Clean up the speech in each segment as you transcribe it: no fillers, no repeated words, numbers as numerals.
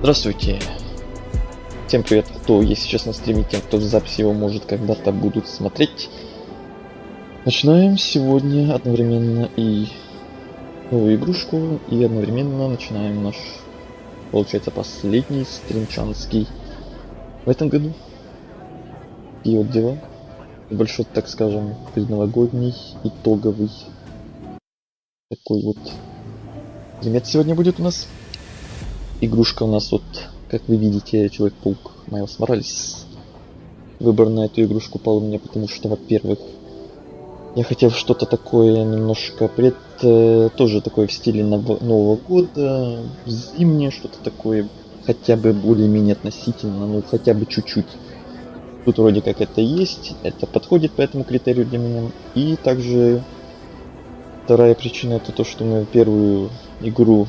Здравствуйте. Всем привет, кто есть сейчас на стриме, тем, кто в записи его может когда-то будут смотреть. Начинаем сегодня одновременно и новую игрушку, и одновременно начинаем наш, получается, последний стримчанский в этом году. И вот дела. Большой, так скажем, предновогодний, итоговый. Такой вот предмет сегодня будет у нас. Игрушка у нас вот, как вы видите, Человек-паук Майлз Моралес. Выбор на эту игрушку пал у меня, потому что, во-первых, я хотел что-то такое немножко тоже такое в стиле Нового года, зимнее, что-то такое, хотя бы более-менее относительно, ну хотя бы чуть-чуть. Тут вроде как это есть, это подходит по этому критерию для меня. И также вторая причина — это то, что мы первую игру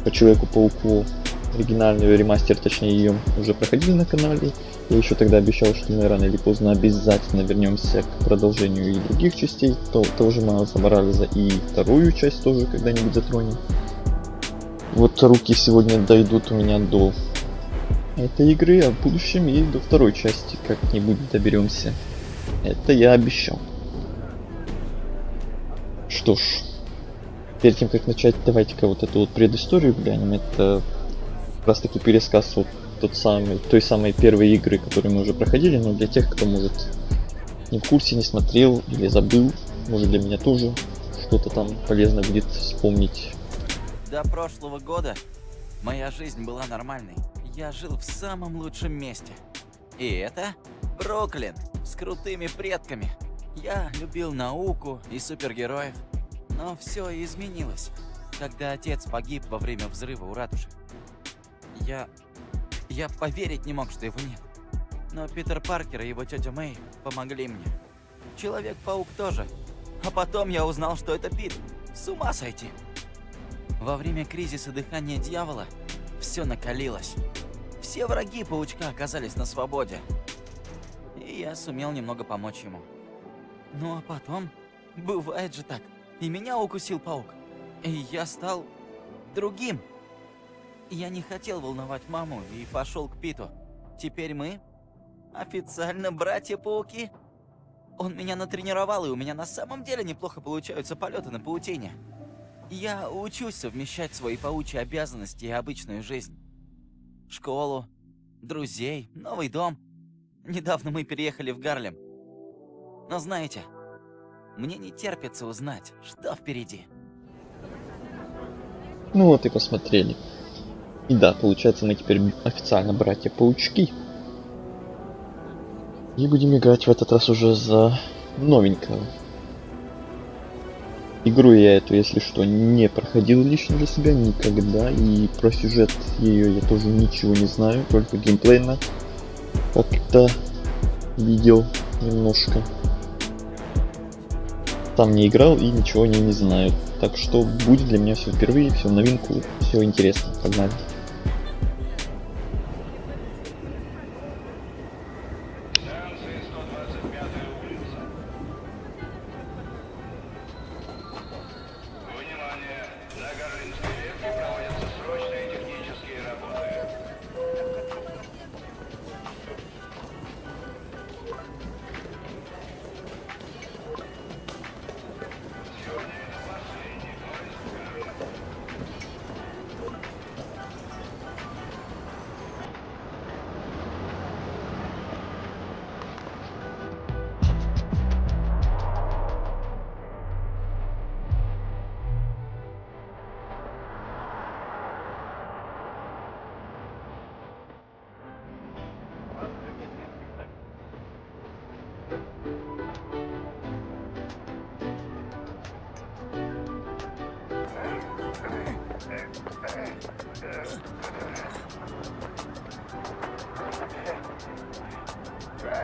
по Человеку-пауку, оригинальную ремастер, точнее, ее уже проходили на канале. Я еще тогда обещал, что мы рано или поздно обязательно вернемся к продолжению и других частей того же Майлза Моралеса, и вторую часть тоже когда-нибудь затронем. Вот руки сегодня дойдут у меня до этой игры, а в будущем и до второй части как-нибудь доберемся. Это я обещал. Что ж, перед тем как начать, давайте-ка вот эту вот предысторию глянем. Это как раз таки пересказ вот той самой первой игры, которую мы уже проходили, но для тех, кто, может, не в курсе, не смотрел или забыл, может, для меня тоже что-то там полезно будет вспомнить. До прошлого года моя жизнь была нормальной. Я жил в самом лучшем месте. И это Бруклин, с крутыми предками. Я любил науку и супергероев. Но все изменилось, когда отец погиб во время взрыва у ратуши. Я поверить не мог, что его нет. Но Питер Паркер и его тетя Мэй помогли мне. Человек-паук тоже. А потом я узнал, что это Пит. С ума сойти. Во время кризиса дыхания дьявола все накалилось. Все враги паучка оказались на свободе. И я сумел немного помочь ему. Ну а потом, бывает же так, и меня укусил паук. И я стал другим. Я не хотел волновать маму и пошел к Питу. Теперь мы официально братья-пауки. Он меня натренировал, и у меня на самом деле неплохо получаются полеты на паутине. Я учусь совмещать свои паучьи обязанности и обычную жизнь. Школу, друзей, новый дом. Недавно мы переехали в Гарлем. Но знаете, мне не терпится узнать, что впереди. Ну вот и посмотрели. И да, получается, мы теперь официально братья-паучки. И будем играть в этот раз уже за новенького. Игру я эту, если что, не проходил лично для себя никогда. И про сюжет ее я тоже ничего не знаю, только геймплейно как-то видел немножко. Там не играл и ничего о ней не знаю. Так что будет для меня все впервые, все в новинку, все интересно. Погнали.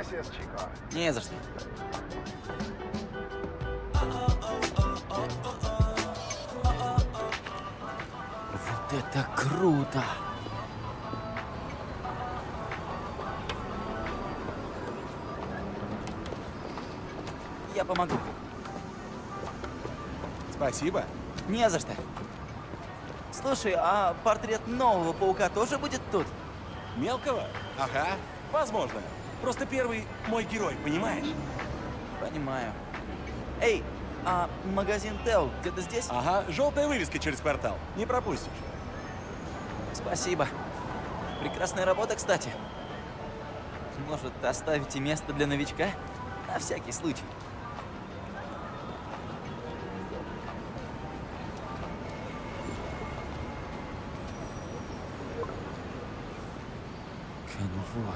Gracias, chico. Не за что. Вот это круто! Я помогу. Спасибо. Не за что. Слушай, а портрет нового паука тоже будет тут? Мелкого? Ага, возможно. Просто первый мой герой, понимаешь? Понимаю. Эй, а магазин Тео где-то здесь? Ага, желтая вывеска через квартал. Не пропустишь. Спасибо. Прекрасная работа, кстати. Может, оставите место для новичка? На всякий случай. Конвой.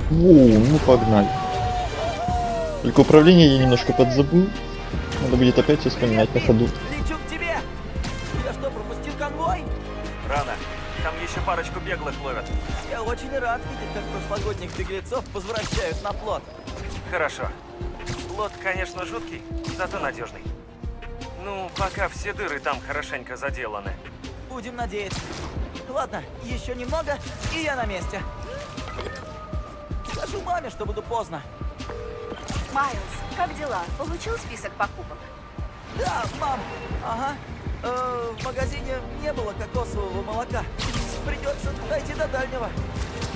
Воу, ну погнали. Только управление я немножко подзабыл. Надо будет опять все вспоминать на ходу. Лечу к тебе! Я что, пропустил конвой? Рано. Там еще парочку беглых ловят. Я очень рад видеть, как прошлогодних беглецов возвращают на плот. Хорошо. Плот, конечно, жуткий, зато надежный. Ну, пока все дыры там хорошенько заделаны. Будем надеяться. Ладно, еще немного, и я на месте. Скажу маме, что буду поздно. Майлз, как дела? Получил список покупок? Да, мам. Ага. В магазине не было кокосового молока. Придется дойти до дальнего.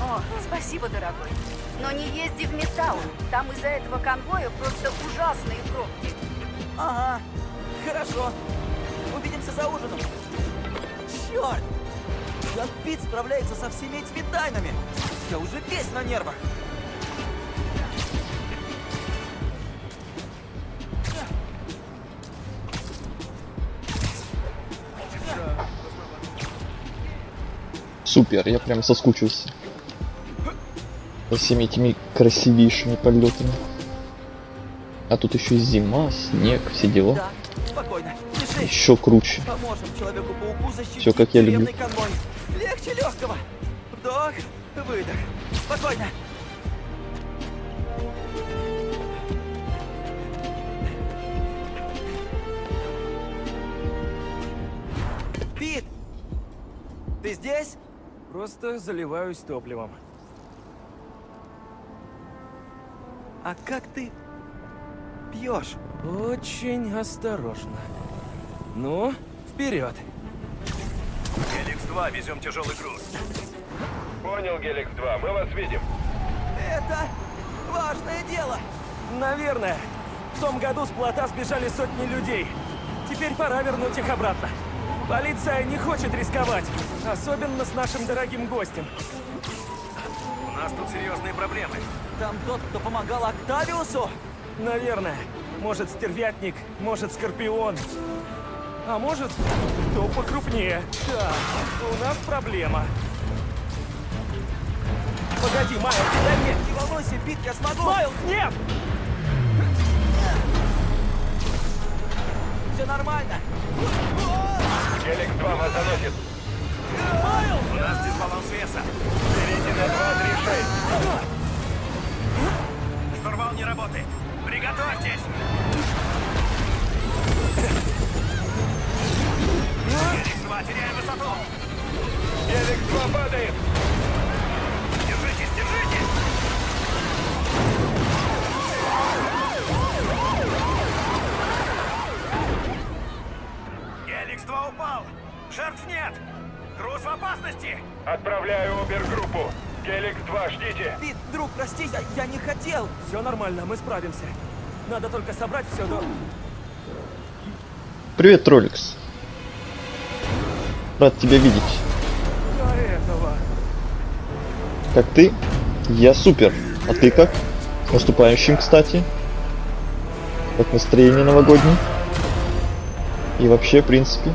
О, спасибо, дорогой. Но не езди в Мидтаун. Там из-за этого конвоя просто ужасные пробки. Ага. Хорошо. Увидимся за ужином. Черт! Как Пит справляется со всеми этими тайнами? Я уже весь на нервах. Супер, я прям соскучился. За всеми этими красивейшими полетами. А тут еще и зима, снег, все дела. Да, спокойно. Пиши. Еще круче. Поможем Человеку-пауку защитить Всё, как я люблю. тюремный конвой. Легче легкого. Вдох, выдох. Спокойно. Пит! Ты здесь? Просто заливаюсь топливом. А как ты пьешь? Очень осторожно. Ну, вперед. Геликс-2, везем тяжелый груз. Понял, Геликс-2, мы вас видим. Это важное дело. Наверное. В том году с плота сбежали сотни людей. Теперь пора вернуть их обратно. Полиция не хочет рисковать. Особенно с нашим дорогим гостем. У нас тут серьезные проблемы. Там тот, кто помогал Октавиусу? Наверное. Может, стервятник, может, скорпион. А может, кто покрупнее. Так, у нас проблема. Погоди, Майл, дай мне. Не волнуйся, Пит, я смогу. Майл, нет! Все нормально. Геликс-2 вас заносит. У нас дисбаланс веса. Берите на 236. Штурвал не работает. Приготовьтесь! Геликс-2, теряем высоту! Геликс-2 падает. Держитесь, держитесь! Геликс-2 упал! Жертв нет! Груз в опасности! Отправляю обергруппу. Геликс-2, ждите. Пит, друг, прости, я не хотел. Все нормально, мы справимся. Надо только собрать все до... Привет, Тролликс. Рад тебя видеть. до этого. Как ты? Я супер. А ты как? Наступающим, кстати. Как настроение новогоднее? И вообще, в принципе.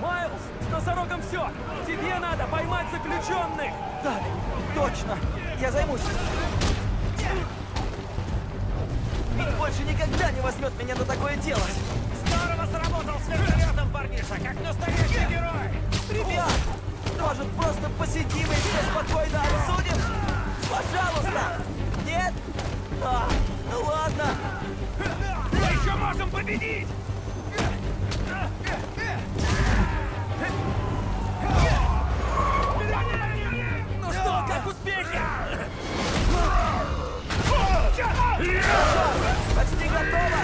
Майлз, с носорогом все! Тебе надо поймать заключенных! Да, точно. Я займусь. Ведь больше никогда не возьмет меня на такое дело. Здорово сработал с вертолетом, парниша, как настоящий герой! Ребят, может просто посидим и все спокойно обсудим? Пожалуйста! Нет? Ну ладно. Мы еще можем победить! Ну что, как успехи? Почти готово.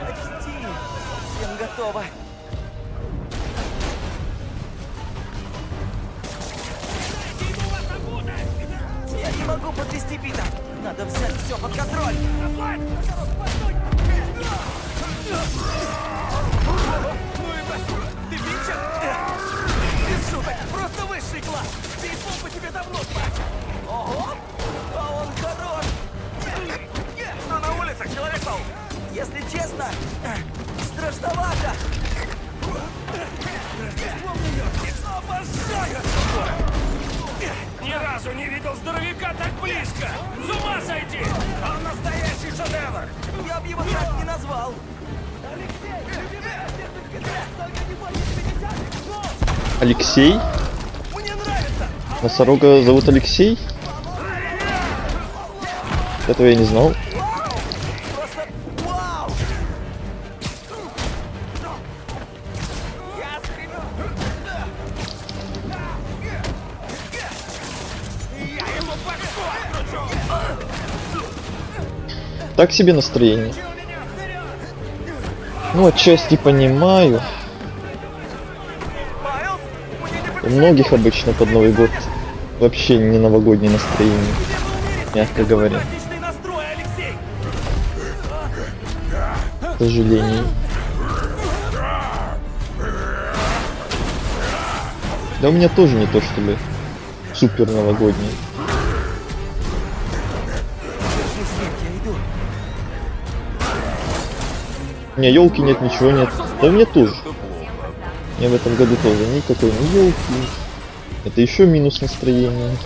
Почти. Совсем готово. Я не могу подвести Пита. Надо взять все под контроль. Ты Питчер? Без шуток, просто высший класс! Бейсбол по тебе давно плачет! Ого! А он хорош! Что на улицах, Человек-паук? Если честно, страшновато! Обожаю это такое! Ни разу не видел здоровяка так близко! С ума сойти! Он настоящий шедевр! Я бы его так не назвал! Алексей? Мне нравится! Носорога зовут Алексей? Этого я не знал. Просто вау! Я ему башку откручу! Так себе настроение. Ну, отчасти понимаю. Майлз, мне не У многих обычно под Новый год вообще не новогоднее настроение, мягко говоря, отличный настрой, Алексей! к сожалению. Да у меня тоже не то чтобы супер новогоднее. Держи, Свет, я иду. У меня елки нет, ничего нет. Да у меня тоже. У меня в этом году тоже никакой не елки. Это еще минус настроения.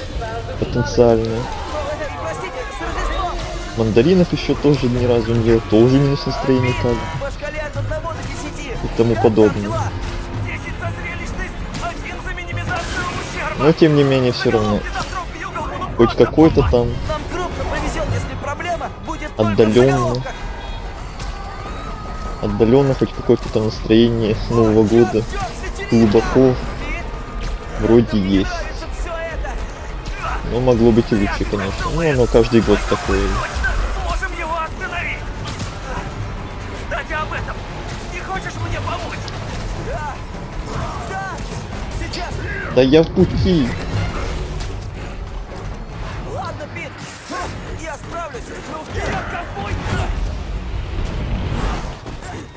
Потенциальное. Простите, с Рождеством! Мандаринов еще тоже ни разу не ел. Тоже минус настроения как бы. По шкале от 1 до 10. И тому подобное. Дела? 10 за зрелищность, 1 за минимизацию ущерба! Но тем не менее все равно. Хоть какой-то там Нам крупно повезет, если проблема будет только в отдаленно. заголовках. Отдаленно хоть какое-то там настроение Нового года глубоко Пит, вроде есть. нравится все это. Но могло быть и лучше, конечно. Ну, оно каждый год такое. Сможем его остановить! Кстати, об этом! Не хочешь мне помочь? Да, сейчас. Да я в пути. Ладно, Пит, я справлюсь. Вперед, ковбой!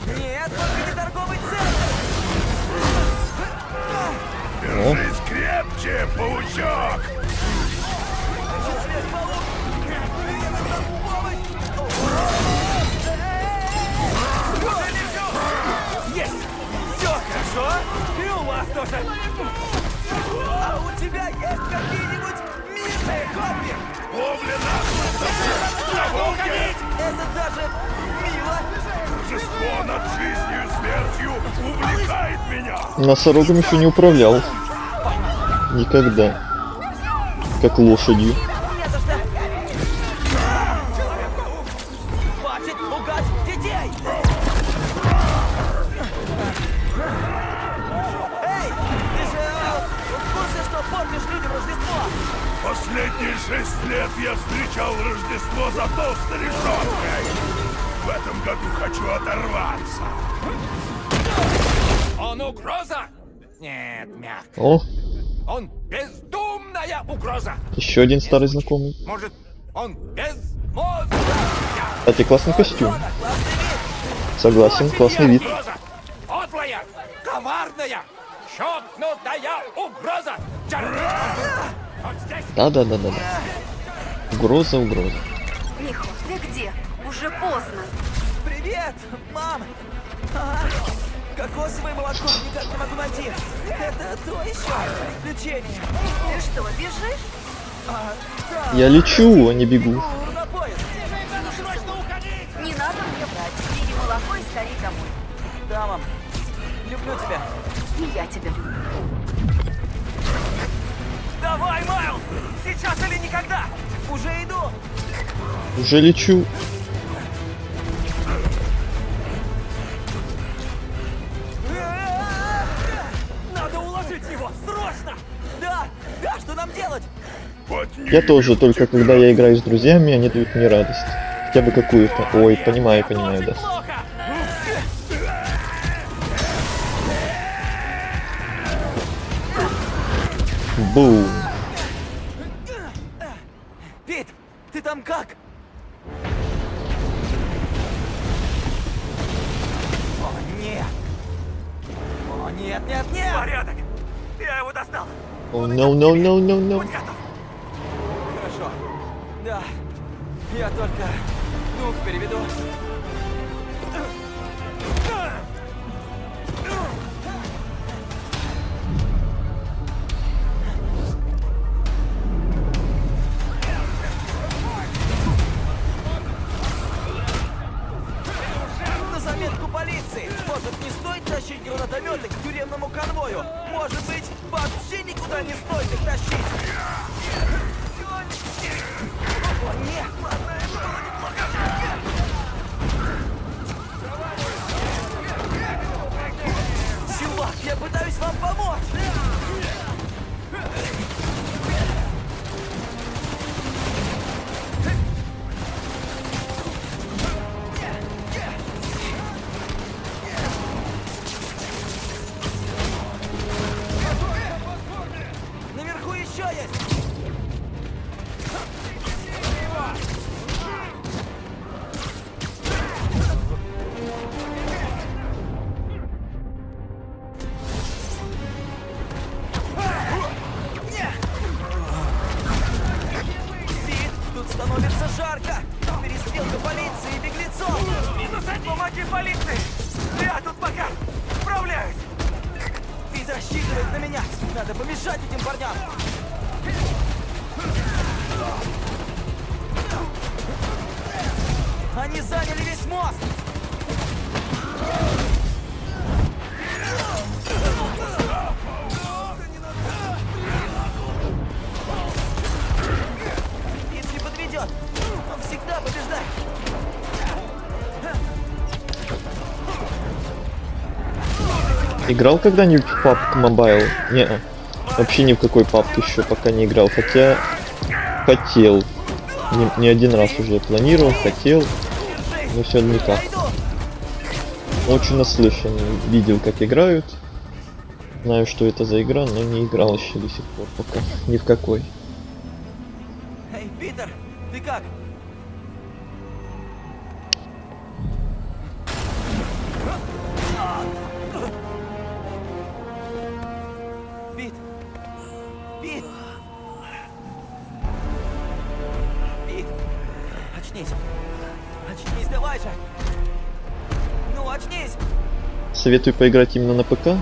Нет, только не торговый центр. О, Держись крепче, паучок! Человек-паук, мне нужна помощь. Есть! Все хорошо! И у вас тоже! А у тебя есть какие-нибудь мирные хобби? Ловля на Уходить! Это даже мило. торжество над жизнью и смертью увлекает меня! носорогом еще не управлял. Никогда. Как лошадью. Не за что. Хватит пугать детей! Эй, ты же в курсе, что портишь людям Рождество? Последние 6 лет я встречал Рождество за толстой решеткой. В этом году хочу оторваться. Он угроза? Нет, мягко. О, Он бездумная угроза. еще один старый знакомый. Может, Он безмозглый! Кстати, классный костюм. Согласен, классный вид. Угроза! Подлая! Коварная! Чокнутая угроза! Вот здесь! Да. Угроза. Михо, ты где? Уже поздно. Привет, мам! Кокосовое молоко никак не могу найти. Это то еще приключение. Ты что, бежишь? Я лечу, а не бегу. На поезд. Слушай, сынок, не надо мне врать. Бери молоко и скорей домой. Да, мам. Люблю тебя. И я тебя люблю. Давай, Майлз! Сейчас или никогда! Уже иду. Уже лечу. Надо уложить его! Срочно! Да, что нам делать? Я тоже, только когда я играю с друзьями, они дают мне радость. Хотя бы какую-то. Ой, понимаю, да. Плохо! Бум. Пит, ты там как? О, нет. О, нет. Порядок! Я его достал! О, no. Будь готов! Хорошо. Да. Я только дух переведу. На заметку полиции. Может, не стоит тащить гранатометы к тюремному конвою? Может быть, вообще никуда не стоит их тащить? О, нет! Ладно, это было неплохо. Чувак, я пытаюсь вам помочь! Наверху еще есть! Пит, тут становится жарко! Перестрелка полиции и беглецов! Помоги полиции! Я тут пока справляюсь! Пит рассчитывает на меня! Надо помешать этим парням! Они заняли весь мост! Пит не подведет! Он всегда побеждает! Играл когда-нибудь в PUBG Mobile? Не, вообще ни в какой PUBG еще пока не играл, хотя хотел. Не один раз уже планировал, хотел, но все никак. Пойду! Очень наслышан, видел как играют. Знаю, что это за игра, но не играл еще до сих пор пока. Ни в какой. Эй, Питер, ты как? Пит! Пит! Пит! Очнись! Очнись, давай же! Ну, очнись! Советую поиграть именно на ПК.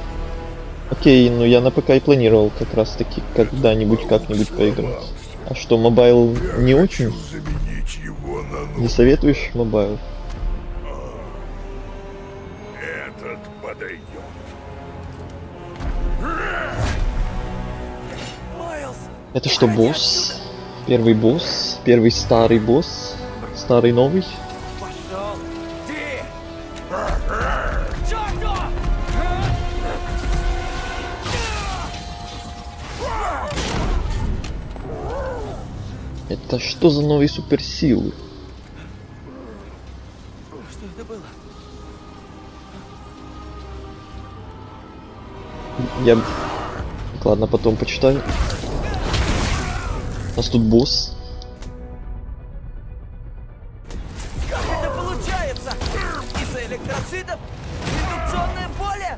Окей, но я на ПК и планировал как раз таки как-нибудь поиграть. А что, мобайл не очень? Заменить его на Не новый. советуешь мобайл? Этот подойдет. Майлз! Это что, босс? Первый босс? Первый старый босс? Старый новый? Пошел! Ди! Чёрту! Это что за новые суперсилы? Что это было? Я... Ладно, потом почитаю. У нас тут босс. Генерация электроцитов? Индукционное поле?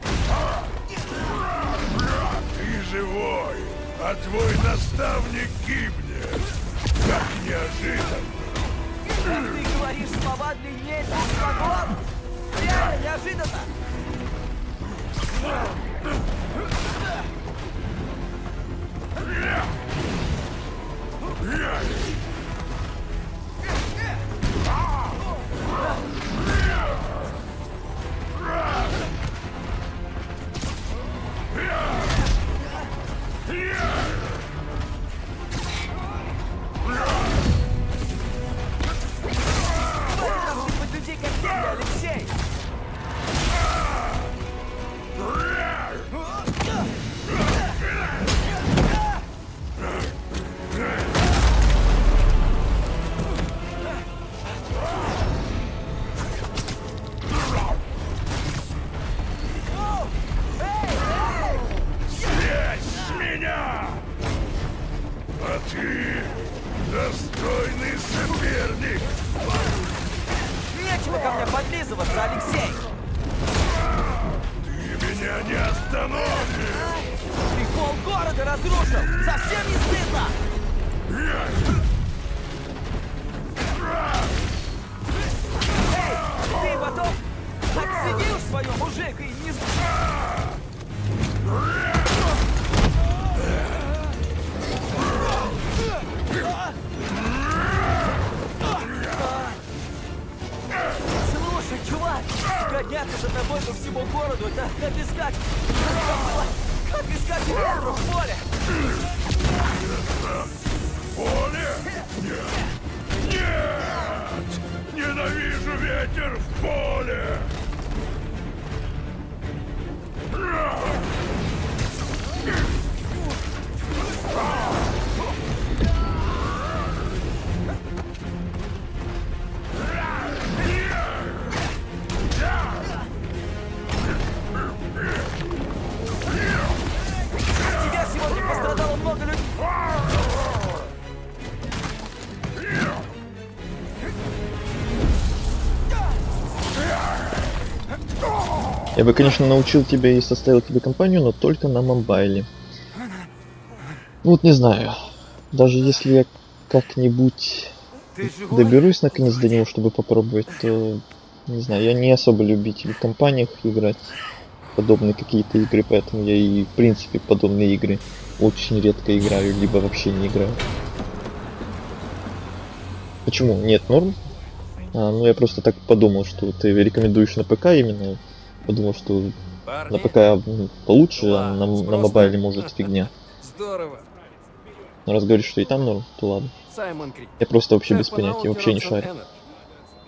Ты живой, а твой наставник гибнет. Как неожиданно. Ты говоришь слова длиннее двух слогов? Реально неожиданно! Должны быть людей как ты, Алексей! Слезь с меня! А ты достойный соперник. Нечего ко мне подлизываться, Алексей! Ты меня не остановишь. Ты полгорода разрушил! Совсем не стыдно! Эй, ты потом отсиди уж свою, мужик, и не... Слушай, чувак, гоняться за тобой по всему городу, это как искать... Как искать ветру в поле! Поле? Нет! Нет! Ненавижу ветер в поле! От тебя сегодня пострадало много людей. Я бы, конечно, научил тебя и составил тебе компанию, но только на мобайле. Ну вот не знаю. Даже если я как-нибудь Ты живой? доберусь наконец до него, чтобы попробовать, то не знаю, я не особо любитель в компаниях играть в подобные какие-то игры, поэтому я и в принципе подобные игры очень редко играю, либо вообще не играю. Почему? Нет, норм? Ну я просто так подумал, что ты рекомендуешь на ПК именно. Подумал, что на ПК получше, а на мобайле может фигня. Здорово. Но раз говоришь, что и там норм, то ладно. Саймон Крик. Я просто вообще Шеф без по понятия, науке вообще не Робсон шарю. Эннет.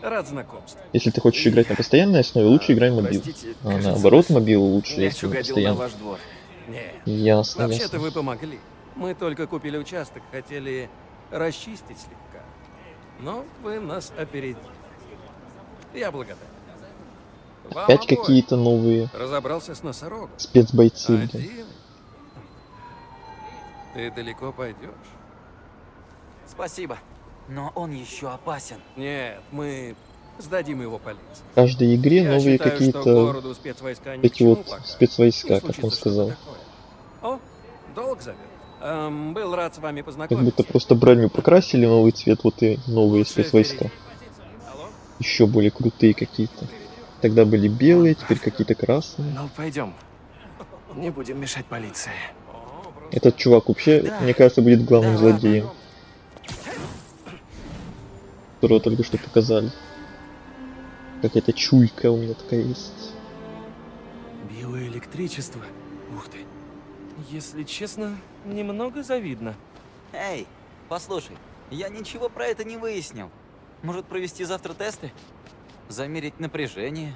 Рад знакомству. Если ты хочешь играть на постоянной основе, лучше играй в мобил. Простите, А кажется, наоборот, мобил лучше, мяч если на угодил на постоянной. ваш двор. Нет. Ясно, Вообще-то ясно. вы помогли. Мы только купили участок, хотели расчистить слегка. Но вы нас опередили. Я благодарен. Вам Опять обоим. какие-то новые Разобрался с носорогом. спецбойцы, блин. Один. Ты далеко пойдешь? Спасибо. Но он еще опасен. Нет, мы сдадим его полиции. В каждой игре Я новые считаю, что какие-то городу спецвойска ни к эти чему вот пока. спецвойска, Не как он случится сказал. что-то такое. О, долг зовет. Был рад с вами Как познакомиться. будто просто броню покрасили новый цвет, вот и новые Лучше спецвойска. впереди. Алло? Еще более крутые какие-то. Тогда были белые, теперь какие-то красные. Ну, пойдем. Не будем мешать полиции. О, просто Этот чувак вообще, мне кажется, будет главным Да, злодеем, которого только что показали. Какая-то чуйка у меня такая есть. Биоэлектричество. Ух ты. Если честно, немного завидно. Эй, послушай, я ничего про это не выяснил. Может, провести завтра тесты? Замерить напряжение?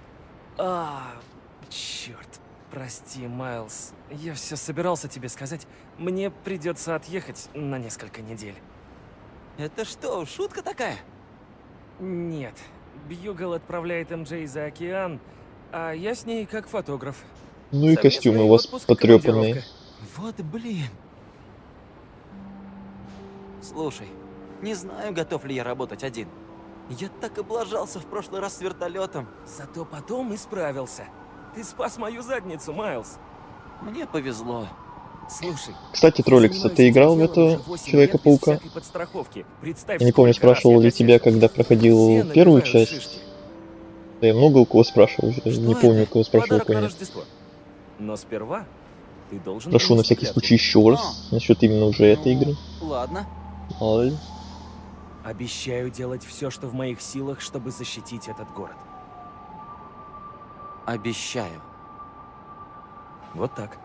Черт. Прости, Майлз. Я все собирался тебе сказать. Мне придется отъехать на несколько недель. Это что, шутка такая? Нет. Бьюгл отправляет МJ за океан, а я с ней как фотограф. Ну и Совместный костюмы у вас отпуск, потрепанные. командировка. Вот блин. Слушай, не знаю, готов ли я работать один. Я так облажался в прошлый раз с вертолетом. Зато потом исправился. Ты спас мою задницу, Майлз. Мне повезло. Слушай, Кстати, Тролликс, а ты играл в этого Человека-паука? Я не помню, спрашивал ли тебя, когда проходил первую часть. Да я много у кого спрашивал уже, Что не помню, у это? кого спрашивал, у Подарок кого на нет. Рождество. Но сперва ты должен Прошу на принести всякий клятву. случай еще раз, насчет именно уже этой игры. Ладно. Мало ли. Обещаю делать все, что в моих силах, чтобы защитить этот город. Обещаю. Вот так.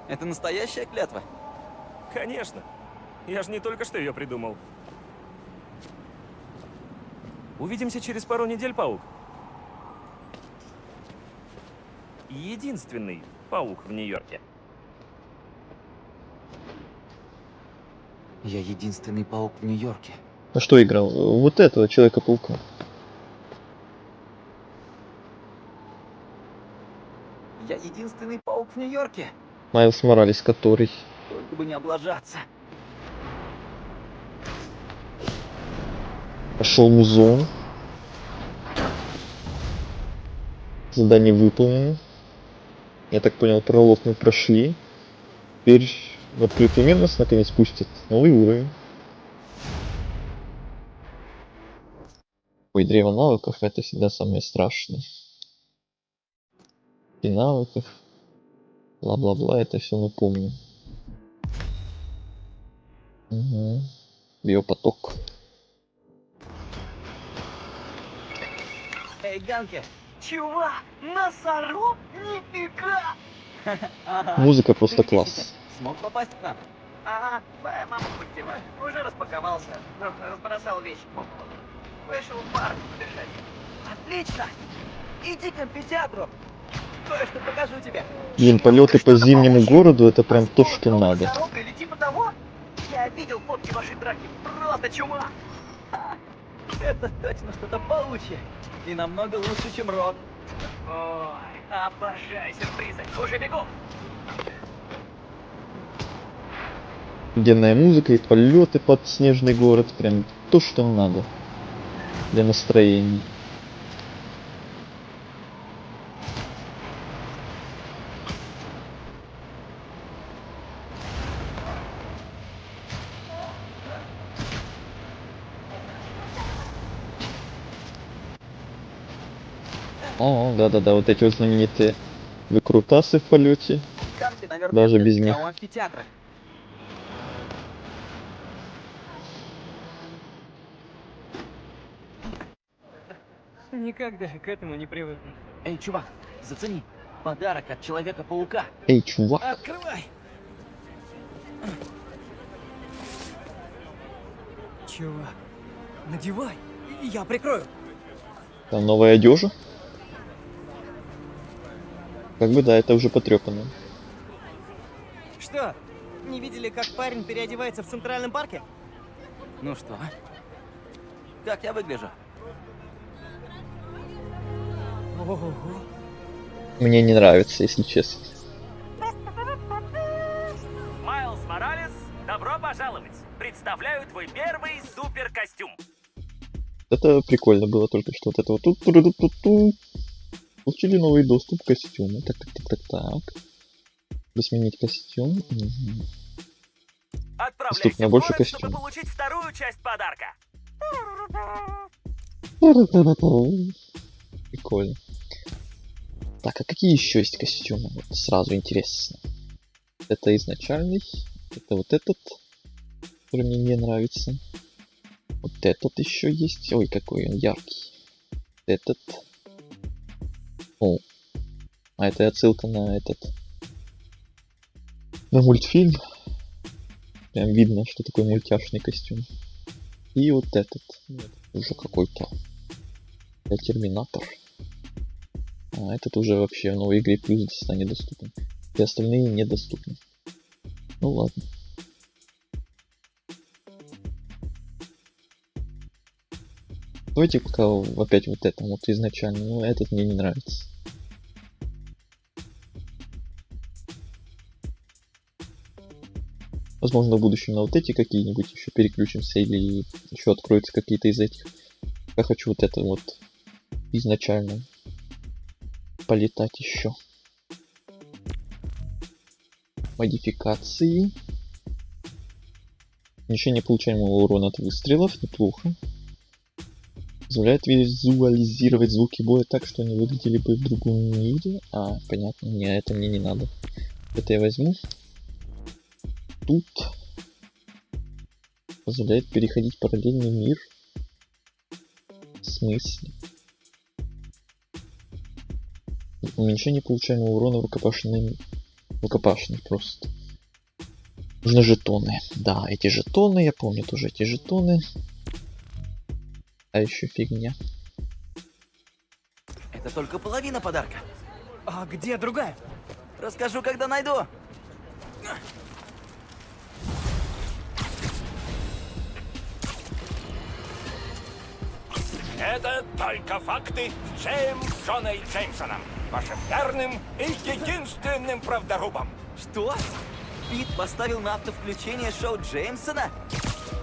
Это настоящая клятва? Конечно. Я же не только что ее придумал. Увидимся через пару недель, паук. Единственный паук в Нью-Йорке. Я единственный паук в Нью-Йорке. А что играл? Вот этого Человека-паука. Я единственный паук в Нью-Йорке. Майлз Моралес, который... Только бы не облажаться. Пошел музон. Задание выполнено. Я так понял, пролог мы прошли. Теперь в открытый мир нас наконец пустят. Новый уровень. Ой, древо навыков это всегда самое страшное. И навыков. Бла-бла-бла, это все мы помним. Угу. Биопоток. Эй, Ганки! Чувак, носорог? Нифига! Музыка просто класс. Смог попасть к нам? Ага, твоя мама пустила. Уже распаковался. Разбросал вещи по полу. Вышел в парк побежать. Отлично! Иди к амфитеатру. Кое-что покажу тебе. Блин, полеты по зимнему городу это прям то, что надо. Носорог или типа того? Я видел фотки вашей драки. Просто чума! Это точно что-то паучье. И намного лучше, чем Рок. Ой, обожаю сюрпризы. Уже бегу. Офигенная музыка и полеты под снежный город. Прям то, что надо. Для настроения. О, да-да-да, вот эти вот знаменитые выкрутасы в полете. Ганки, наверное, Даже без них. у амфитеатра. Никогда к этому не привыкну. Эй, чувак, зацени. Подарок от Человека-паука. Эй, чувак. Открывай! Чувак, надевай, я прикрою. Там новая одежда. Как бы да, это уже потрепано. Что, не видели, как парень переодевается в Центральном парке? Ну что? Как я выгляжу? Ого. Мне не нравится, если честно. Майлз Моралес, добро пожаловать. Представляю твой первый суперкостюм. Это прикольно было только что. Вот это вот тут. Ту-ру-ту-ту. Получили новый доступ к костюму. Так. Сменить костюм. Угу. Отправляйся Доступно в больше город, костюмов. чтобы получить вторую часть подарка. Прикольно. Так, а какие еще есть костюмы? Вот сразу интересно. Это изначальный. Это вот этот, который мне не нравится. Вот этот еще есть. Ой, какой он яркий. Этот. О. А это отсылка на этот. На мультфильм. Прям видно, что такой мультяшный костюм. И вот этот. Нет, уже какой-то. Это Терминатор. А этот уже вообще в новой игре плюс станет доступен. Все остальные недоступны. Ну ладно. Давайте пока опять вот это вот изначально. Ну этот мне не нравится. Возможно, в будущем на вот эти какие-нибудь еще переключимся или еще откроются какие-то из этих. Я хочу вот это вот изначально полетать еще. Модификации. Уменьшение получаемого урона от выстрелов. Неплохо. Позволяет визуализировать звуки боя так, что они выглядели бы в другом мире. А, понятно. Не, это мне не надо. Это я возьму. Тут позволяет переходить в параллельный мир. В смысле? Уменьшение получаемого урона рукопашным просто. Нужны жетоны. Да, эти жетоны, я помню тоже эти жетоны. А еще фигня. Это только половина подарка. А где другая? Расскажу, когда найду. Это только факты с Джоной Джеймсоном, вашим верным и единственным правдорубом. Что? Пит поставил на автовключение шоу Джеймсона?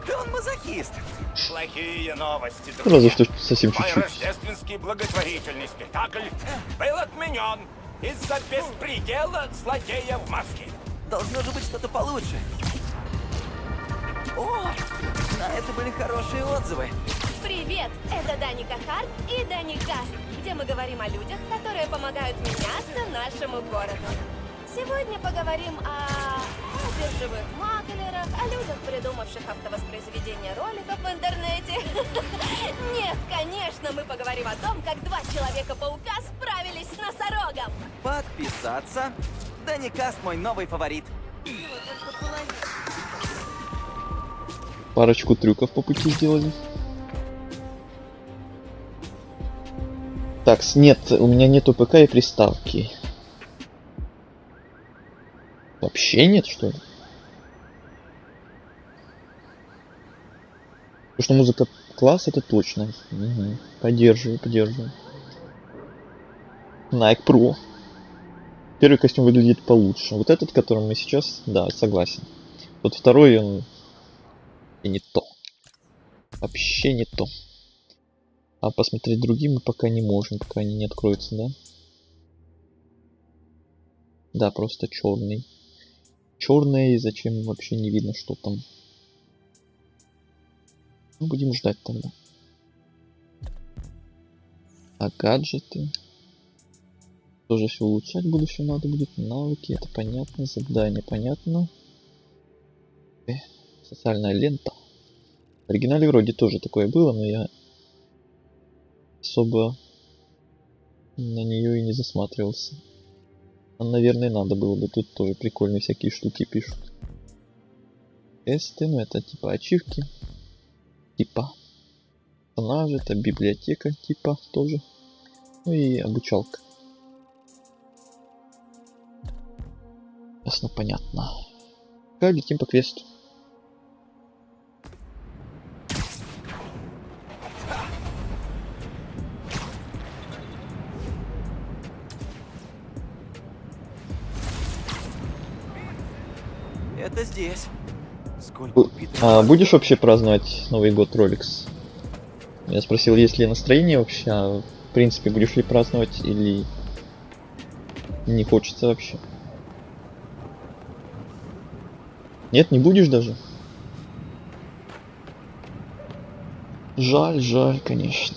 Да он мазохист. Плохие новости, Разве друзья. что совсем Мой чуть-чуть. рождественский благотворительный спектакль был отменен из-за беспредела злодея в маске. Должно же быть что-то получше. О, на это были хорошие отзывы. Привет! Это Даника Харт и Дани Каст, где мы говорим о людях, которые помогают меняться нашему городу. Сегодня поговорим о биржевых маклерах, о людях, придумавших автовоспроизведение роликов в интернете. Нет, конечно, мы поговорим о том, как два Человека-паука справились с носорогом. Подписаться. Дани Каст мой новый фаворит. Парочку трюков по пути сделали. Так, нет, у меня нету ПК и приставки. Вообще нет, что ли? Потому что музыка класс, это точно. Угу. Поддерживаю. Nike Pro. Первый костюм выглядит получше. Вот этот, которым мы сейчас, да, согласен. Вот второй, он и не то. Вообще не то. А посмотреть другие мы пока не можем, пока они не откроются, да? Да, просто черный. Черный, и зачем вообще не видно, что там. Ну, будем ждать тогда. А гаджеты? Тоже все улучшать буду, все надо будет. Навыки, это понятно. Задание понятно. Социальная лента. В оригинале вроде тоже такое было, но я особо на нее и не засматривался. А, наверное, надо было бы. Тут тоже прикольные всякие штуки пишут. Тесты, ну это типа ачивки. Типа персонажи, это библиотека типа тоже. Ну и обучалка. Ясно, понятно. Как летим по квесту. Это здесь. Сколько у Питера А будешь вообще праздновать Новый год, Роликс? Я спросил, есть ли настроение вообще, а в принципе будешь ли праздновать или не хочется вообще? Нет, не будешь даже? Жаль, конечно.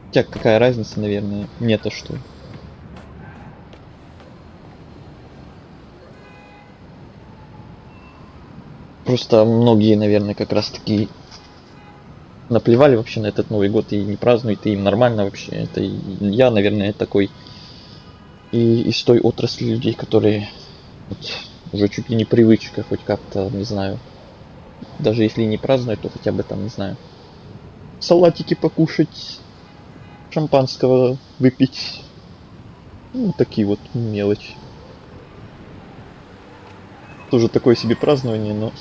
Хотя какая разница, наверное, мне-то что? Просто многие, наверное, как раз таки наплевали вообще на этот Новый год и не празднуют, и им нормально вообще. Это я, наверное, такой и из той отрасли людей, которые вот, уже чуть ли не привычка, хоть как-то, не знаю, даже если не празднуют, то хотя бы там, не знаю, салатики покушать, шампанского выпить, ну, такие вот мелочи. Тоже такое себе празднование, но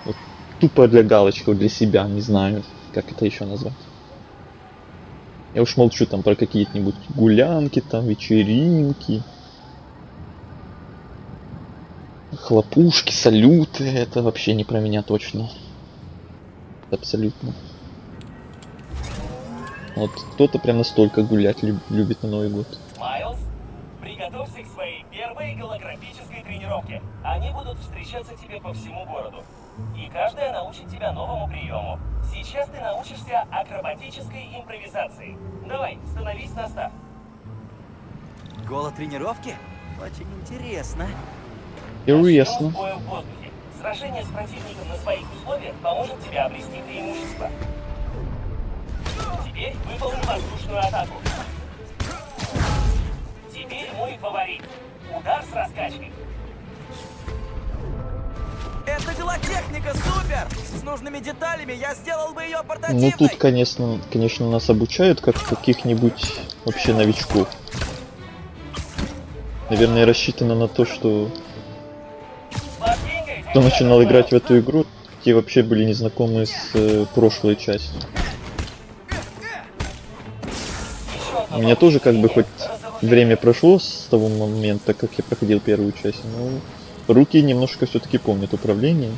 вот, тупо для галочки, для себя, не знаю, как это еще назвать. Я уж молчу там про какие-нибудь гулянки, там вечеринки, хлопушки, салюты. Это вообще не про меня точно. Абсолютно. Вот кто-то прям настолько гулять любит на Новый год. Майлз, приготовься к своей первой голографической тренировке. Они будут встречаться тебе по всему городу. И каждая научит тебя новому приему. Сейчас ты научишься акробатической импровизации. Давай, становись на старт. Голотренировки? Очень интересно. Начнем Интересно. с боя в воздухе. Сражение с противником на своих условиях поможет тебе обрести преимущество. Теперь выполни воздушную атаку. Теперь мой фаворит. Удар с раскачкой. Это техника супер! С нужными деталями я сделал бы ее Ну портативной! тут, конечно, нас обучают как каких-нибудь вообще новичков. Наверное, рассчитано на то, что кто начинал играть в эту игру, те вообще были незнакомы с прошлой частью. У меня тоже как бы хоть время прошло с того момента, как я проходил первую часть, но руки немножко все-таки помнят управление.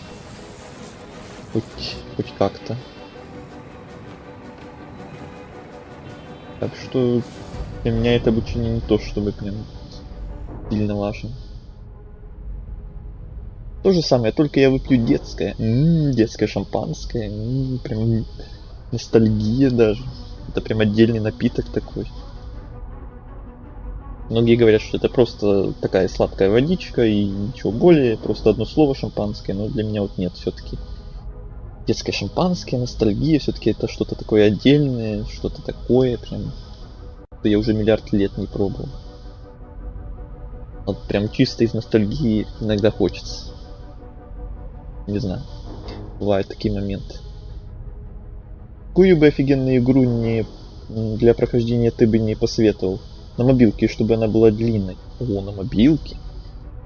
Хоть как-то. Так что для меня это обучение не то, чтобы прям сильно важно. То же самое, только я выпью детское. Детское шампанское. Прям ностальгия даже. Это прям отдельный напиток такой. Многие говорят, что это просто такая сладкая водичка и ничего более, просто одно слово шампанское, но для меня вот нет, все-таки детское шампанское, ностальгия, все-таки это что-то такое отдельное, что-то такое, прям, что я уже миллиард лет не пробовал. Вот прям чисто из ностальгии иногда хочется. Не знаю, бывают такие моменты. Какую бы офигенную игру для прохождения ты бы не посоветовал? На мобилке, чтобы она была длинной. О, на мобилке?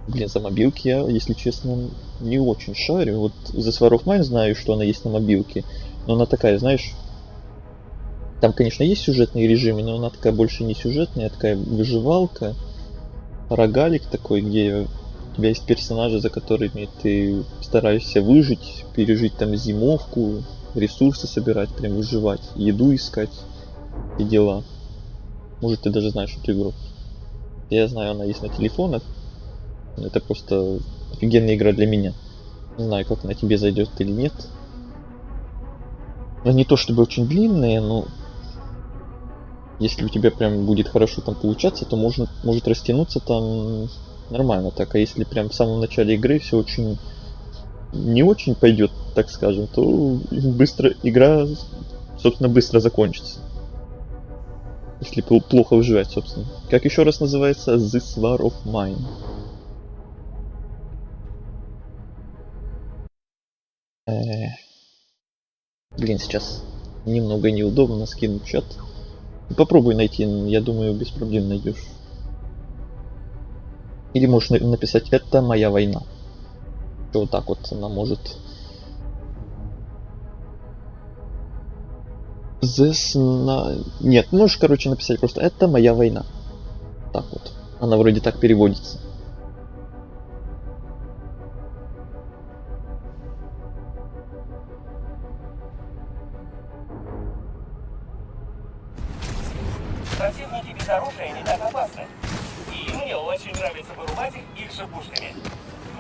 Блин, за мобилки я, если честно, не очень шарю. Вот за War of Mine знаю, что она есть на мобилке. Но она такая, знаешь... Там, конечно, есть сюжетные режимы, но она такая больше не сюжетная, а такая выживалка. Рогалик такой, где у тебя есть персонажи, за которыми ты стараешься выжить, пережить там зимовку, ресурсы собирать, прям выживать, еду искать и дела. Может, ты даже знаешь эту игру. Я знаю, она есть на телефонах. Это просто офигенная игра для меня. Не знаю, как она тебе зайдет или нет. Но не то чтобы очень длинная, но если у тебя прям будет хорошо там получаться, то может растянуться там нормально так. А если прям в самом начале игры все очень не очень пойдет, так скажем, то игра, собственно, быстро закончится. Если плохо выживать, собственно. Как еще раз называется? This War of Mine. Блин, сейчас немного неудобно скинуть чат. Попробуй найти, я думаю, без проблем найдешь. Или можешь написать «Это моя война». Что вот так вот она может... Нет, можешь, короче, написать просто «Это моя война». Так вот. Она вроде так переводится. Противники без оружия не так опасны. И мне очень нравится вырубать их шипушками.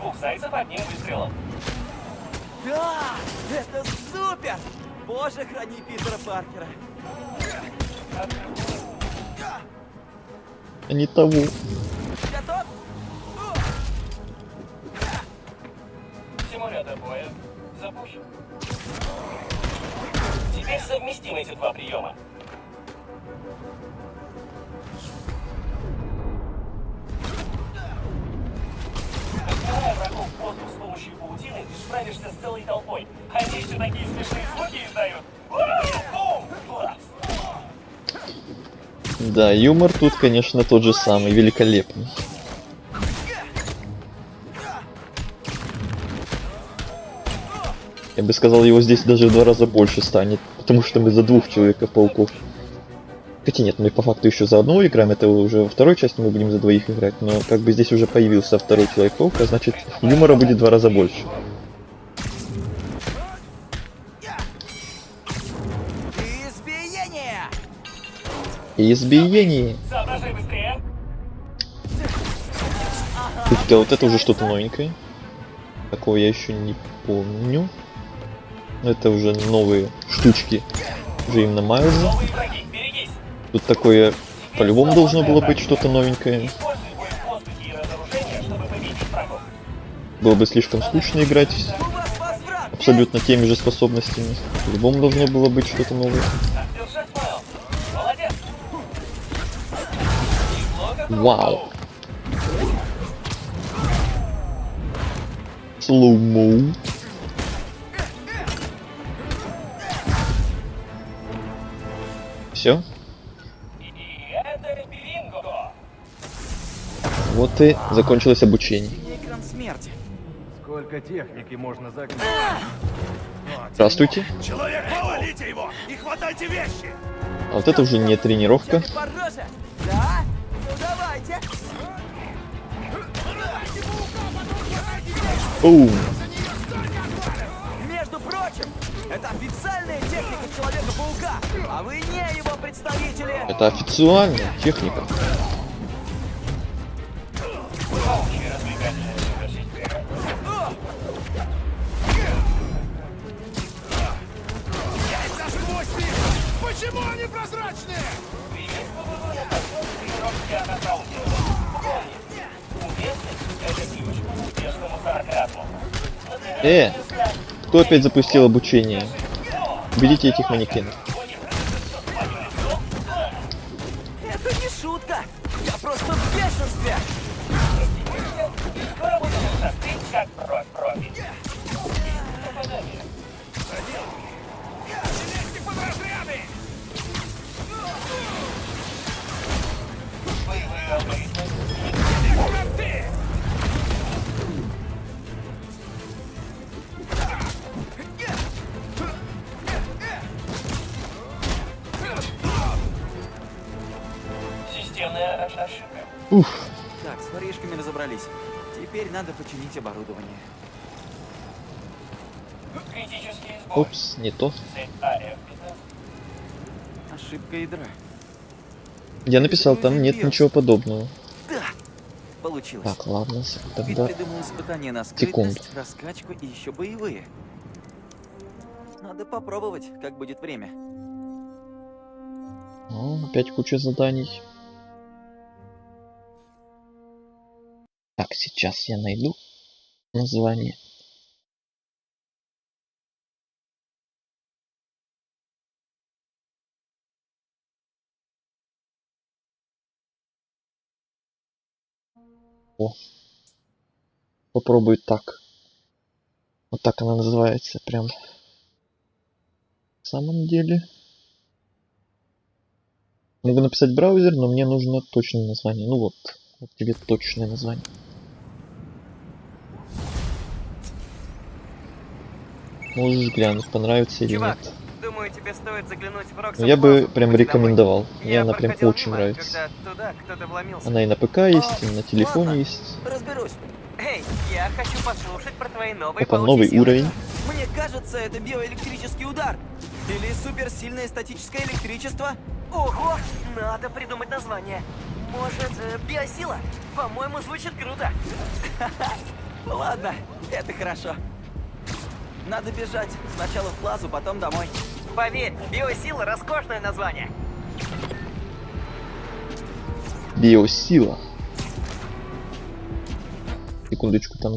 2 зайцев одним выстрелом. Да! Это супер! Боже, храни Питера Паркера! Не того. Готов? Симулятор боя запущен. Теперь совместим эти 2 приема. Поднимая врагов в воздух с помощью паутины, ты справишься с целой толпой. Они еще такие смешные звуки издают. Бум! Класс! Да, юмор тут, конечно, тот же самый, великолепный. Я бы сказал, его здесь даже в 2 раза больше станет, потому что мы за 2 Человека-пауков Хотя нет, мы по факту еще за одного играем, это уже во второй части мы будем за двоих играть, но как бы здесь уже появился второй Человек-паук, а значит юмора будет в 2 раза больше. Избиение! Избиение! Соображай быстрее. Ух, вот это уже что-то новенькое. Такого я еще не помню. Это уже новые штучки. Уже именно Майлза. Новые враги, берегись. Тут такое по-любому должно было быть что-то новенькое. Используй бой в воздухе и разоружение, чтобы победить врагов. Было бы слишком скучно играть абсолютно теми же способностями. По-любому должно было быть что-то новое. Так держать, Майл. Молодец. Неплохо. Вау! Слоумо. Все? И это бинго. Вот и закончилось обучение. Экран смерти. Сколько техники можно загнать? Здравствуйте. Человек, повалите его и хватайте вещи! А вот это уже не тренировка. Пороже! Да? Ну давайте! Оу. Между прочим, это официальная техника Человека-паука, а вы не его представители! Это официальная техника. Почему они прозрачные? Кто опять запустил обучение? Уберите этих манекенов. Это не шутка! Я просто в бешенстве! Скоро будем застыть, как кровь профи. Системная ошибка. Уф. Так, с воришками разобрались. Теперь надо починить оборудование. Критический сбой. Упс, не то. Цель АФ-15. Ошибка ядра. Я написал, там нет ничего подобного. Да! Получилось. Так, ладно, Ведь тогда... придумал испытания на Секунду. скрытность, раскачку и еще боевые. Надо попробовать, как будет время. О, опять куча заданий. Так, сейчас я найду название. О, попробую так. Вот так она называется, прям. В самом деле. Могу написать браузер, но мне нужно точное название. Ну вот тебе точное название. Можешь глянуть, понравится или Чувак, нет. думаю, тебе стоит заглянуть в Roxxon Но я бы Plaza прям по пути рекомендовал. домой. Мне она прям проходил очень мимо, нравится. Когда туда кто-то вломился. Она и на ПК есть, и на телефоне ладно. есть. Разберусь. Эй, я хочу послушать про твои новые Опа, паучьи новый силы. уровень. Мне кажется, это биоэлектрический удар. Или суперсильное статическое электричество. Ого, надо придумать название. Может, биосила? По-моему, звучит круто. Ладно, это хорошо. Надо бежать. Сначала в плазу, потом домой. Поверь, биосила — роскошное название. Биосила. Секундочку, там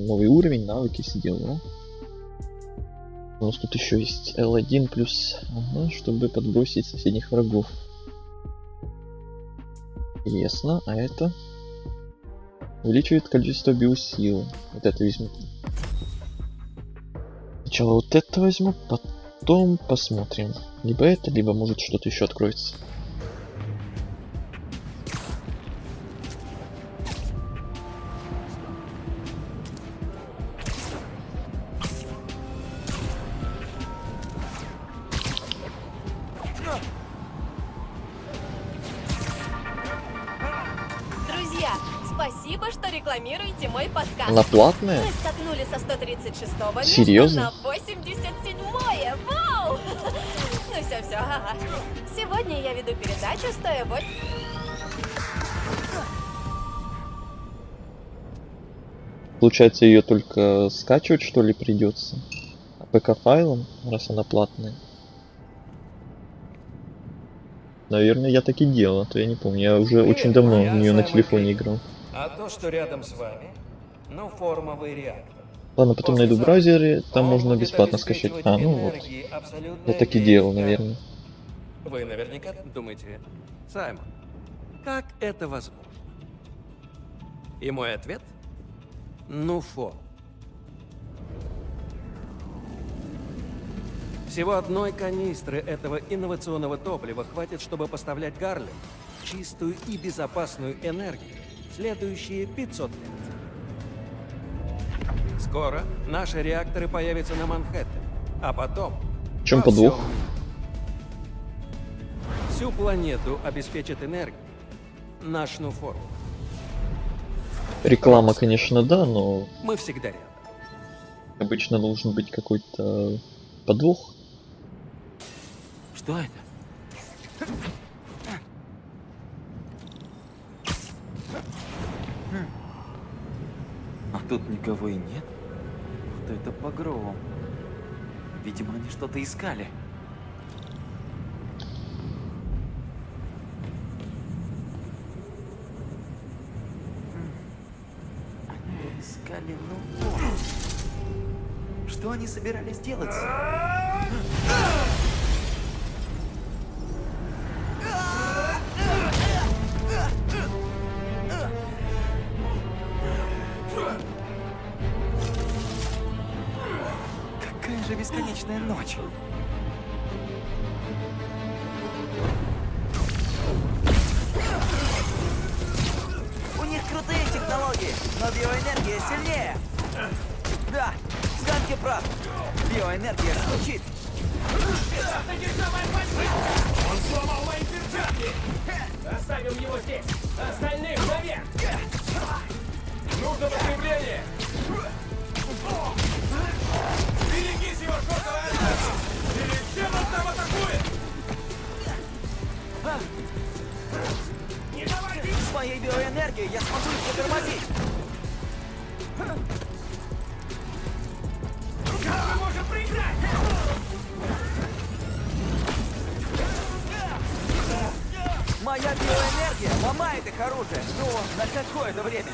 новый уровень, навыки, все дела. У нас тут еще есть L1 плюс, ага, чтобы подбросить соседних врагов. Интересно, а это увеличивает количество биосил. Вот это возьму. Сначала вот это возьму, потом посмотрим. Либо это, либо может что-то еще откроется. Порекламируйте мой подкаст. Она платная? Мы скакнули со 136-го места Серьезно? на 87-е. Вау! Ну все, ага. Сегодня я веду передачу «Стоя в очереди». Получается, ее только скачивать, что ли, придется? ПК-файлом, раз она платная. Наверное, я так и делал, а то я не помню. Я уже очень давно в нее на телефоне играл. А то, что рядом с вами, ну, формовый реактор. Ладно, потом найду в браузере, там Он можно будет бесплатно скачать. обеспечивать А, ну вот. энергией абсолютно Я так и весь делал, корабль. наверное. Вы наверняка думаете, Саймон, как это возможно? И мой ответ? Ну, Всего одной канистры этого инновационного топлива хватит, чтобы поставлять Гарлем чистую и безопасную энергию следующие 500 лет. Скоро наши реакторы появятся на Манхэттене, а потом... В чем во подвох? всем мире. Всю планету обеспечит энергией наш Нуфор. Реклама, конечно, да, но Мы всегда рядом. обычно должен быть какой-то подвох. Что это? А тут никого и нет. Кто это погром? Видимо, они что-то искали. Они искали, ну вот. Что они собирались делать? Какая же бесконечная ночь. У них крутые технологии, но биоэнергия сильнее. Да, Ганки прав. Биоэнергия звучит. Он сломал мои перчатки! Оставим его здесь! Остальных наверх! Нужно подкрепление! Берегись его шоковой атаки! Или чем он там атакует? Не давай! С моей биоэнергией я смогу их затормозить. Как мы можем проиграть? Моя биоэнергия ломает их оружие. Ну, на какое-то время.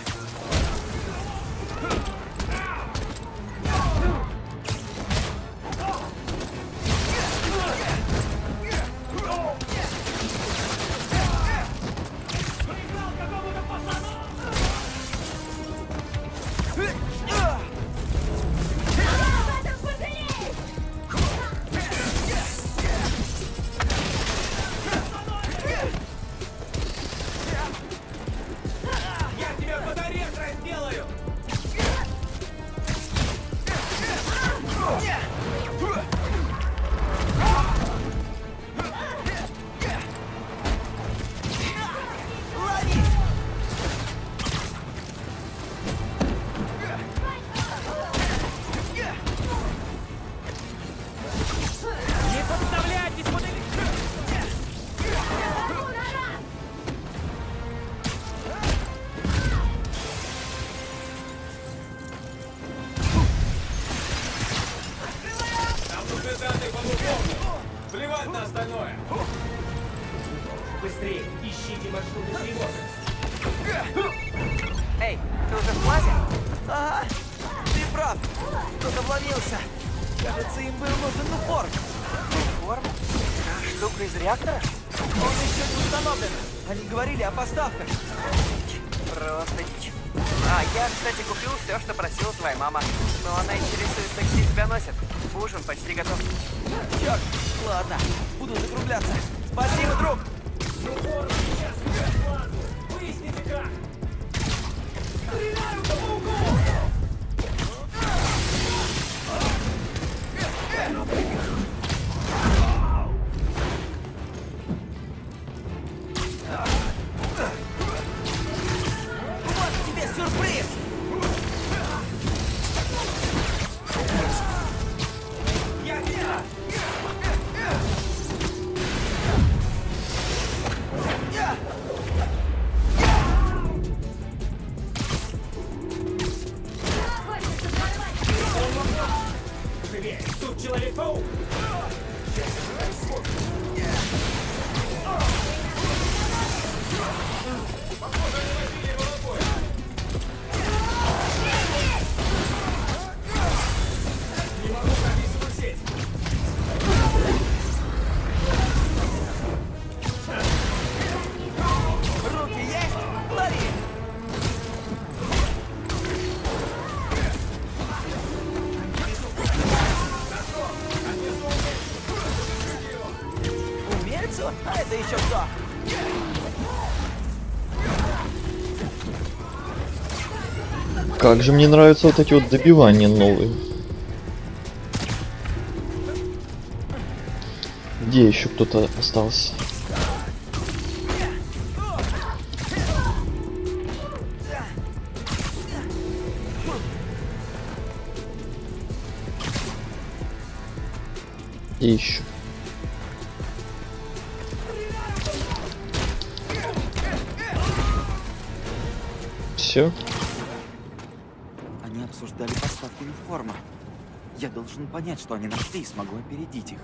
Я тебя под арест разделаю! Не подставляйтесь, Нам нужны данные по Лукову. Плевать на остальное. Быстрее, ищите маршруты тревоги. Эй, ты уже в плазе? Ага, ты прав. Кто-то вломился. Кажется, им был нужен Нуфор. Нуфор? Та штука из реактора? Он еще не установлен. Они говорили о поставках. Просто дичь. А, я, кстати, купил все, что просила твоя мама. Но она интересуется, где тебя носят. Ужин почти готов. Черт, ладно, буду закругляться. Спасибо, друг. Выясните как. Вот тебе сюрприз. тут Человек-паук! Руки есть? Лови! Умельцу? А это еще кто? Как же мне нравятся вот эти вот добивания новые. Где еще кто-то остался? И еще. Все. Они обсуждали поставки формы. Я должен понять, что они нашли, и смогу опередить их.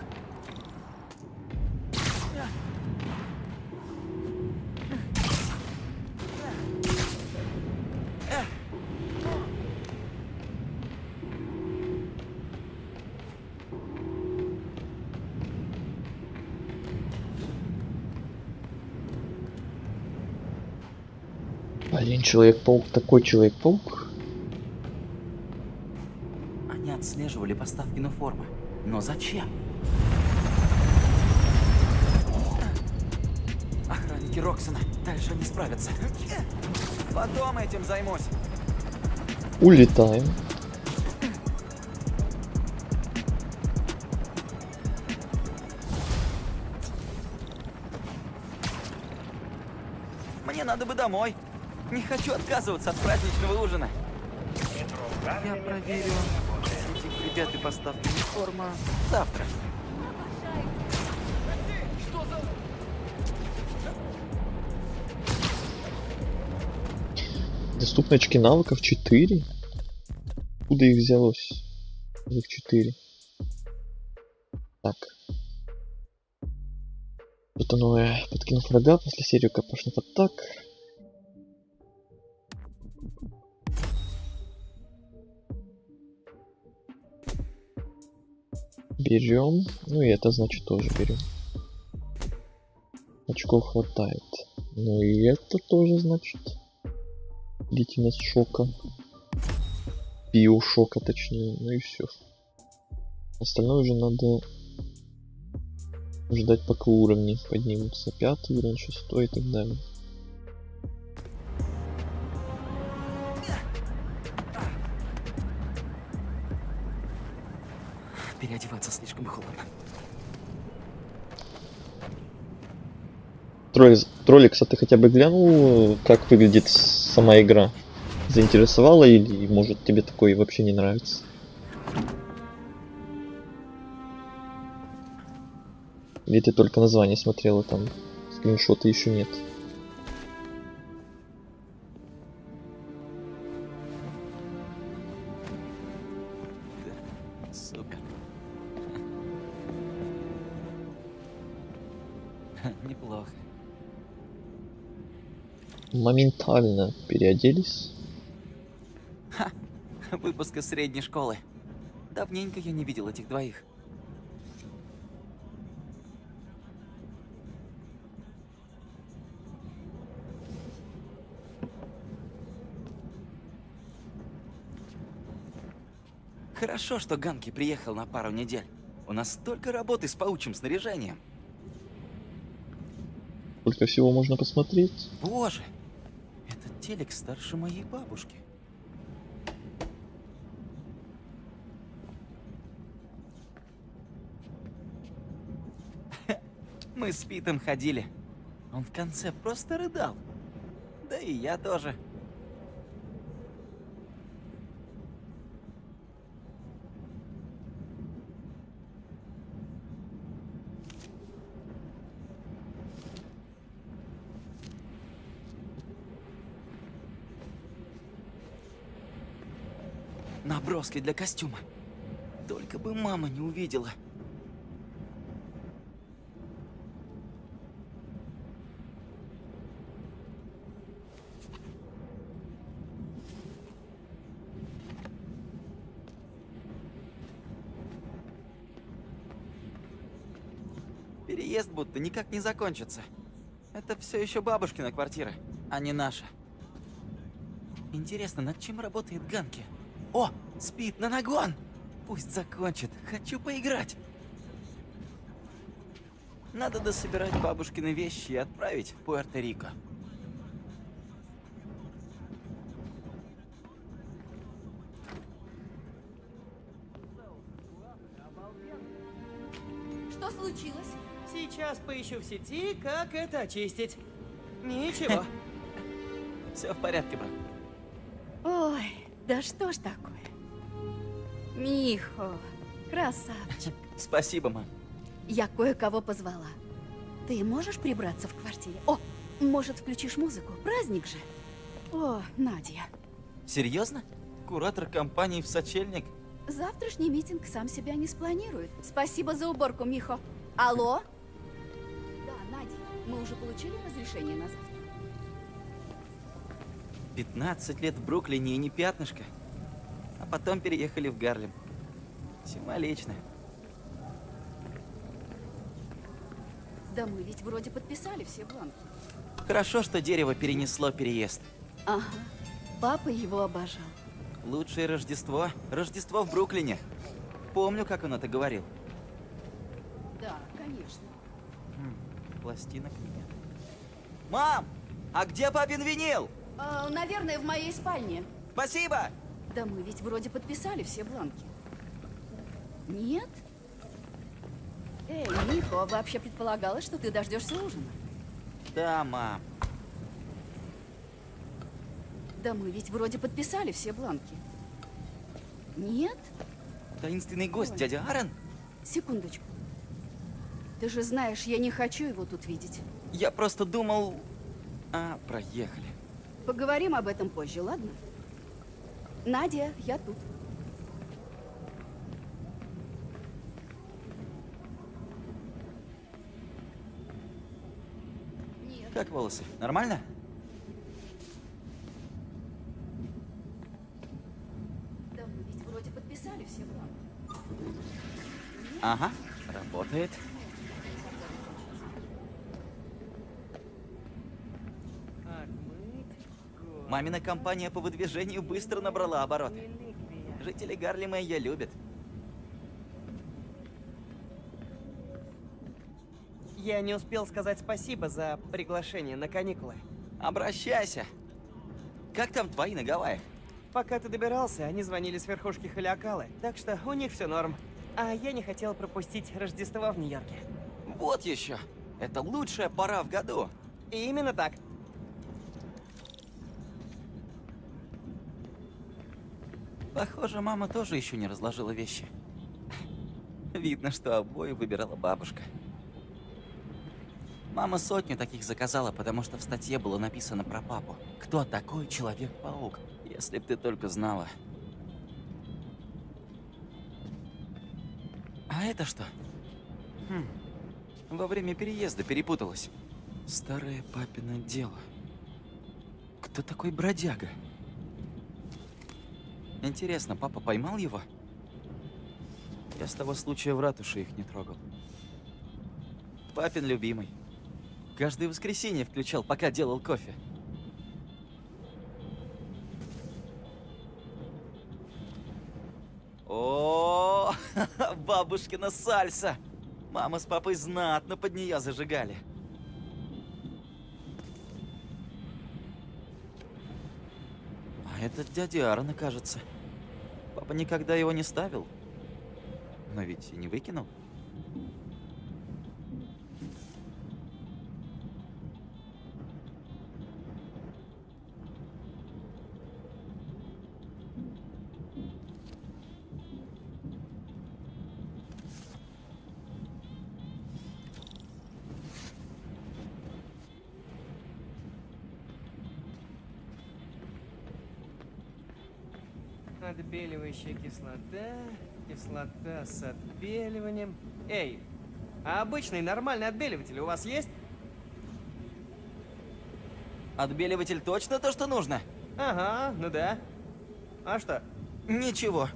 Блин, Человек-паук, такой Человек-паук. Они отслеживали поставки формы. Но зачем? Охранники Роксона. Дальше не справятся. Потом этим займусь. Улетаем. Мне надо бы домой. Не хочу отказываться от праздничного ужина. Я проверю этих ребят и поставки форма завтра. Доступны очки навыков 4. Откуда их взялось? Их 4. Так. Это новое. Подкинув врага после серии капошных атак. Берем. Ну и это значит тоже берем. Очков хватает. Ну и это тоже значит. Длительность шока. Биошока точнее. Ну и все. Остальное уже надо ждать, пока уровни поднимутся. 5-й уровень, 6-й и так далее. Переодеваться слишком холодно. Тролликс, а ты хотя бы глянул, как выглядит сама игра? Заинтересовала или, может, тебе такое вообще не нравится? Или ты только название смотрела, там скриншота еще нет? Супер. Неплохо. Моментально переоделись. Выпуск из средней школы. Давненько я не видел этих двоих. Хорошо, что Ганки приехал на пару недель. У нас столько работы с паучьим снаряжением. Сколько всего можно посмотреть? Боже, этот телек старше моей бабушки. Мы с Питом ходили. Он в конце просто рыдал. Да и я тоже. Наброски для костюма. Только бы мама не увидела. Переезд будто никак не закончится. Это все еще бабушкина квартира, а не наша. Интересно, над чем работает Ганки? О, спит на нагон! Пусть закончит, хочу поиграть. Надо дособирать бабушкины вещи и отправить в Пуэрто-Рико. Что случилось? Сейчас поищу в сети, как это очистить. Ничего. Все в порядке, брат. Ой, да что ж такое? Михо, красавчик. Спасибо, мам. Я кое-кого позвала. Ты можешь прибраться в квартире? О, может, включишь музыку? Праздник же. О, Надя. Серьезно? Куратор компании в сочельник? Завтрашний митинг сам себя не спланирует. Спасибо за уборку, Михо. Алло? Да, Надя, мы уже получили разрешение на завтра. 15 лет в Бруклине и не пятнышко. А потом переехали в Гарлем. Символично. Да мы ведь вроде подписали все бланки. Хорошо, что дерево перенесло переезд. Ага, папа его обожал. Лучшее Рождество – Рождество в Бруклине. Помню, как он это говорил. Да, конечно. Пластинок нет. Мам! А где папин винил? Наверное, в моей спальне. Спасибо! Да мы ведь вроде подписали все бланки. Нет? Эй, Михо, вообще предполагалось, что ты дождешься ужина. Да, мам. Да мы ведь вроде подписали все бланки. Нет? Таинственный гость, дядя Аарон? Секундочку. Ты же знаешь, я не хочу его тут видеть. Я просто думал... проехали. Поговорим об этом позже, ладно? Надя, я тут. Нет. Как волосы? Нормально? Да мы ведь вроде подписали все бланки. Ага, работает. Мамина компания по выдвижению быстро набрала обороты. Жители Гарлема ее любят. Я не успел сказать спасибо за приглашение на каникулы. Обращайся. Как там твои на Гавайях? Пока ты добирался, они звонили с верхушки Халиакалы, так что у них все норм. А я не хотел пропустить Рождество в Нью-Йорке. Вот еще. Это лучшая пора в году. И именно так. Похоже, мама тоже еще не разложила вещи. Видно, что обои выбирала бабушка. Мама 100 таких заказала, потому что в статье было написано про папу. Кто такой Человек-паук? Если б ты только знала. А это что? Во время переезда перепуталась. Старое папино дело. Кто такой бродяга? Интересно, папа поймал его? Я с того случая в ратуше их не трогал. Папин любимый. Каждое воскресенье включал, пока делал кофе. О, бабушкина сальса! Мама с папой знатно под нее зажигали. А этот дядя Аарона, кажется. Папа никогда его не ставил. Но ведь и не выкинул. Отбеливающая кислота, Кислота с отбеливанием. Эй, а обычный нормальный отбеливатель у вас есть? Отбеливатель точно то, что нужно? Ага, ну да. А что? Ничего.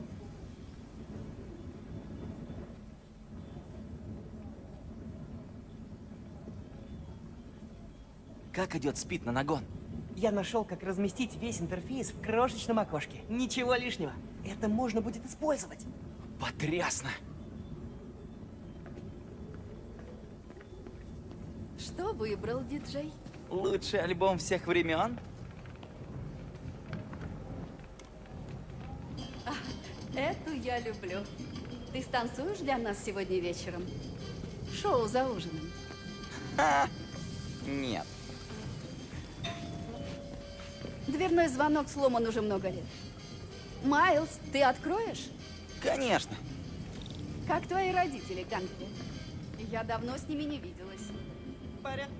Как идет спид на нагон? Я нашел, как разместить весь интерфейс в крошечном окошке. Ничего лишнего. Это можно будет использовать. Потрясно! Что выбрал диджей? Лучший альбом всех времен? Эту я люблю. Ты станцуешь для нас сегодня вечером? Шоу за ужином. Нет. Дверной звонок сломан уже много лет. Майлз, ты откроешь? Конечно. Как твои родители, Ганки? Я давно с ними не виделась. Порядок.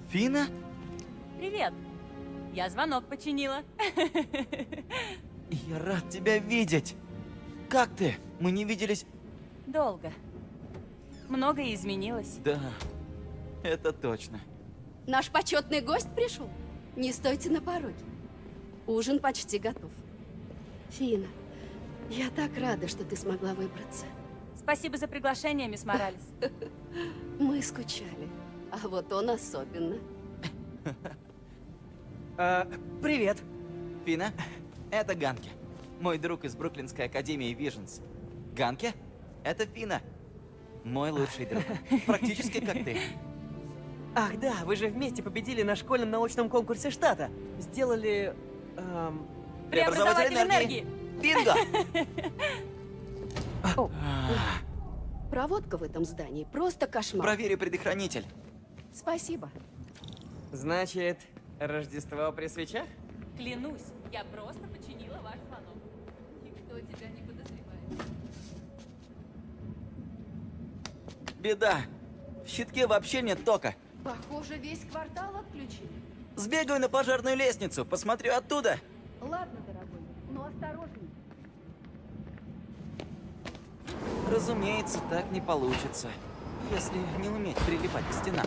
Фина? Привет. Я звонок починила. Я рад тебя видеть. Как ты? Мы не виделись... Долго. Многое изменилось. Да, это точно. Наш почетный гость пришел? Не стойте на пороге. Ужин почти готов. Фина, я так рада, что ты смогла выбраться. Спасибо за приглашение, мисс Моралес. Мы скучали. А вот он особенно. Привет. Фина, это Ганки. Мой друг из Бруклинской академии Виженс. Ганки, это Фина. Мой лучший друг. Практически как ты. Ах да, вы же вместе победили на школьном научном конкурсе штата. Сделали... Преобразователь энергии. Бинго! Проводка в этом здании просто кошмар. Проверю предохранитель. Спасибо. Значит, Рождество при свечах? Клянусь, я просто починила ваш звонок. Никто тебя не подозревает. Беда. В щитке вообще нет тока. Похоже, весь квартал отключили. Сбегаю на пожарную лестницу, посмотрю оттуда. Ладно, дорогой, но осторожней. Разумеется, так не получится, если не уметь прилипать к стенам.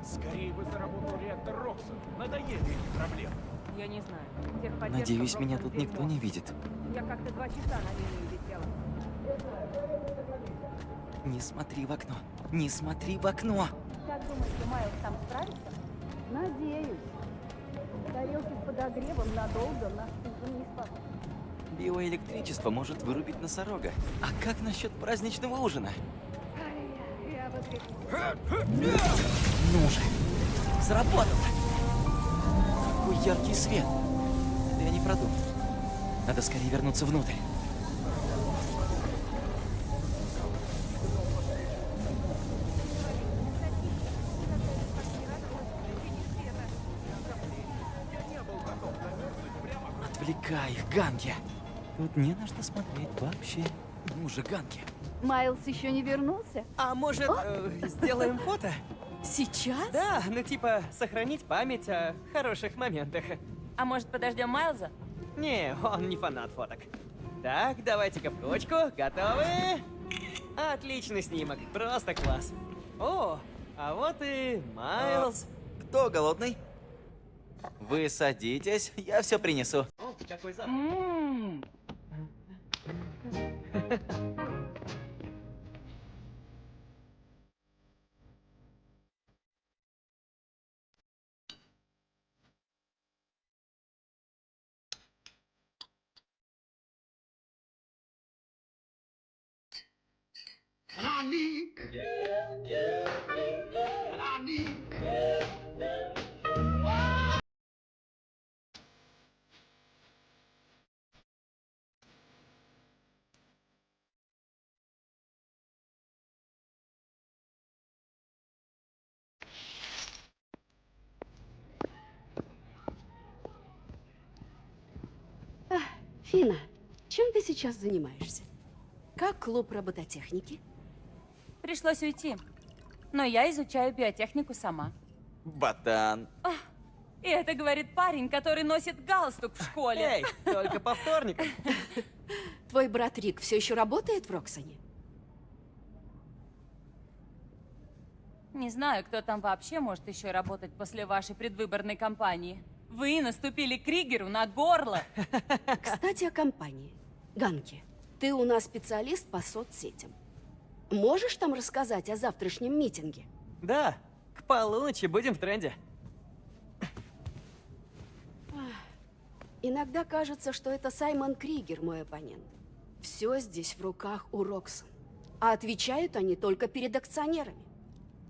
Скорее бы заработал реактор Рокса. Надоели эти проблемы. Я не знаю. Надеюсь, меня тут никто не видит. Я как-то 2 часа на линии летела. Не смотри в окно. Не смотри в окно. Как думаете, Майлз там справится? Надеюсь. Тарелки с подогревом надолго нас ужин не спасут. Биоэлектричество может вырубить носорога. А как насчет праздничного ужина? Ну же! Сработало! Какой яркий свет! Это я не продумал. Надо скорее вернуться внутрь. Отвлекай их, Ганки! Тут не на что смотреть вообще. Ну же, Ганки! Майлз еще не вернулся? А может, сделаем фото? Сейчас? Да, ну типа сохранить память о хороших моментах. А может, подождем Майлза? Не, он не фанат фоток. Так, давайте-ка в кучку. Готовы? Отличный снимок, просто класс. О, а вот и Майлз. Кто голодный? Вы садитесь, я все принесу. О, какой запах. Фина, Чем ты сейчас занимаешься? Как клуб робототехники? Пришлось уйти. Но я изучаю биотехнику сама. Ботан. И это говорит парень, который носит галстук в школе. Эй, только по вторникам. Твой брат Рик все еще работает в Роксоне? Не знаю, кто там вообще может еще работать после вашей предвыборной кампании. Вы наступили Кригеру на горло. Кстати, о компании. Ганки, ты у нас специалист по соцсетям. Можешь там рассказать о завтрашнем митинге? Да, к полуночи будем в тренде. Иногда кажется, что это Саймон Кригер, мой оппонент. Все здесь в руках у Роксон. А отвечают они только перед акционерами.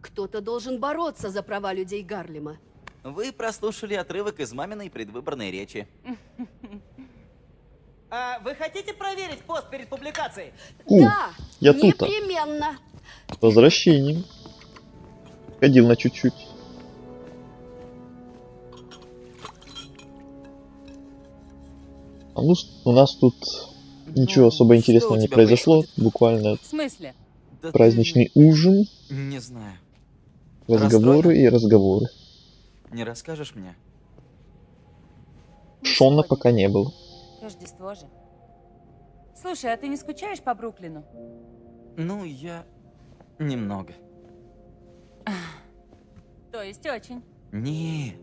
Кто-то должен бороться за права людей Гарлема. Вы прослушали отрывок из маминой предвыборной речи. А вы хотите проверить пост перед публикацией? Да, я тут. непременно. С возвращением. Ходил на чуть-чуть. А ну, у нас тут ничего особо интересного не произошло. Буквально В смысле? Да праздничный ужин, ты... Не знаю. разговоры и разговоры. Не расскажешь мне? Шона пока не было. Рождество же. Слушай, а ты не скучаешь по Бруклину? Ну, я... Немного. То есть очень. Не,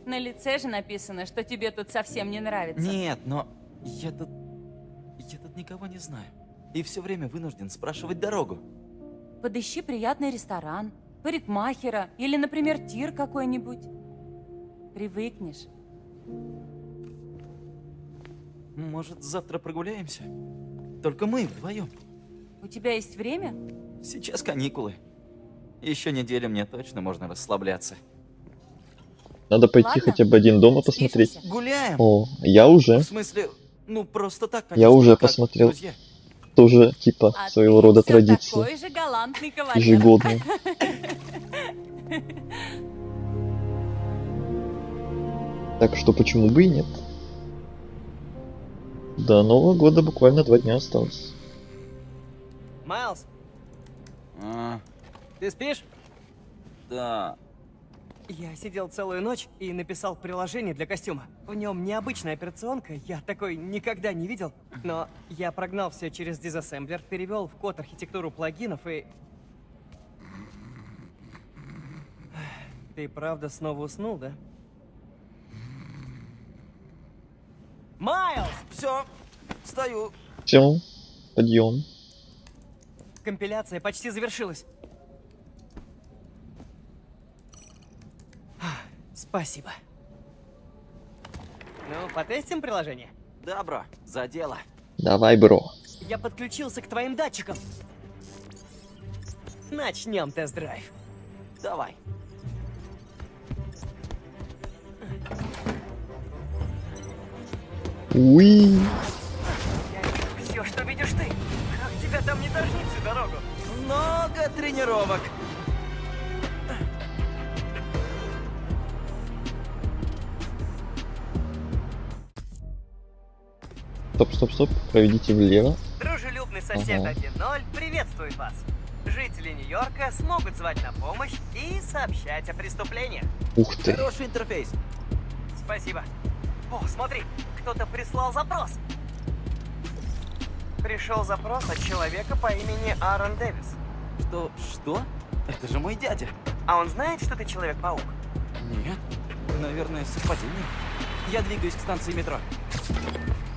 На лице же написано, что тебе тут совсем не нравится. нет, но я тут никого не знаю. И все время вынужден спрашивать дорогу. Подыщи приятный ресторан, парикмахера или, например, тир какой-нибудь. Привыкнешь. Может, завтра прогуляемся? Только мы вдвоем. У тебя есть время? Сейчас каникулы. Еще неделю мне точно можно расслабляться. Надо пойти Ладно. хотя бы один дома посмотреть. Спишемся? Гуляем? О, я уже. В смысле, ну просто так, конечно. Я уже как посмотрел. друзья. Тоже типа А своего ты рода всё традиция. такой же галантный кавалер. Ежегодно. Так что почему бы и нет? До Нового года буквально 2 дня осталось. Майлз, А, ты спишь? да. Я сидел целую ночь и написал приложение для костюма. В нем необычная операционка, я такой никогда не видел. Но я прогнал все через дизассемблер, перевел в код архитектуру плагинов и... Ты правда снова уснул, да? Майлз! Все, встаю. Все, подъем. Компиляция почти завершилась. Спасибо. Ну, потестим приложение? Да, бро, за дело. Давай, бро. Я подключился к твоим датчикам. Начнем тест-драйв. Давай. Уи. Все, что видишь ты. Как тебя там не тошнит всю дорогу? Много тренировок. Стоп. Проведите влево. Дружелюбный сосед Ага. 1.0 приветствует вас. Жители Нью-Йорка смогут звать на помощь и сообщать о преступлениях. Ух ты. Хороший интерфейс. Спасибо. О, смотри, кто-то прислал запрос. Пришел запрос от человека по имени Аарон Дэвис. Что? Это же мой дядя. А он знает, что ты Человек-паук? Нет, наверное, совпадение. Я двигаюсь к станции метро.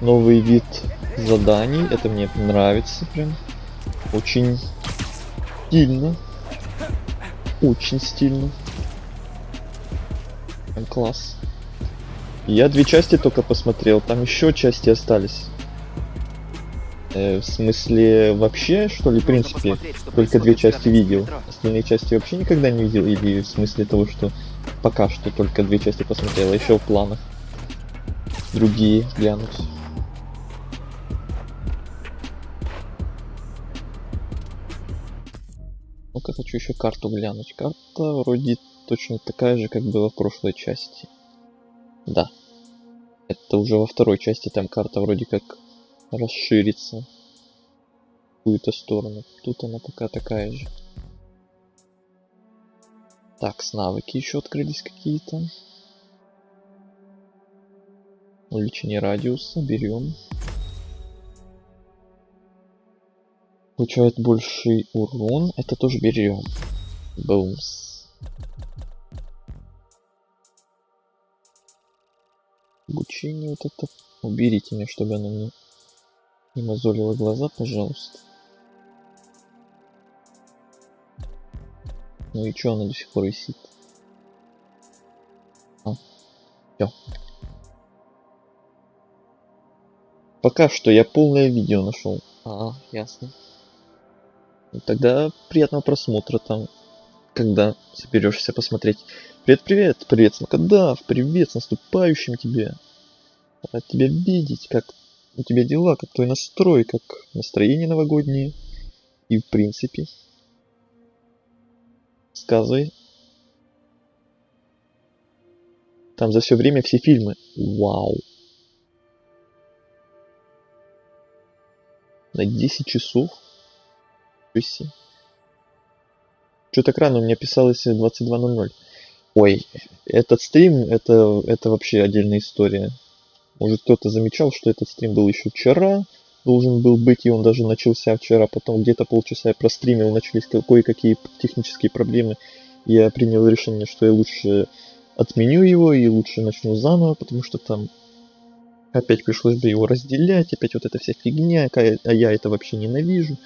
Новый вид заданий. Это мне нравится прям. Очень стильно. Очень стильно. Прям класс. Я 2 части только посмотрел. Там еще части остались. В смысле, вообще, что ли, в принципе, только 2 части видел. Остальные части вообще никогда не видел. Или в смысле того, что пока что только 2 части посмотрел. А еще в планах другие глянуть. Ну-ка, хочу еще карту глянуть. Карта вроде точно такая же, как была в прошлой части. Да. Это уже во 2-й части там карта вроде как расшириться в какую-то сторону. Тут она пока такая же. Так, навыки еще открылись какие-то. Увеличение радиуса берем. Получает больший урон. Это тоже берем. Бумс. Обучение вот это. Уберите мне, чтобы оно мне не мозолило глаза, пожалуйста. Ну и чё она до сих пор висит? Всё. Пока что я полное видео нашел. Ясно. Ну, тогда приятного просмотра там, когда соберешься посмотреть. Привет, привет, Смокодав, привет, с наступающим тебя. Рад тебя видеть, как у тебя дела, как твой настрой, как настроение новогоднее. И в принципе. Сказывай. Там за все время все фильмы. Вау. На 10 часов. Что так рано? У меня писалось 22:00. Ой, этот стрим, это вообще отдельная история. Может, кто-то замечал, что этот стрим был еще вчера, должен был быть, и он даже начался вчера, потом где-то полчаса я простримил, начались кое-какие технические проблемы. Я принял решение, что я лучше отменю его и лучше начну заново, потому что там опять пришлось бы его разделять, опять вот эта вся фигня, а я это вообще ненавижу.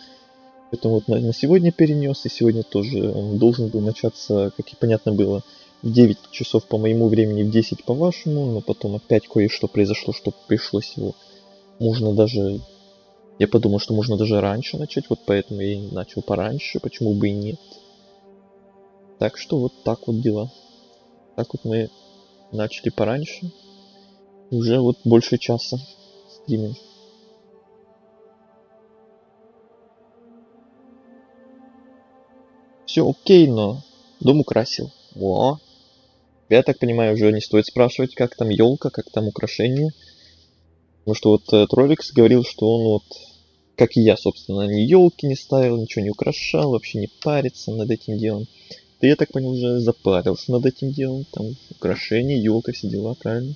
Поэтому вот на сегодня перенес, и сегодня тоже он должен был начаться, как и понятно было, в 9 часов по моему времени, в 10 по вашему, но потом опять кое-что произошло, что пришлось его. Можно даже... Я подумал, что можно даже раньше начать, вот поэтому я и начал пораньше, почему бы и нет. Так что вот так вот дела. Так вот мы начали пораньше. Уже вот больше часа стримим. Все окей, но дом украсил. О! Я так понимаю, уже не стоит спрашивать, как там елка, как там украшения. Потому что вот Тролликс говорил, что он вот, как и я, собственно, ни елки не ставил, ничего не украшал, вообще не парится над этим делом. Ты, я так понял, уже запарился над этим делом. Там украшения, елка, все дела, правильно?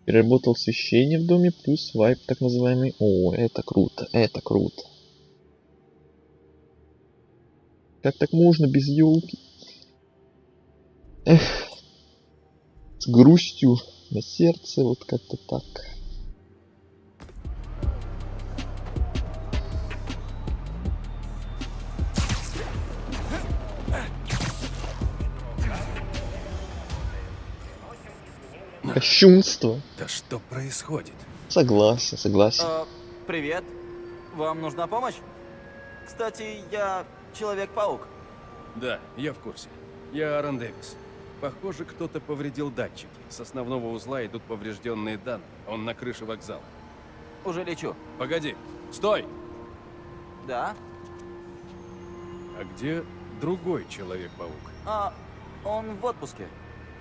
Переработал освещение в доме, плюс вайп так называемый. О, это круто, это круто. Как так можно без елки? Эх, с грустью на сердце, вот как-то так. Кощунство. Да что происходит? Согласен, согласен. Привет. Вам нужна помощь? Кстати, я Человек-паук. Да, я в курсе. Я Аарон Дэвис. Похоже, кто-то повредил датчики. С основного узла идут поврежденные данные. Он на крыше вокзала. Уже лечу. Погоди. Стой! Да? А где другой Человек-паук? Он в отпуске.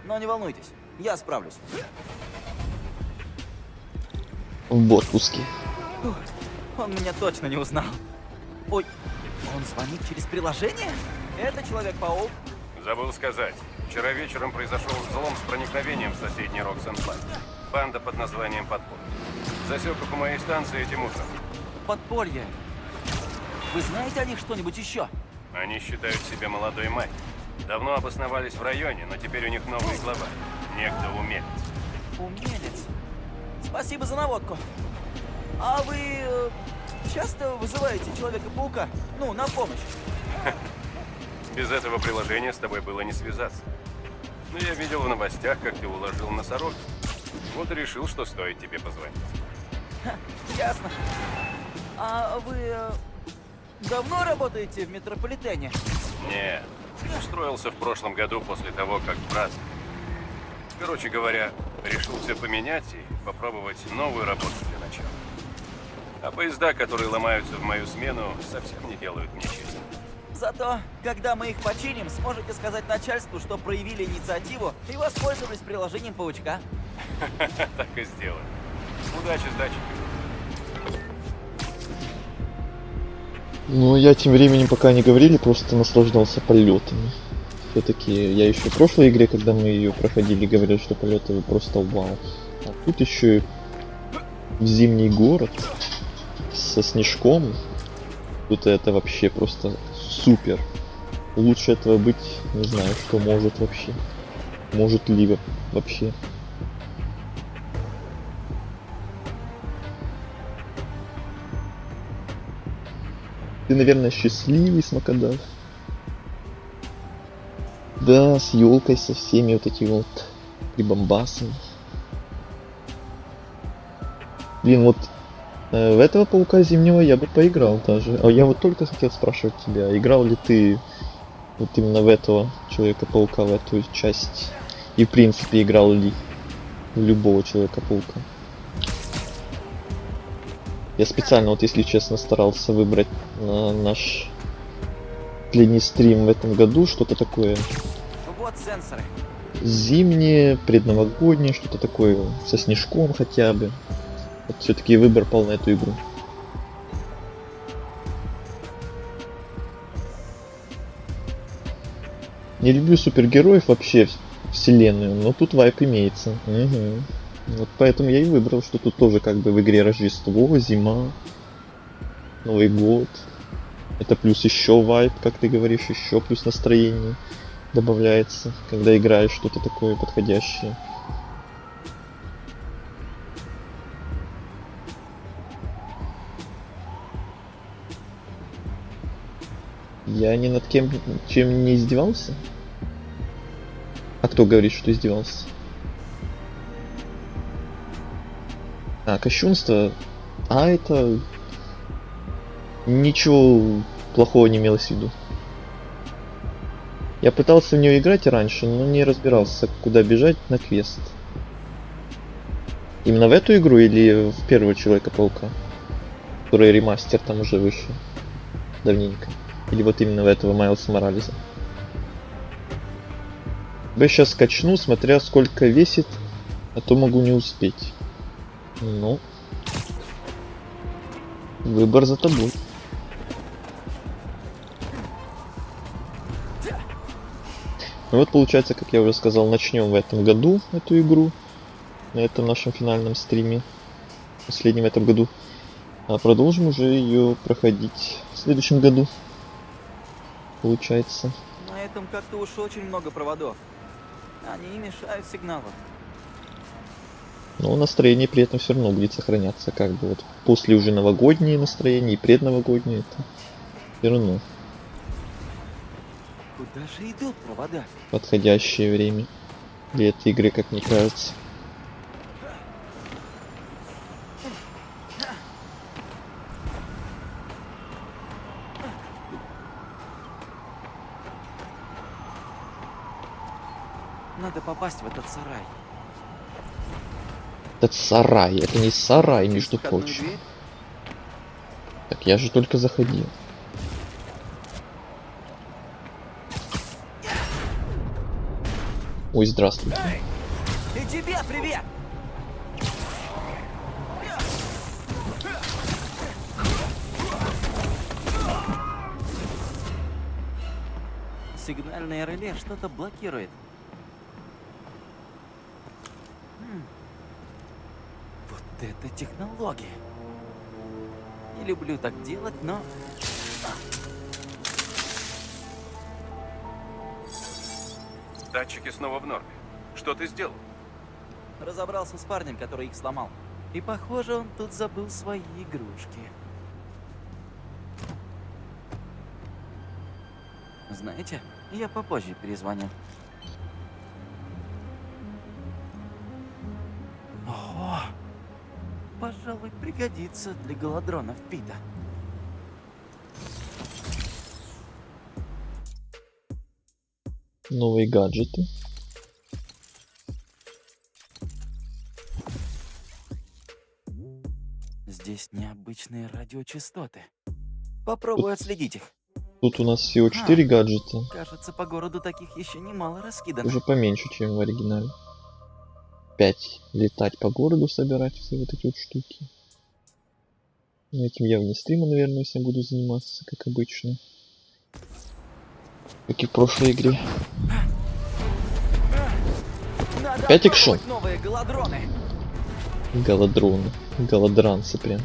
Но не волнуйтесь, я справлюсь. В отпуске. Он меня точно не узнал. Ой, он звонит через приложение? Это Человек-паук. Забыл сказать. Вчера вечером произошел взлом с проникновением в соседний Роксенплайт. Банда под названием Подполье. Засек их у моей станции этим утром. Подполье. Вы знаете о них что-нибудь еще? Они считают себя молодой мать. Давно обосновались в районе, но теперь у них новый глава. Некто умелец. Умелец. Спасибо за наводку. А вы часто вызываете Человека-паука? Ну, на помощь. Без этого приложения с тобой было не связаться. Но я видел в новостях, как ты уложил носорог. Вот и решил, что стоит тебе позвонить. Ясно. А вы давно работаете в метрополитене? Нет. Устроился в прошлом году после того, как брат... Короче говоря, решил все поменять и попробовать новую работу для начала. А поезда, которые ломаются в мою смену, совсем не делают мне чести. Зато, когда мы их починим, сможете сказать начальству, что проявили инициативу и воспользовались приложением паучка. Так и сделаем. Удачи с датчиками. Ну, я тем временем, пока не говорили, просто наслаждался полетами. Все-таки я еще в прошлой игре, когда мы ее проходили, говорил, что полеты просто вау. А тут еще и в зимний город со снежком. Тут это вообще просто супер. Лучше этого быть, не знаю, что может вообще. Может ли вообще. Ты, наверное, счастливый, Смокодав. Да, с елкой, со всеми вот этими вот прибамбасами. Блин, вот в этого паука зимнего я бы поиграл даже. А я вот только хотел спрашивать тебя, играл ли ты вот именно в этого Человека-паука, в эту часть? И в принципе играл ли в любого Человека-паука? Я специально, вот если честно, старался выбрать на наш последний стрим в этом году что-то такое Вот сенсоры. зимнее, предновогоднее, что-то такое со снежком хотя бы. Вот все-таки выбор пал на эту игру. Не люблю супергероев вообще вселенную, но тут вайп имеется. Угу. Вот поэтому я и выбрал, что тут тоже как бы в игре Рождество, зима, Новый год. Это плюс еще вайп, как ты говоришь, еще плюс настроение добавляется, когда играешь что-то такое подходящее. Я ни над кем чем не издевался? А кто говорит, что издевался? А, кощунство. А, это... Ничего плохого не имелось в виду. Я пытался в нее играть раньше, но не разбирался, куда бежать на квест. Именно в эту игру или в первого Человека-паука? Который ремастер там уже вышел. Давненько. Или вот именно в этого Майлса Моралеса. Я сейчас скачну, смотря сколько весит, а то могу не успеть. Ну, выбор за тобой. Ну вот получается, как я уже сказал, начнем в этом году эту игру. На этом нашем финальном стриме. Последнем в этом году. А продолжим уже ее проходить в следующем году. Получается. На этом как-то уж очень много проводов. Они мешают сигналу. Но настроение при этом все равно будет сохраняться. Как бы вот после уже новогоднее настроение и предновогоднее, это все равно Куда же идут провода? подходящее время для этой игры, как мне кажется. Надо попасть в этот сарай. Это сарай, это не сарай, между Входную прочим. дверь? Так я же только заходил. Ой, здравствуйте. И тебе привет! Сигнальное реле что-то блокирует. Вот это технология. Не люблю так делать, но... Датчики снова в норме. Что ты сделал? Разобрался с парнем, который их сломал. И похоже, он тут забыл свои игрушки. Знаете, я попозже перезвоню. Ого! Пожалуй, пригодится для голодронов Пита. Новые гаджеты. Здесь необычные радиочастоты. Попробую отследить их. Тут у нас всего 4 гаджета. Кажется, по городу таких еще немало раскидано. Уже поменьше, чем в оригинале. опять летать по городу, собирать все вот эти вот штуки. Но этим я вне стрима, наверное, если буду заниматься, как обычно. Как и в прошлой игре. Надо Опять экшон. опробовать новые голодроны. Голодроны. Голодранцы прям.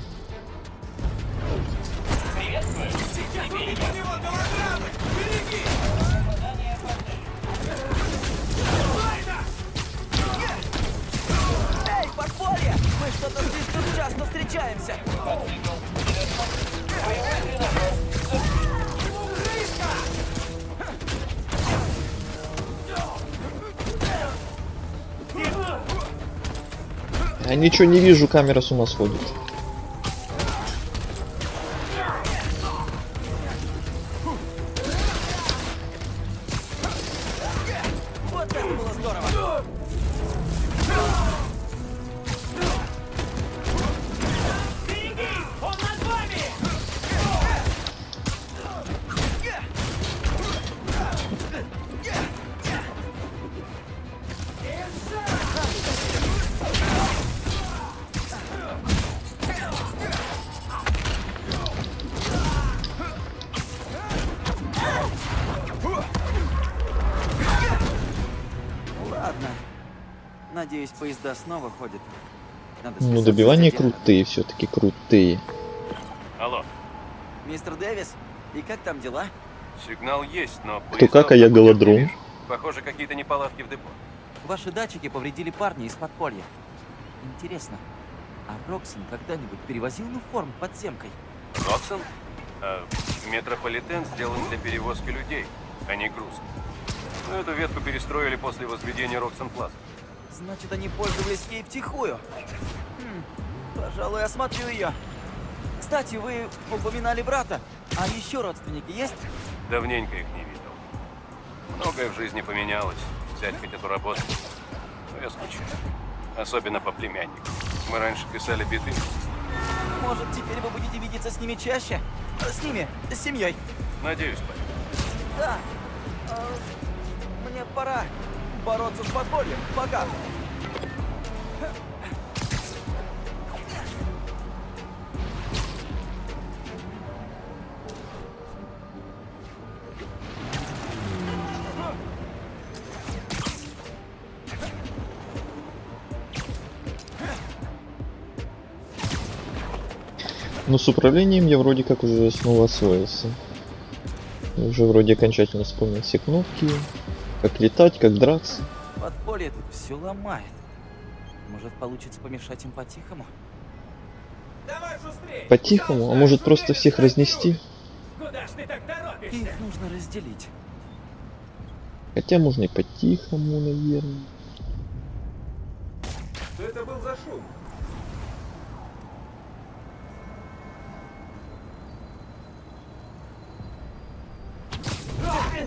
Эй, подполье! Мы что-то слишком часто встречаемся. Я ничего не вижу, камера с ума сходит. Вот это было здорово. Он над вами! Ладно. Надеюсь, поезда снова ходят. Надо Ну, списаться добивания с этим. крутые, все-таки крутые. Алло, Мистер Дэвис, и как там дела? сигнал есть, но... Кто как, а я голодрон. Похоже, какие-то неполадки в депо. Ваши датчики повредили парня из подполья. Интересно, а Роксон когда-нибудь перевозил форм подземкой? Роксон? Метрополитен сделан для перевозки людей, а не груз. Но эту ветку перестроили после возведения Роксон Плаза. Значит, они пользовались ей втихую. Пожалуй, осмотрю ее. Кстати, вы упоминали брата. А еще родственники есть? Давненько их не видел. Многое в жизни поменялось. Взять хоть эту работу. Но я скучаю. Особенно по племяннику. Мы раньше писали биты. Может, теперь вы будете видеться с ними чаще? С ними, с семьей. Надеюсь, парень. Да. Мне пора бороться с подпольем. Пока. Но с управлением я вроде как уже снова освоился. Я уже вроде окончательно вспомнил все кнопки. Как летать, как драться. Подполье тут все ломает. Может, получится помешать им по-тихому? Давай шустрее! По-тихому, а может просто всех разнести? Куда ж ты так торопишься? Их нужно разделить. Хотя можно и по-тихому, наверное. Что это был за шум?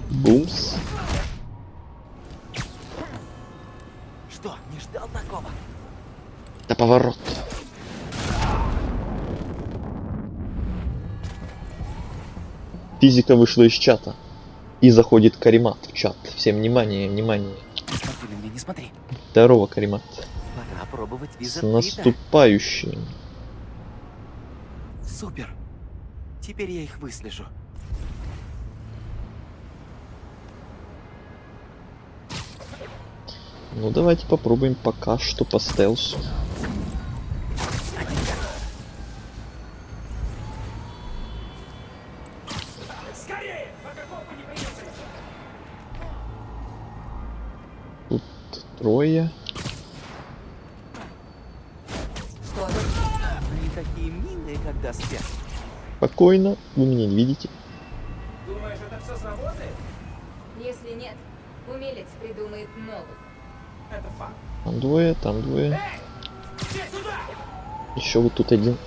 Бумс. Что, не ждал такого? Да поворот. Физика вышла из чата. И заходит Каримат в чат. Всем внимание, внимание. Не смотри на меня, не смотри. Здорово, Каримат. Пора пробовать С виза Пита. наступающим. Супер. Теперь я их выслежу. Ну давайте попробуем пока что по стелсу. Скорее, пока копы не приехали! Тут трое. Они такие милые, когда спят. Спокойно, вы меня не видите. Думаешь, это все сработает? Если нет, умелец придумает новых. Это факт. Там двое, там двое. Все сюда! Еще вот тут один.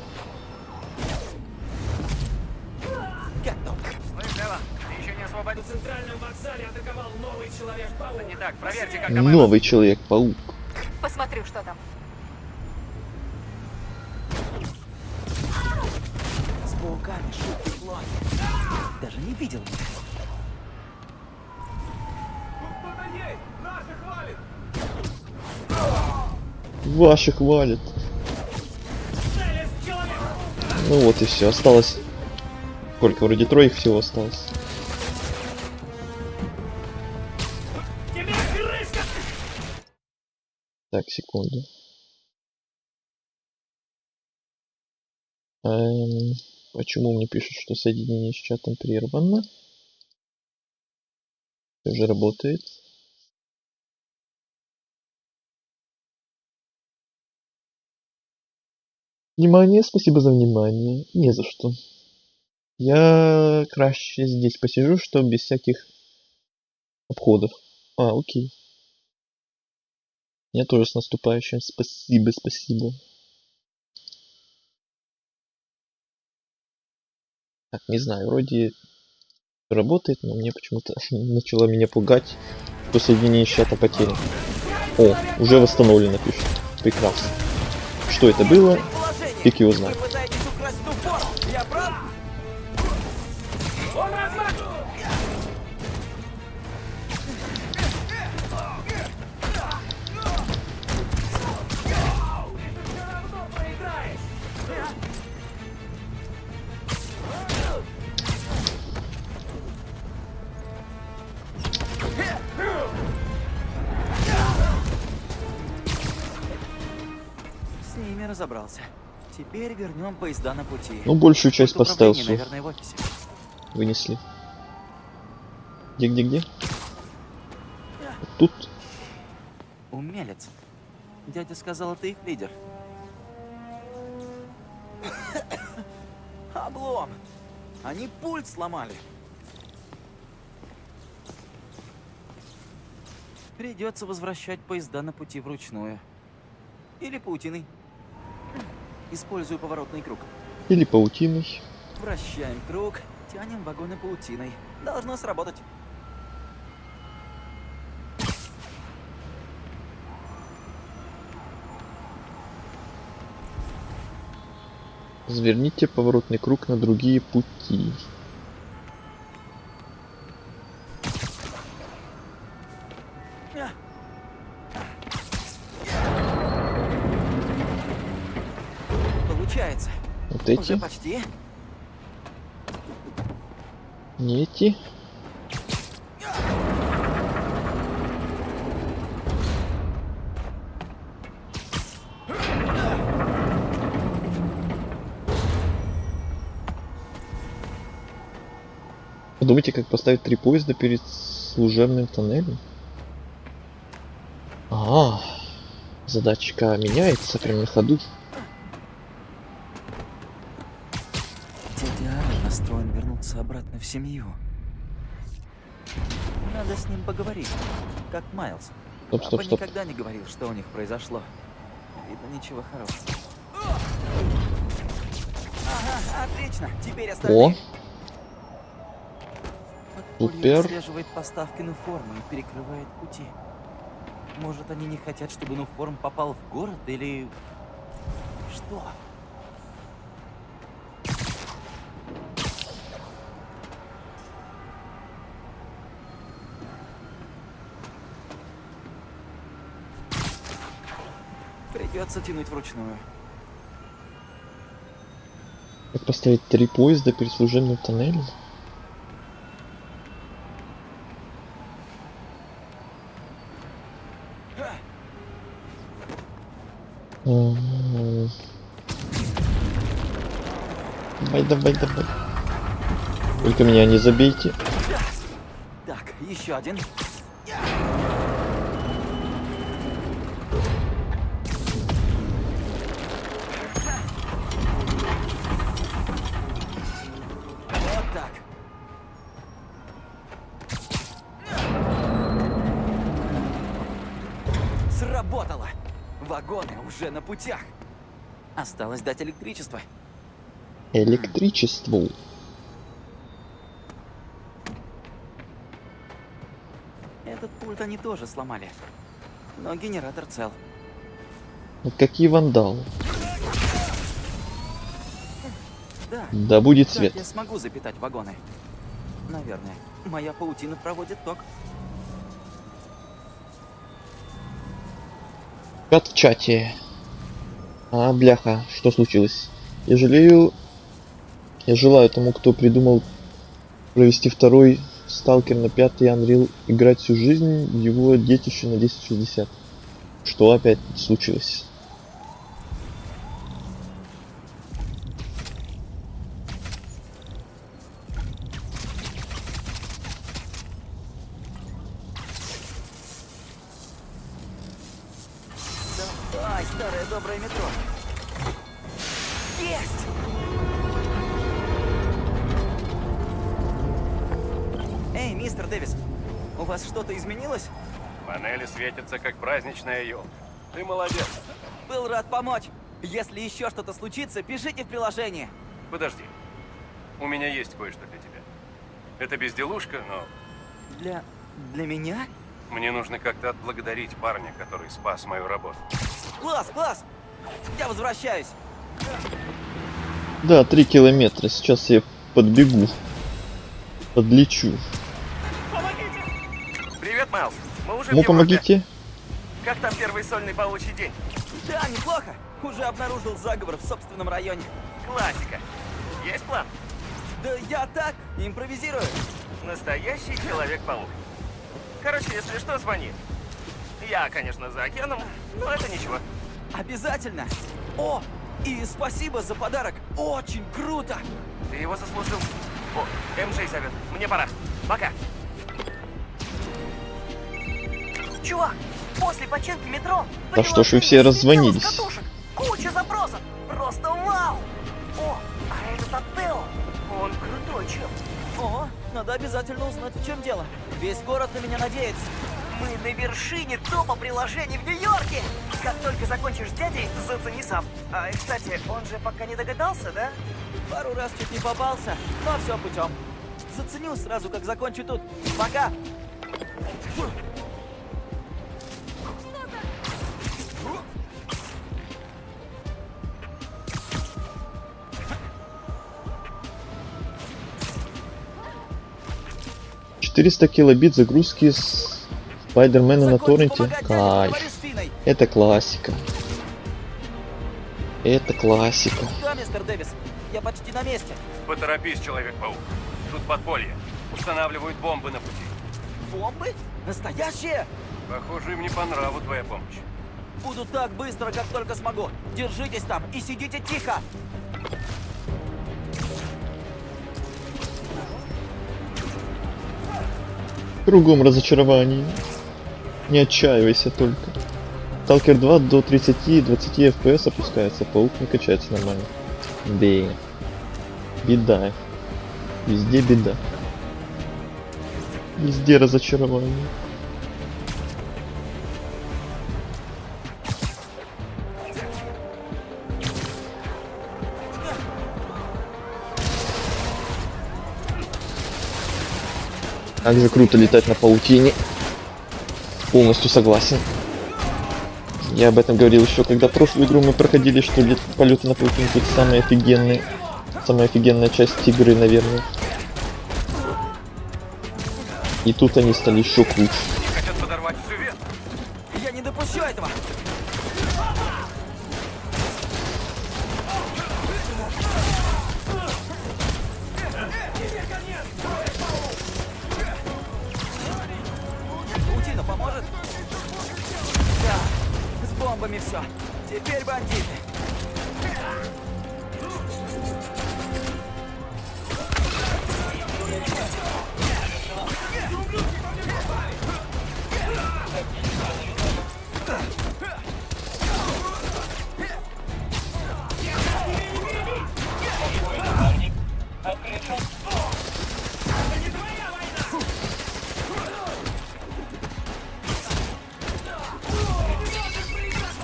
Готов. Слышала? Ты еще не На освободил. центральном вокзале атаковал новый Человек-паук. Не так, проверьте, как Новый Человек-паук. Посмотрю, что там. С пауками шутки плохи. Даже не видел их. Тут кто-то есть! Наших валит! Ваших валит. Ну вот и все. Осталось... Сколько? Вроде троих всего осталось. Так, секунду. Почему мне пишут, что соединение с чатом прервано? Все же работает. Внимание, спасибо за внимание. Не за что. Я краще здесь посижу, что без всяких обходов. Окей. Меня тоже с наступающим. Спасибо, спасибо. Так, не знаю, вроде работает, но мне почему-то начало меня пугать, что соединение с чата потеряно. О, уже восстановлено, пишет. Прекрасно. Что это было? Фиг его знает. С ними разобрался. Теперь вернем поезда на пути. Ну, большую часть Пульт по управления, стелсу наверное, в офисе. вынесли. Где? Тут. Умелец. Дядя сказал, это их лидер. Облом! Они пульт сломали. Придется возвращать поезда на пути вручную. Или паутиной. Использую поворотный круг. Или паутиной. Вращаем круг, тянем вагоны паутиной. Должно сработать. Разверните поворотный круг на другие пути. Получается. Вот эти. Уже почти. Не эти. Подумайте, как поставить 3 поезда перед служебным тоннелем. Задачка меняется прямо на ходу. Дядя Аарон настроен вернуться обратно в семью. Надо с ним поговорить, как Майлз. Папа никогда не говорил, что у них произошло. Видно, ничего хорошего. Ага, отлично. Теперь остальные. Подполье отслеживает поставки Нуформа и перекрывает пути. Может, они не хотят, чтобы Нуформ попал в город, или... что? Придется тянуть вручную. Как поставить 3 поезда перед служебным тоннелем? Давай. Только меня не забейте. Так, еще один. Вот так. Сработало! Вагоны уже на путях. Осталось дать электричество. Электричеству. Этот пульт они тоже сломали. Но генератор цел. Вот какие вандалы. Да будет свет. Я смогу запитать вагоны. Наверное. Моя паутина проводит ток. Чат в чате. А, бляха, что случилось? Я жалею... Я желаю тому, кто придумал провести второй Сталкер на 5-й Unreal, играть всю жизнь в его детище на 1060. Что опять случилось? Ай, старое доброе метро. Есть! Эй, мистер Дэвис, у вас что-то изменилось? Панели светятся, как праздничная елка. Ты молодец. Был рад помочь. Если еще что-то случится, пишите в приложение. Подожди. У меня есть кое-что для тебя. Это безделушка, но Для меня? мне нужно как-то отблагодарить парня, который спас мою работу. Класс, класс! Я возвращаюсь. Да, 3 километра. Сейчас я подбегу. Подлечу. Привет, Майлз. Мы уже в Ну, Европе. помогите. Как там первый сольный паучий день? Да, неплохо. Уже обнаружил заговор в собственном районе. Классика. Есть план? Да я так, импровизирую. Настоящий Человек-паук. Короче, если что, звони. Я, конечно, за океаном, но это ничего. Обязательно. О, и спасибо за подарок. Очень круто. Ты его заслужил. О, МJ зовет. Мне пора. Пока. Чувак, после починки метро... Да что ж вы все раззвонились? Куча запросов. Просто вау. О, а этот от Тео. Он крутой чел. О, надо обязательно узнать, в чем дело. Весь город на меня надеется. Мы на вершине топа приложений в Нью-Йорке. Как только закончишь с дядей, зацени сам. А, кстати, он же пока не догадался, да? Пару раз чуть не попался, но все путем. Заценю сразу, как закончу тут. Пока. $400 килобит загрузки с Спайдермена на торренте. Кайф. Это классика. Это классика. Да, мистер Дэвис, я почти на месте. Поторопись, Человек-паук. Тут подполье. Устанавливают бомбы на пути. Бомбы? Настоящие? Похоже, им не по нраву твоя помощь. Буду так быстро, как только смогу. Держитесь там и сидите тихо. Кругом разочарование. Не отчаивайся только. Сталкер 2 до 30-20 FPS опускается, паук не качается нормально. Да. Беда. Везде беда. Везде разочарование. Как же круто летать на паутине. Полностью согласен. Я об этом говорил еще, когда прошлую игру мы проходили, что полеты на паутине тут самая офигенная часть игры, наверное. И тут они стали еще круче. Хотят подорвать всю ветку. Я не допущу этого. Паутина поможет? Да, с бомбами все. Теперь бандиты.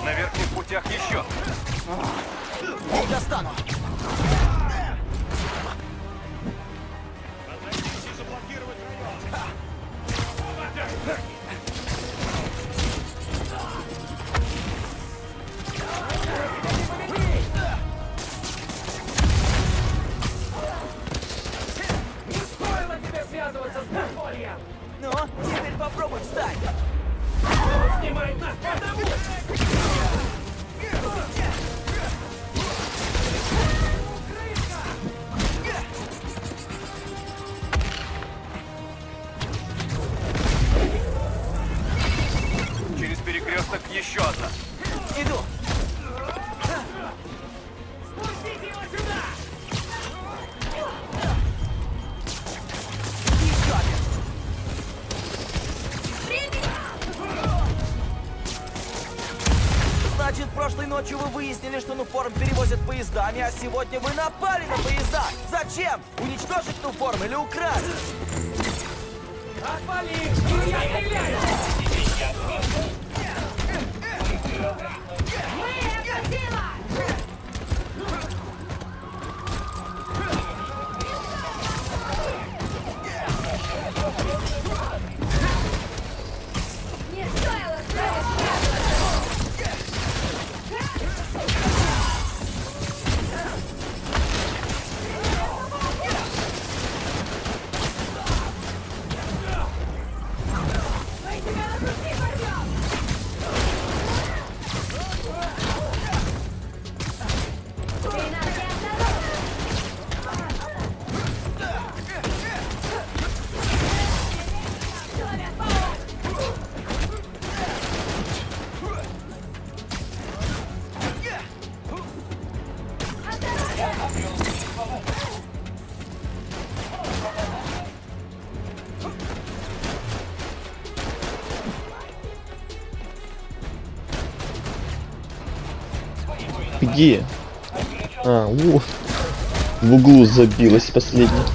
На верхних путях еще. Не достану. Ну, теперь попробуй встать. Снимай нас, выяснили, что Нуформ перевозят поездами, а сегодня вы напали на поезда. Зачем? Уничтожить Нуформ или украсть? Отвали! Я стреляю! Не стоило ставить. Где? А, вот. В углу забилась последняя.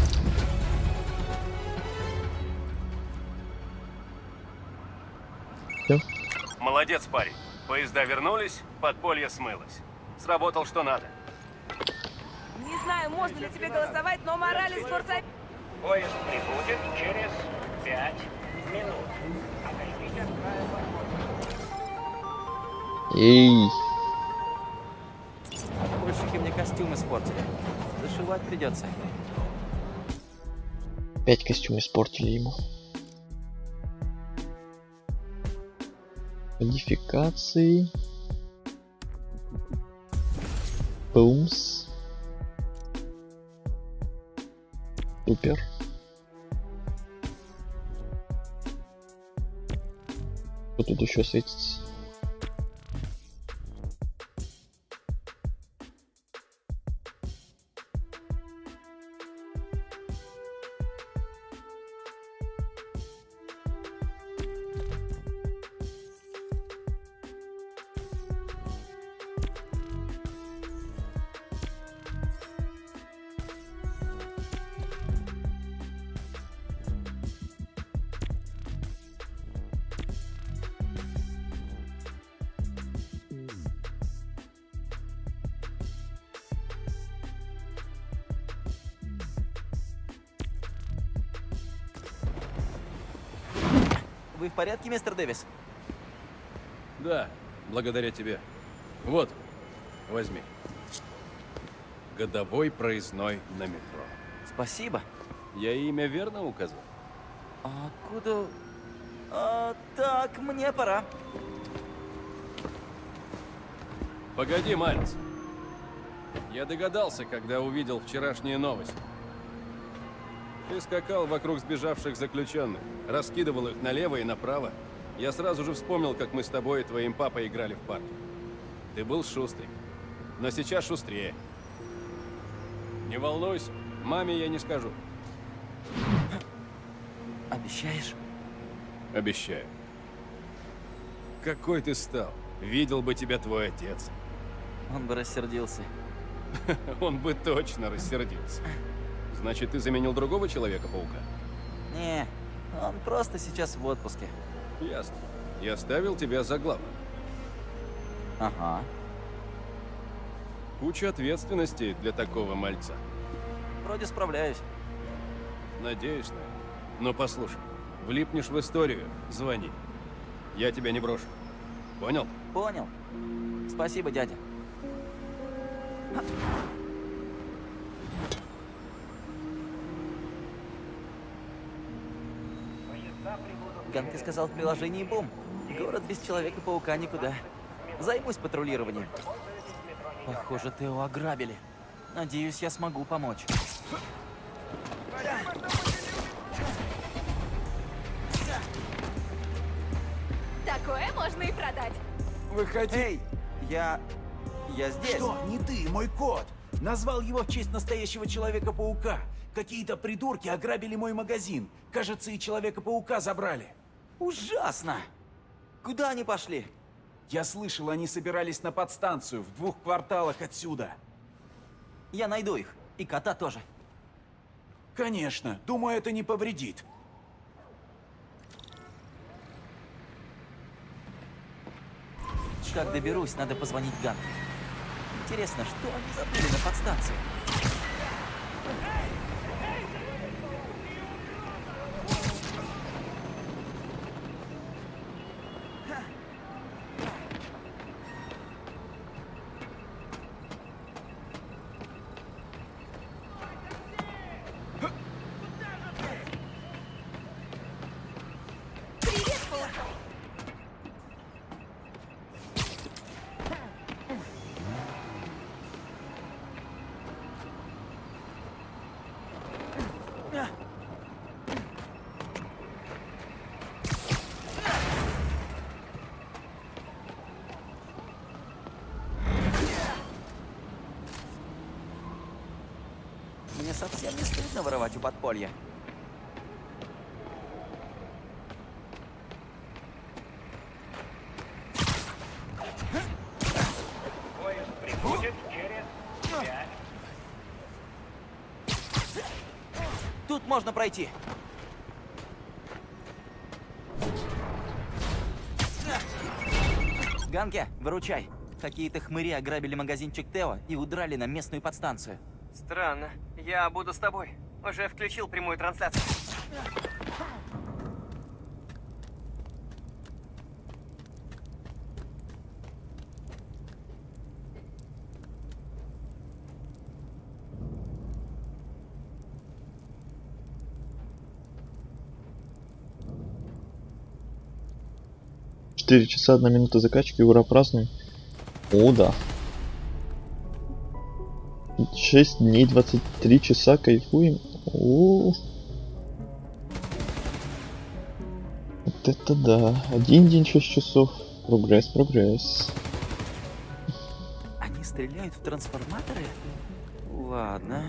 Всё? Молодец, парень. Поезда вернулись, подполье смылось. Сработал что надо. Не знаю, можно ли тебе голосовать, но Моралес спорта... Поезд прибудет через 5 минут. Эй. Отпольщики мне костюм испортили. Зашивать придется. 5 костюм испортили ему. Модификации. Бумс. Супер. Что тут еще светится? Вы в порядке, мистер Дэвис? Да, благодаря тебе. Вот, возьми. Годовой проездной на метро. Спасибо. Я имя верно указал? А откуда... так, мне пора. Погоди, Майлз. Я догадался, когда увидел вчерашние новости. Ты скакал вокруг сбежавших заключенных, раскидывал их налево и направо. Я сразу же вспомнил, как мы с тобой и твоим папой играли в парке. Ты был шустрый, но сейчас шустрее. Не волнуйся, маме я не скажу. Обещаешь? Обещаю. Какой ты стал? Видел бы тебя твой отец. Он бы рассердился. Он бы точно рассердился. Значит, ты заменил другого Человека-паука? Не, он просто сейчас в отпуске. Ясно. Я оставил тебя за главным. Ага. Куча ответственности для такого мальца. Вроде справляюсь. Надеюсь на это. Но послушай, влипнешь в историю, звони. Я тебя не брошу. Понял? Понял. Спасибо, дядя. Ган, ты сказал в приложении бум. Город без Человека-паука никуда. Займусь патрулированием. Похоже, Тео ограбили. Надеюсь, я смогу помочь. Такое можно и продать. Выходи. Эй, я здесь. Что? Не ты, мой кот. Назвал его в честь настоящего Человека-паука. Какие-то придурки ограбили мой магазин. Кажется, и Человека-паука забрали. Ужасно! Куда они пошли? Я слышал, они собирались на подстанцию в 2 кварталах отсюда. Я найду их. И кота тоже. Конечно, думаю, это не повредит. Как доберусь, надо позвонить Ганке. Интересно, что они забыли на подстанции? Мне совсем не стыдно воровать у подполья. Поезд прибудет через 5. Тут можно пройти. Ганке, выручай. Какие-то хмыри ограбили магазинчик Тео и удрали на местную подстанцию. Странно. Я буду с тобой. Уже включил прямую трансляцию. Четыре часа 1 минута закачки, ура, празднуем. О, да. 6 дней 23 часа, кайфуем. О, вот это да. 1 день 6 часов. Прогресс, прогресс. Они стреляют в трансформаторы? Ладно.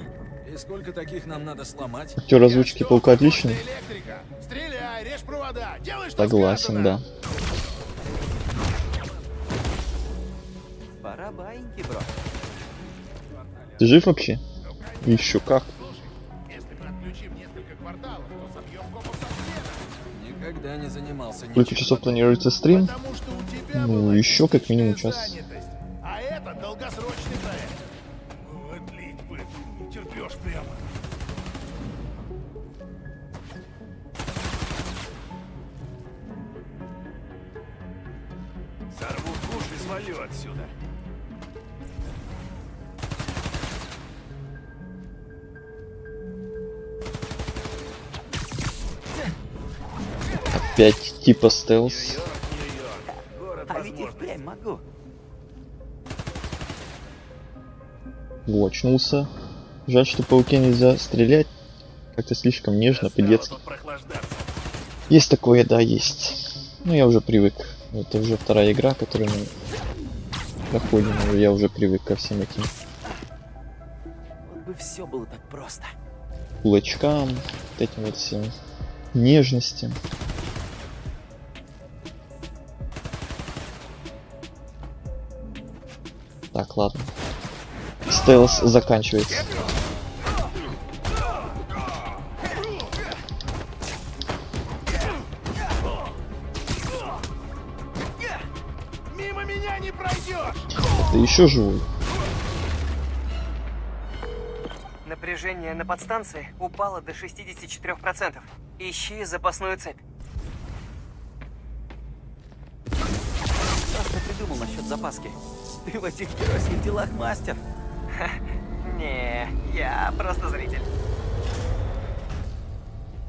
И сколько таких нам надо сломать? Актер озвучки Паука отличный. Стреляй, режь провода, делай, что Согласен, сказано. да. Пора баиньки, бро. Ты жив вообще? Еще как. Если мы отключим несколько кварталов, то собьем копов со следа. Никогда не занимался Сколько часов планируется стрим? Потому что у тебя Ну, была еще как минимум текущая час. занятость. А это долгосрочный проект. Вот лить бы, не терпешь прямо. Сорву куш и свалю отсюда. Опять типа стелс. А ведь и впрямь могу. Во, очнулся. Жаль, что пауке нельзя стрелять. Как-то слишком нежно, по-детски. Есть такое, да, есть. Ну, я уже привык. Это уже 2-я игра, которую мы проходим. И я уже привык ко всем этим Вот бы все было так просто. кулачкам, вот этим вот всем нежностям. Так, ладно. Стелс заканчивается. Мимо меня не пройдешь! Ты еще живой? Напряжение на подстанции упало до 64%. Ищи запасную цепь. Что придумал насчет запаски? Ты в этих геройских делах мастер. Не, я просто зритель.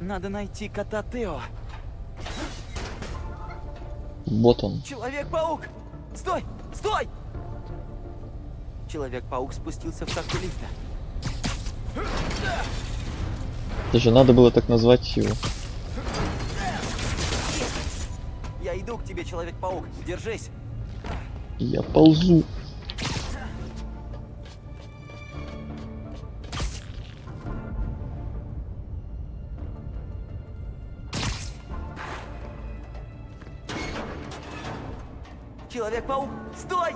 Надо найти кота Тео. Вот он. Человек-паук! Стой! Стой! Человек-паук спустился в шахту лифта. Даже надо было так назвать его. Я иду к тебе, Человек-паук. Держись. Я ползу. Человек-паук, стой!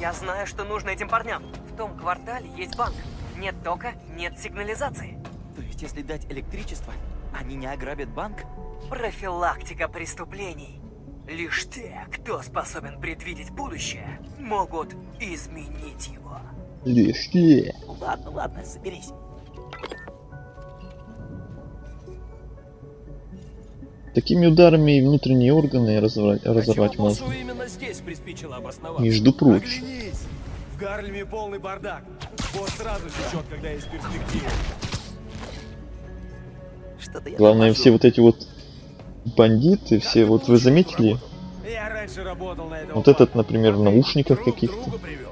Я знаю, что нужно этим парням. В том квартале есть банк. Нет тока, нет сигнализации. То есть, если дать электричество, они не ограбят банк? Профилактика преступлений. Лишь те, кто способен предвидеть будущее, могут изменить его. Легкие. Ладно, соберись. Такими ударами и внутренние органы разорвать можно. Боссу именно здесь приспичило обосноваться? Между прочим. Оглянись! В Гарлеме полный бардак. Босс сразу сечет, когда есть перспектива. Что-то я Главное, тормозу. все вот эти вот бандиты, все вот вы заметили? Я раньше работал на этом. Вот этот, например, в наушниках каких-то. Друга привел.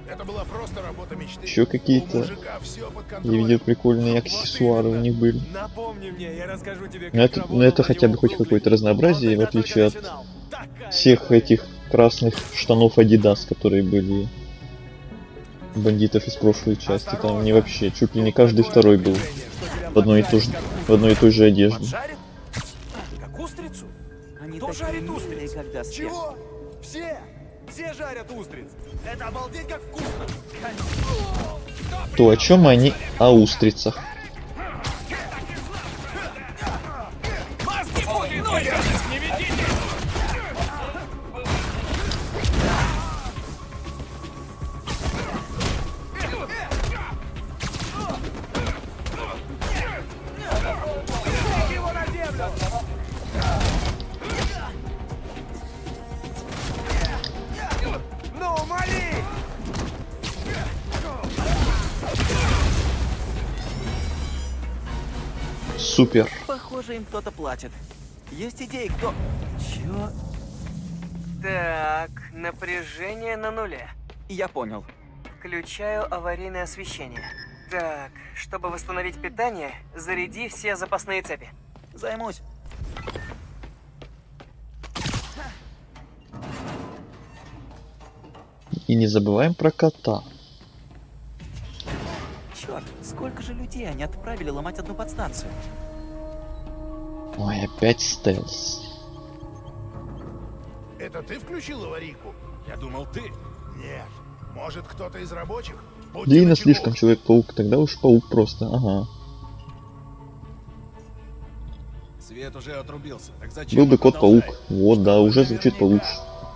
Это была просто работа мечты. Еще какие-то. У мужика все под Я контролем. видел прикольные аксессуары у них были. Напомни мне, я расскажу тебе, Но это хотя бы хоть какое-то разнообразие, в отличие от всех этих красных штанов Adidas, которые были у бандитов из прошлой части. Там они вообще чуть ли не каждый второй был в одной и той же одежде. Поджарит? Как устрицу? Они Кто такие жарит милые, устриц? когда спят. Чего? Все! Все жарят устриц! Это обалдеть как вкусно! То о чем они о устрицах? Его на землю! Ну, моли! Супер. Похоже, им кто-то платит. Есть идеи, кто... Чё? Так, напряжение на нуле. Я понял. Включаю аварийное освещение. Так, чтобы восстановить питание, заряди все запасные цепи. Займусь. И не забываем про кота. Черт, сколько же людей они отправили ломать одну подстанцию? Ой, опять стелс. Это ты включил аварийку? Я думал, ты. Нет. Может, кто-то из рабочих? Будьте Длинно начеку. слишком Человек-паук, тогда уж паук просто, ага. Свет уже отрубился. Так зачем Был бы вы Кот-паук. продолжаете? Вот, да, уже звучит получше.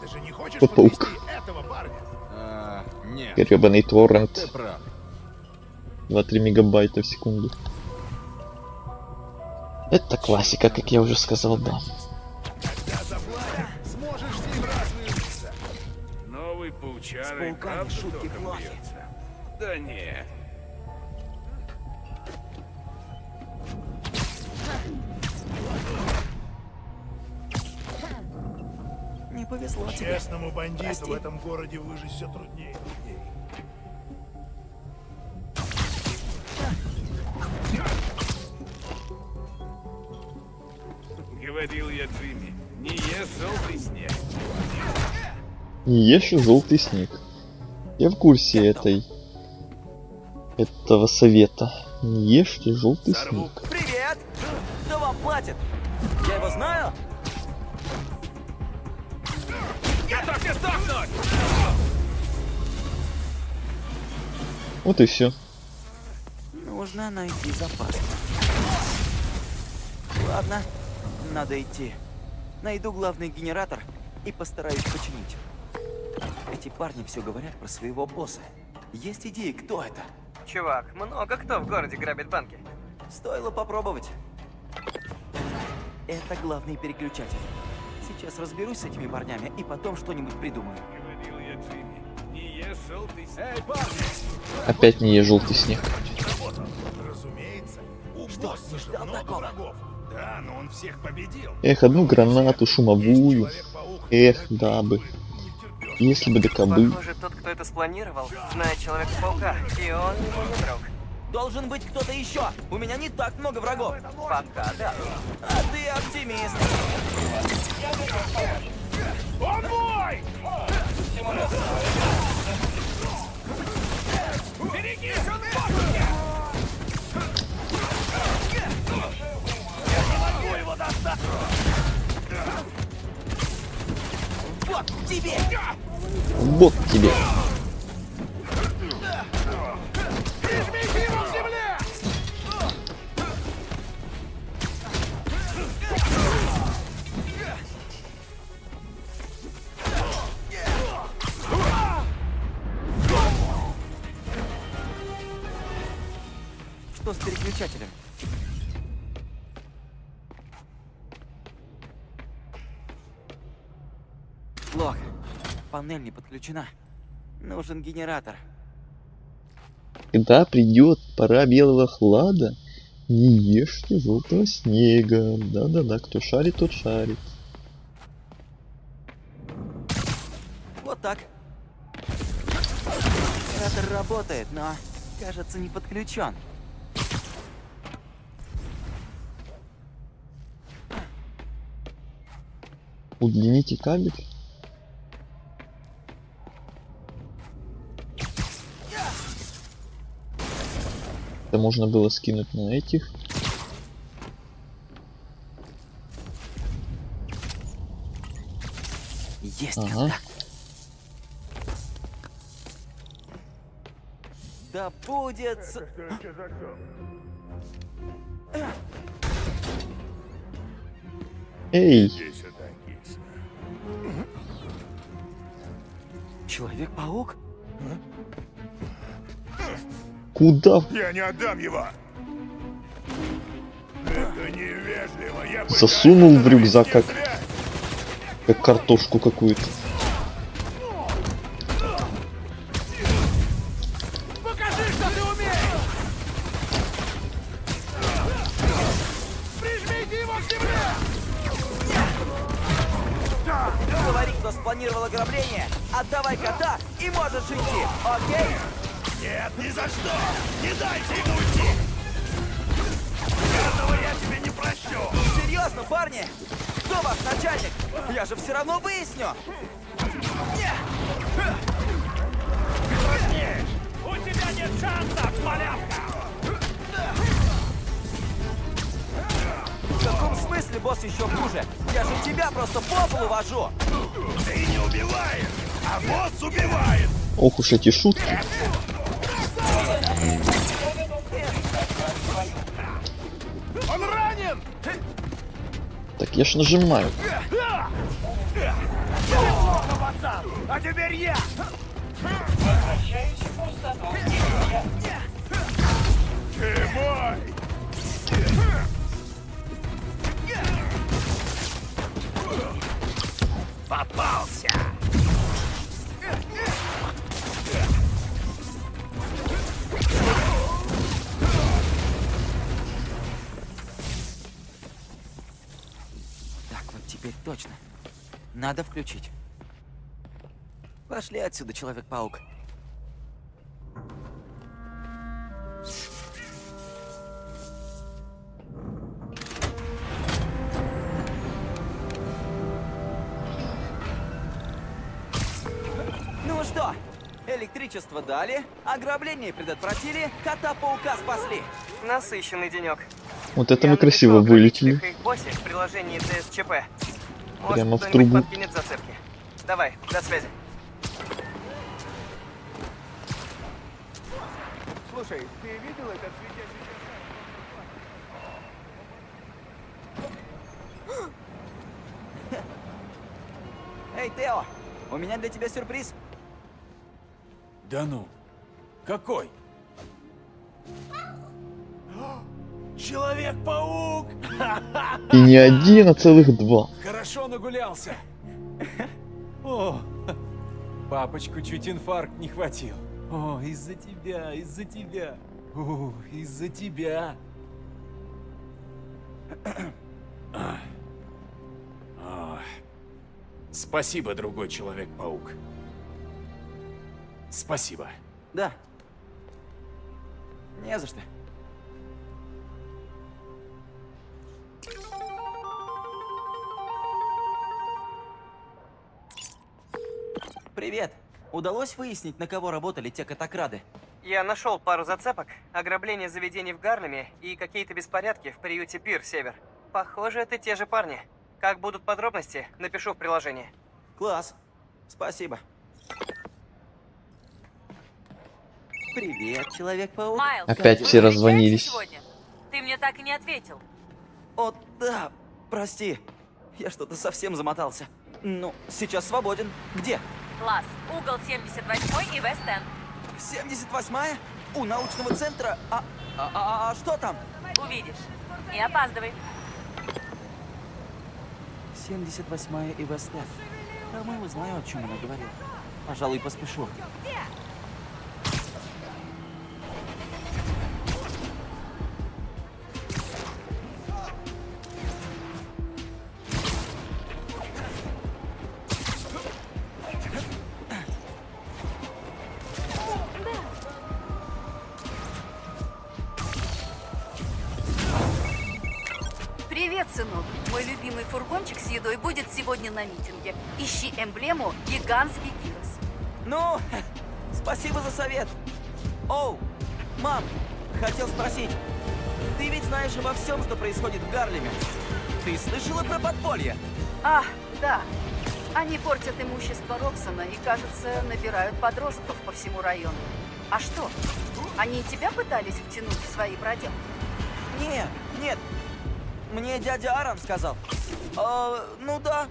Ты же не хочешь Кот-паук. подвести этого парня? Нет. Гребаный торрент. Ты прав. 2-3 мегабайта в секунду. Это классика, как я уже сказал, да. Когда заплатят, сможешь 7 раз выжиться. Новый С паучара и пауками правда шутки током плохи. бьется. Да не. Не повезло тебе. Честному бандиту Прости. в этом городе выжить все труднее и труднее. Говорил я Джимми, не ешь желтый снег. Не ешь желтый снег. Я в курсе этого совета. Не ешьте желтый снег. Привет! Кто вам платит? Я его знаю? Готовьте сдохнуть! Вот и все. Нужно найти запас. Ладно, надо идти. Найду главный генератор и постараюсь починить. Эти парни все говорят про своего босса. Есть идеи, кто это? Чувак, много кто в городе грабит банки. Стоило попробовать. Это главный переключатель. Сейчас разберусь с этими парнями и потом что-нибудь придумаю. Говорил я Джимми, не ешь желтый снег. Эй, парни! Опять не ешь желтый снег. Работал. Разумеется. У босса же много врагов. Да, но он всех победил. Эх, одну гранату шумовую. Эх, да бы. Если бы да кобы. Похоже, тот, кто это спланировал, знает Человека-паука, и он ему не друг. Должен быть кто-то еще. У меня не так много врагов. Пока, да. А ты оптимист. Он мой! Берегись, он в воздухе! Вот тебе! Вот тебе. Прижмите его к земле! Что с переключателем? Плохо. Панель не подключена. Нужен генератор. Когда придет пора белого хлада, не ешьте желтого снега. Да-да-да, кто шарит, тот шарит. Вот так. Генератор работает, но, кажется, не подключен. Удлините кабель. Это можно было скинуть на этих. Есть Ага. когда. Да будет... Эй! Иди сюда, киса. Человек-паук? Куда? Я не отдам его! Это невежливо, я пытаюсь Засунул в рюкзак, навести как, связь. как картошку какую-то. Покажи, что ты умеешь! Прижмите его к земле! Говори, кто спланировал ограбление, отдавай кота и можешь идти, окей? Нет, ни за что! Не дайте ему уйти! Этого я тебе не прощу! Серьезно, парни? Кто ваш начальник? Я же все равно выясню! У тебя нет шанса, малявка! В каком смысле, босс, еще хуже? Я же тебя просто по полу вожу! Ты не убиваешь, а босс убивает! Ох уж эти шутки. Он ранен! Так я ж нажимаю. Неплохо, пацан! А теперь я! Возвращаюсь в пустоту. Ты мой! Попался! Так, вот теперь точно. Надо включить. Пошли отсюда, Человек-паук. Ну что, электричество дали, ограбление предотвратили, кота-паука спасли. Насыщенный денек. Вот это мы красиво вылетели. В боссе в приложении ДСЧП. Может, Прямо в кто-нибудь трубу. подкинет зацепки. Давай, до связи. Слушай, ты видел этот светящийся Эй, Тео, у меня для тебя сюрприз. Да ну. Какой? Человек-паук! И не один, а целых два. Хорошо нагулялся. О, папочку чуть инфаркт не хватил. О, из-за тебя, из-за тебя. О, из-за тебя. Спасибо, другой Человек-паук. Спасибо. Да. Не за что. Привет. Удалось выяснить, на кого работали те катакрады? Я нашел пару зацепок, ограбление заведений в Гарлеме и какие-то беспорядки в приюте Пир Север. Похоже, это те же парни. Как будут подробности, напишу в приложении. Класс. Спасибо. Привет, Человек-паук. Майлз, Опять вы все встречаетесь раззвонились. сегодня? Ты мне так и не ответил. О, да, прости. Я что-то совсем замотался. Ну, сейчас свободен. Где? Класс. Угол 78 и Вест-Энд. 78-я? У научного центра? А что там? Увидишь. Не опаздывай. 78-я и Вест-Энд. По-моему, знаю, о чем она говорила. Пожалуй, поспешу. Привет, сынок. Мой любимый фургончик с едой будет сегодня на митинге. Ищи эмблему «Гигантский гирос». Ну, спасибо за совет. Оу, мам, хотел спросить. Ты ведь знаешь обо всем, что происходит в Гарлеме. Ты слышала про подполье? А, да. Они портят имущество Роксона и, кажется, набирают подростков по всему району. А что? Они и тебя пытались втянуть в свои проделки? Нет. Мне дядя Аарон сказал. Ну да,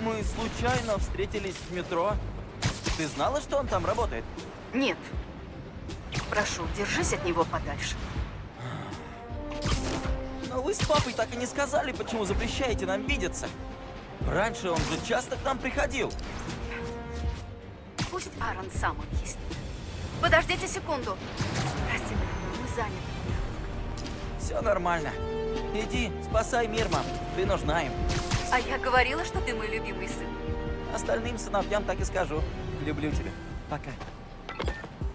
мы случайно встретились в метро. Ты знала, что он там работает? Нет. Прошу, держись от него подальше. Но вы с папой так и не сказали, почему запрещаете нам видеться. Раньше он же часто к нам приходил. Пусть Аарон сам объяснит. Подождите секунду. Прости, дорогой, мы заняты. Все нормально. Иди, спасай мир, мам. Ты нужна им. А я говорила, что ты мой любимый сын. Остальным сыновьям так и скажу. Люблю тебя. Пока.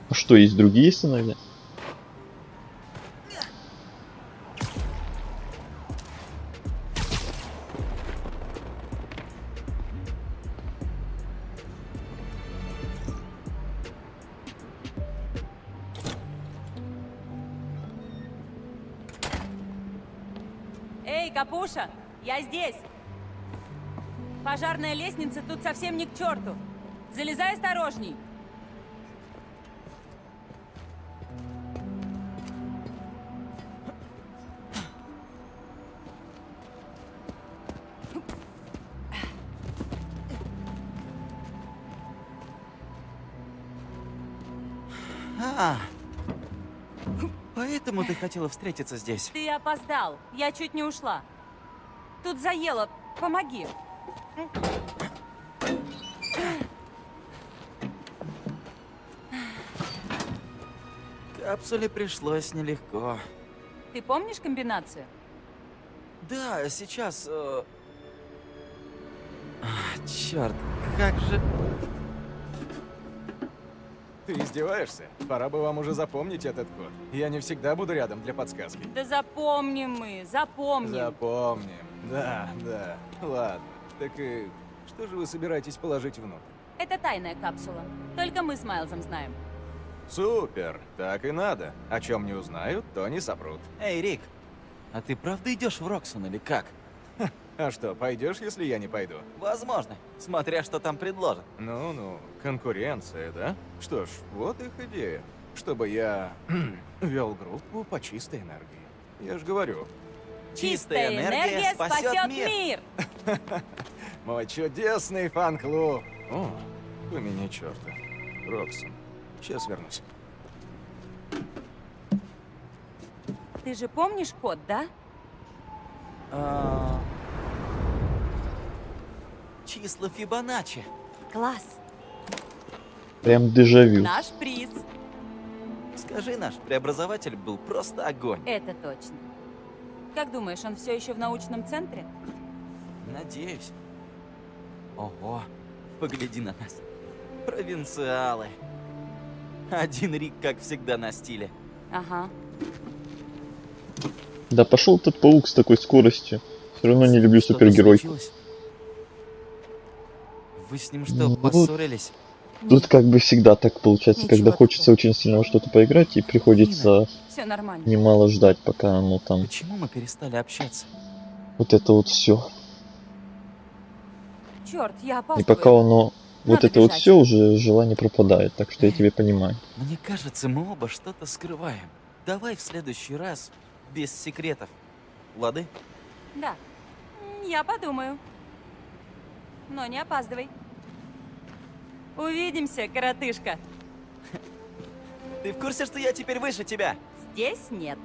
А что, есть другие сыновья? Эй, Капуша, я здесь. Пожарная лестница тут совсем не к черту. Залезай осторожней. Поэтому ты хотела встретиться здесь? Ты опоздал. Я чуть не ушла. Тут заело. Помоги. Капсуле пришлось нелегко. Ты помнишь комбинацию? Да, сейчас... черт, как же... Ты издеваешься? Пора бы вам уже запомнить этот код. Я не всегда буду рядом для подсказки. Да запомним мы, запомним. Запомним. Да. Ладно. Так и что же вы собираетесь положить внутрь? Это тайная капсула. Только мы с Майлзом знаем. Супер. Так и надо. О чем не узнают, то не сопрут. Эй, Рик, а ты правда идешь в Роксон или как? А что, пойдешь, если я не пойду? Возможно, смотря что там предложат. Ну, конкуренция, да? Что ж, вот их идея. Чтобы я вел группу по чистой энергии. Я же говорю. Чистая энергия спасет мир! Мой чудесный фан-клуб. О, помяни черта. Роксон. Сейчас вернусь. Ты же помнишь код, да? Числа Фибоначчи. Класс. Прям дежавю. Наш приз. Скажи, наш преобразователь был просто огонь. Это точно. Как думаешь, он все еще в научном центре? Надеюсь. Ого, погляди на нас. Провинциалы. Один Рик, как всегда, на стиле. Ага. Да пошел этот паук с такой скоростью. Все равно не люблю Что-то супергеройку. случилось? Вы с ним что, Ну, поссорились? Тут как бы всегда так получается, Ничего когда такого. хочется очень сильно во что-то поиграть, и приходится Все нормально. немало ждать, пока оно там... Почему мы перестали общаться? Вот это вот все. Черт, я И опаздываю. пока оно... Вот Надо это вот бежать. все уже желание пропадает, так что я тебя понимаю. Мне кажется, мы оба что-то скрываем. Давай в следующий раз без секретов. Лады? Да. Я подумаю. Но не опаздывай. Увидимся, коротышка. Ты в курсе, что я теперь выше тебя? Здесь нет.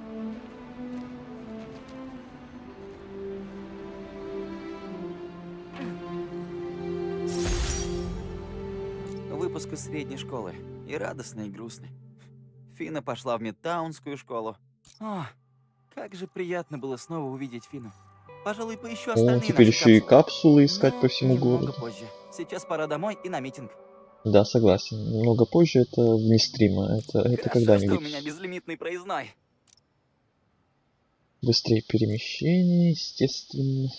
Выпуск из средней школы. И радостный, и грустный. Фина пошла в Мидтаунскую школу. О, как же приятно было снова увидеть Фину. Пожалуй, поищу О, остальные теперь наши еще и капсулы. капсулы искать Но по всему немного городу. позже. Сейчас пора домой и на митинг. Да, согласен. Немного позже это вне стрима. Это Хорошо, что у когда-нибудь. меня безлимитный проездной. Быстрее перемещение, естественно.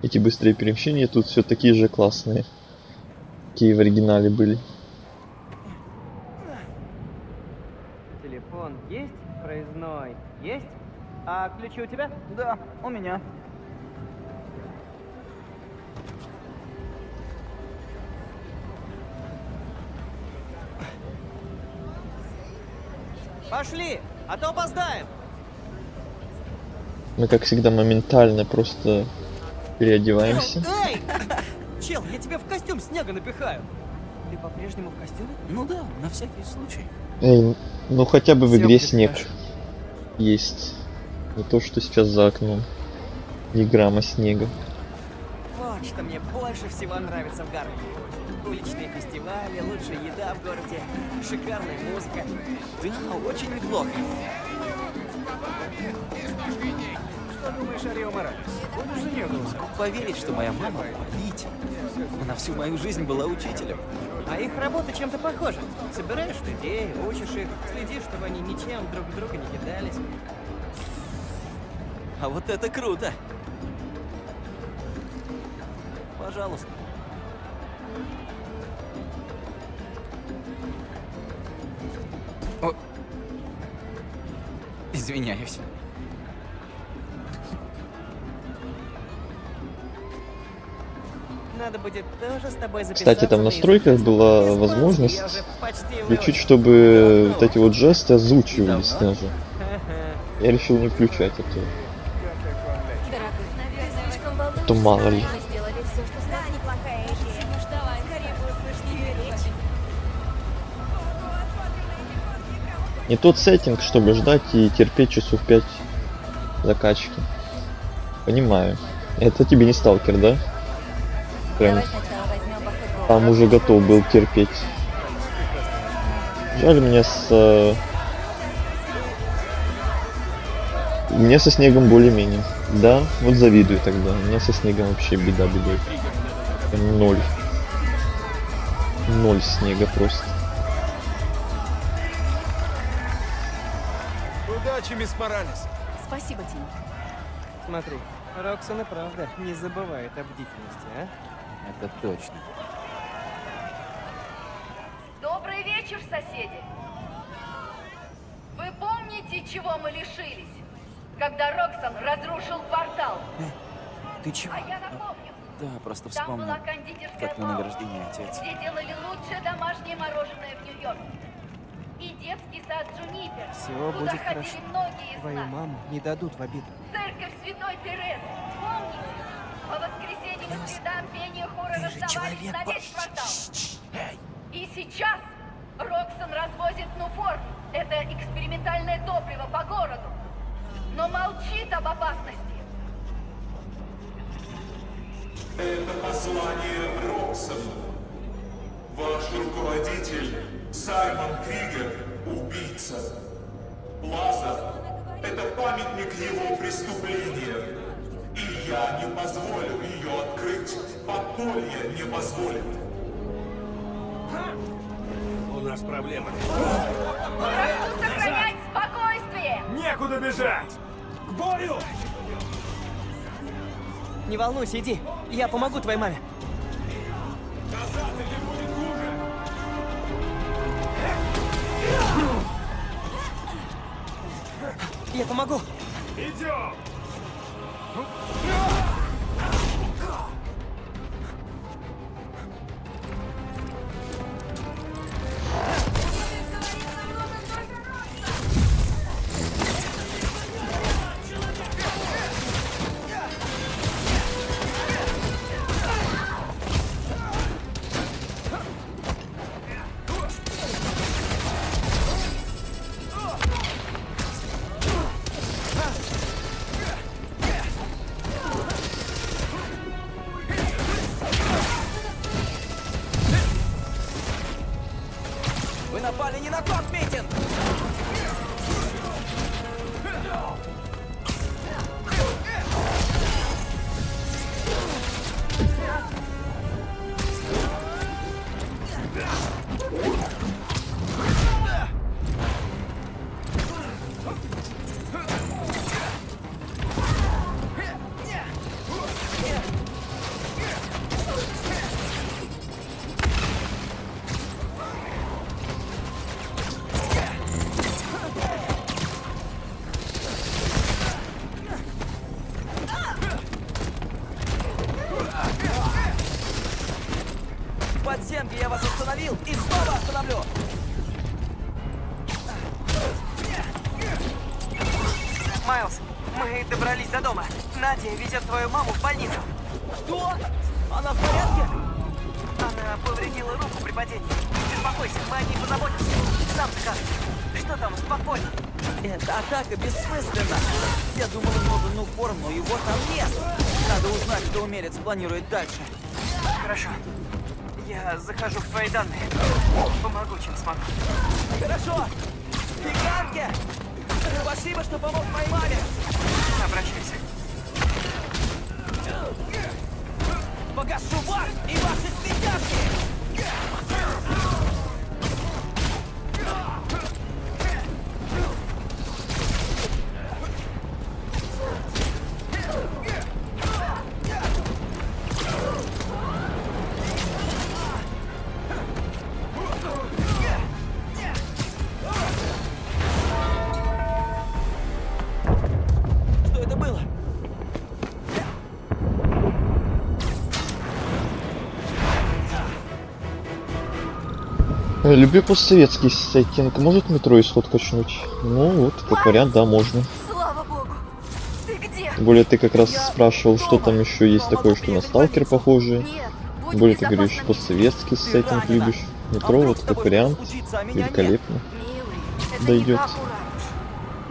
Эти быстрые перемещения тут все такие же классные, какие в оригинале были. Телефон есть? Проездной есть? А ключи у тебя? Да, у меня. Пошли, а то опоздаем. Мы, как всегда, моментально просто переодеваемся. Эй! Чел, я тебе в костюм снега напихаю. Ты по-прежнему в костюме? Ну да, на всякий случай. Эй, ну хотя бы в Всё игре будет снег хорошо. есть. Не то, что сейчас за окном. Ни грамма снега. Вот что мне больше всего нравится в Гарлеме. Уличные фестивали, лучшая еда в городе, шикарная музыка. Да, очень неплохо. Что думаешь о Рио Моралес? Будешь за нее голосовать? Могу поверить, что моя мама политик. Она всю мою жизнь была учителем. А их работа чем-то похожа. Собираешь людей, учишь их, следишь, чтобы они ничем друг в друга не кидались. А вот это круто! Пожалуйста. О. Извиняюсь. Надо будет тоже с тобой записаться. Кстати, там в на настройках язык. была Испанский возможность я уже почти включить, выучил. чтобы вот эти вот жесты озвучивались Давно? даже. Я решил не включать это. Дорогой, наверное, слишком волнуешься. То мало ли. Мы сделали все, что смогли. Неплохая идея. Давай, скорее бы услышать ее речь. Не тот сеттинг, чтобы ждать и терпеть часов 5 закачки. Понимаю. Это тебе не сталкер, да? Прям Давай сначала возьмем походу. там уже готов был терпеть. Жаль, мне со снегом более-менее. Да, вот завидую тогда. У меня со снегом вообще беда бедой. Прям ноль. Ноль снега просто. Удачи, мисс Моралес. Спасибо, Тим. Смотри, Роксон и правда не забывает о бдительности, а? Это точно. Добрый вечер, соседи! Вы помните, чего мы лишились, когда Роксон разрушил квартал? Ты чего? А я напомню, Да, просто там вспомнил, была кондитерская как на Пауэр, награждение отец. где делали лучшее домашнее мороженое в Нью-Йорке. И детский сад Джунипер, Все куда будет ходили хорошо. многие из Твою нас. маму не дадут в обиду. Церковь Святой Терезы, помните? По воскресеньям и средам пение хора раздавались на весь квартал. И сейчас Роксон развозит Нуфор. Это экспериментальное топливо по городу. Но молчит об опасности. Это послание Роксону. Ваш руководитель Саймон Кригер – убийца. Плаза – это памятник его преступлениям. И я не позволю ее открыть. Подполье не позволит. У нас проблема. Прошу сохранять спокойствие! Некуда бежать! бою! Не волнуйся, иди. Я помогу твоей маме. Назад или будет хуже! Я помогу. Идем! Вы напали не на тот митинг! В подземке я вас остановил и снова остановлю! Майлз, мы добрались до дома. Надя везет твою маму в больницу. Что? Она в порядке? Она повредила руку при падении. Не беспокойся, мы о ней позаботимся. Сам скажешь, что там с подпольем? Эта атака бессмысленна. Я думал, он нужен упор, но его там нет. Надо узнать, что умелец планирует дальше. Хорошо. Я захожу в твои данные. Помогу, чем смогу. Хорошо! Гигантке! Спасибо, что помог моей маме! Обращайся. Погашу вас и ваши светяшки! Что это было? Люблю постсоветский сеттинг. Может метро исход качнуть? Ну вот, как вариант, да, можно. Слава богу. Ты где? Тем более ты как раз спрашивал, что там еще есть такое, что на сталкер похоже. Тем более ты говоришь, постсоветский сеттинг любишь. Метро вот как вариант. Великолепно. Милый, это Дойдёт. не как у раньше.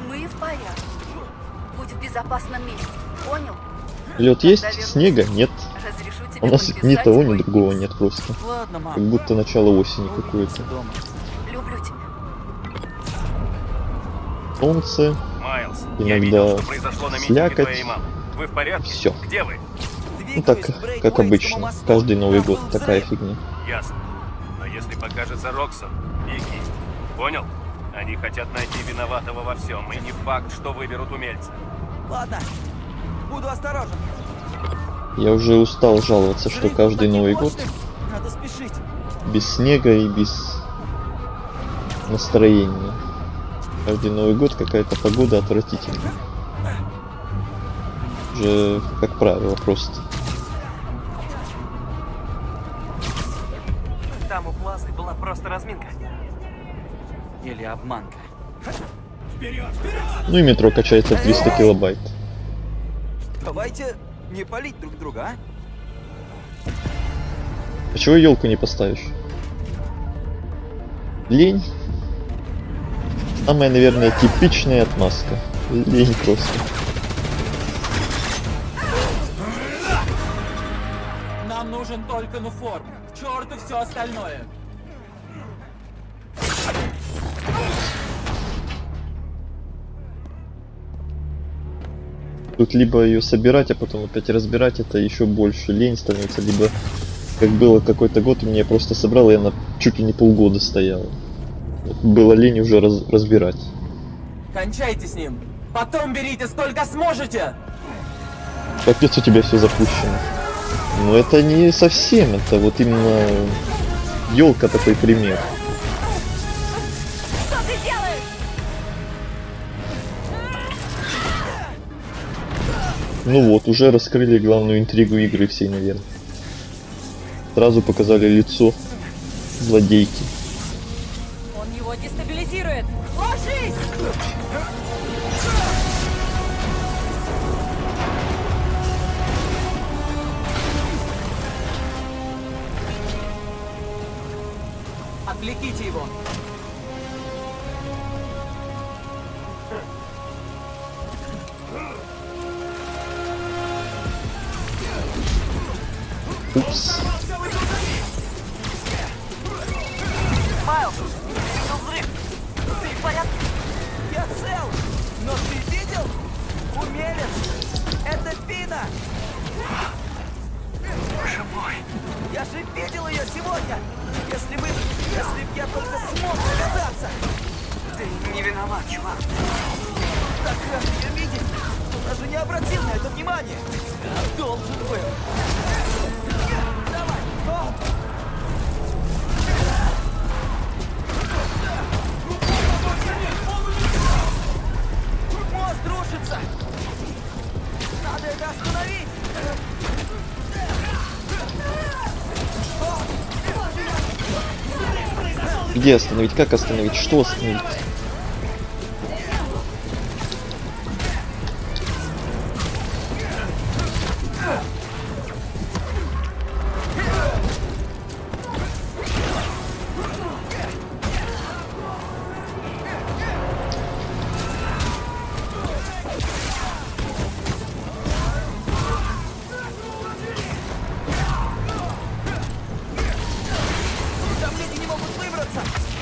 Мы в порядке. Будь в безопасном месте. Понял? Лед есть, снега нет. Разрешу У тебе нас ни подписать того, ни свой другого нет просто. Ладно, мам. Как будто начало осени какое-то. Дома. Люблю тебя. Солнце, Майлз, я иногда видел, что произошло на митинге слякоть. твоей мамы. Вы в порядке? Всё. Где вы? Ну так, как обычно. Каждый Новый год такая фигня. Ясно. Но если покажется Роксон, беги. Понял? Они хотят найти виноватого во всем, и не факт, что выберут умельца. Ладно. Буду осторожен. Я уже устал жаловаться, что каждый Новый год Надо спешить. без снега и без настроения. Каждый Новый год какая-то погода отвратительная. Уже как правило просто. Там у Плазы была просто разминка. Или обманка. Ну и метро качается 300 килобайт. Давайте не палить друг друга, а? А чего елку не поставишь? Лень. Самая, наверное, типичная отмазка. Лень просто. Нам нужен только нуформ. К черту все остальное. Тут либо ее собирать, а потом опять разбирать, это еще больше лень становится, либо как было какой-то год, меня просто собрал, и она чуть ли не полгода стояла. Вот было лень уже разбирать. Кончайте с ним. Потом берите сколько сможете. Капец, у тебя все запущено. Но это не совсем, это вот именно елка такой пример. Что ты делаешь? Ну вот, уже раскрыли главную интригу игры всей, наверное. Сразу показали лицо злодейки. Он его дестабилизирует. Ложись! Отвлеките его. Упс. Майлз, видел взрыв? Ты в порядке? Я цел! Но ты видел? Умелец! Это Фина! Боже мой! Я же видел ее сегодня! Если б я только смог догадаться! Ты не виноват, чувак! Так рад ее видеть! Даже не обратил на это внимания! Должен был! Давай! О! Мост рушится! Надо это остановить! Где остановить? Как остановить? Что остановить? Там люди не могут выбраться!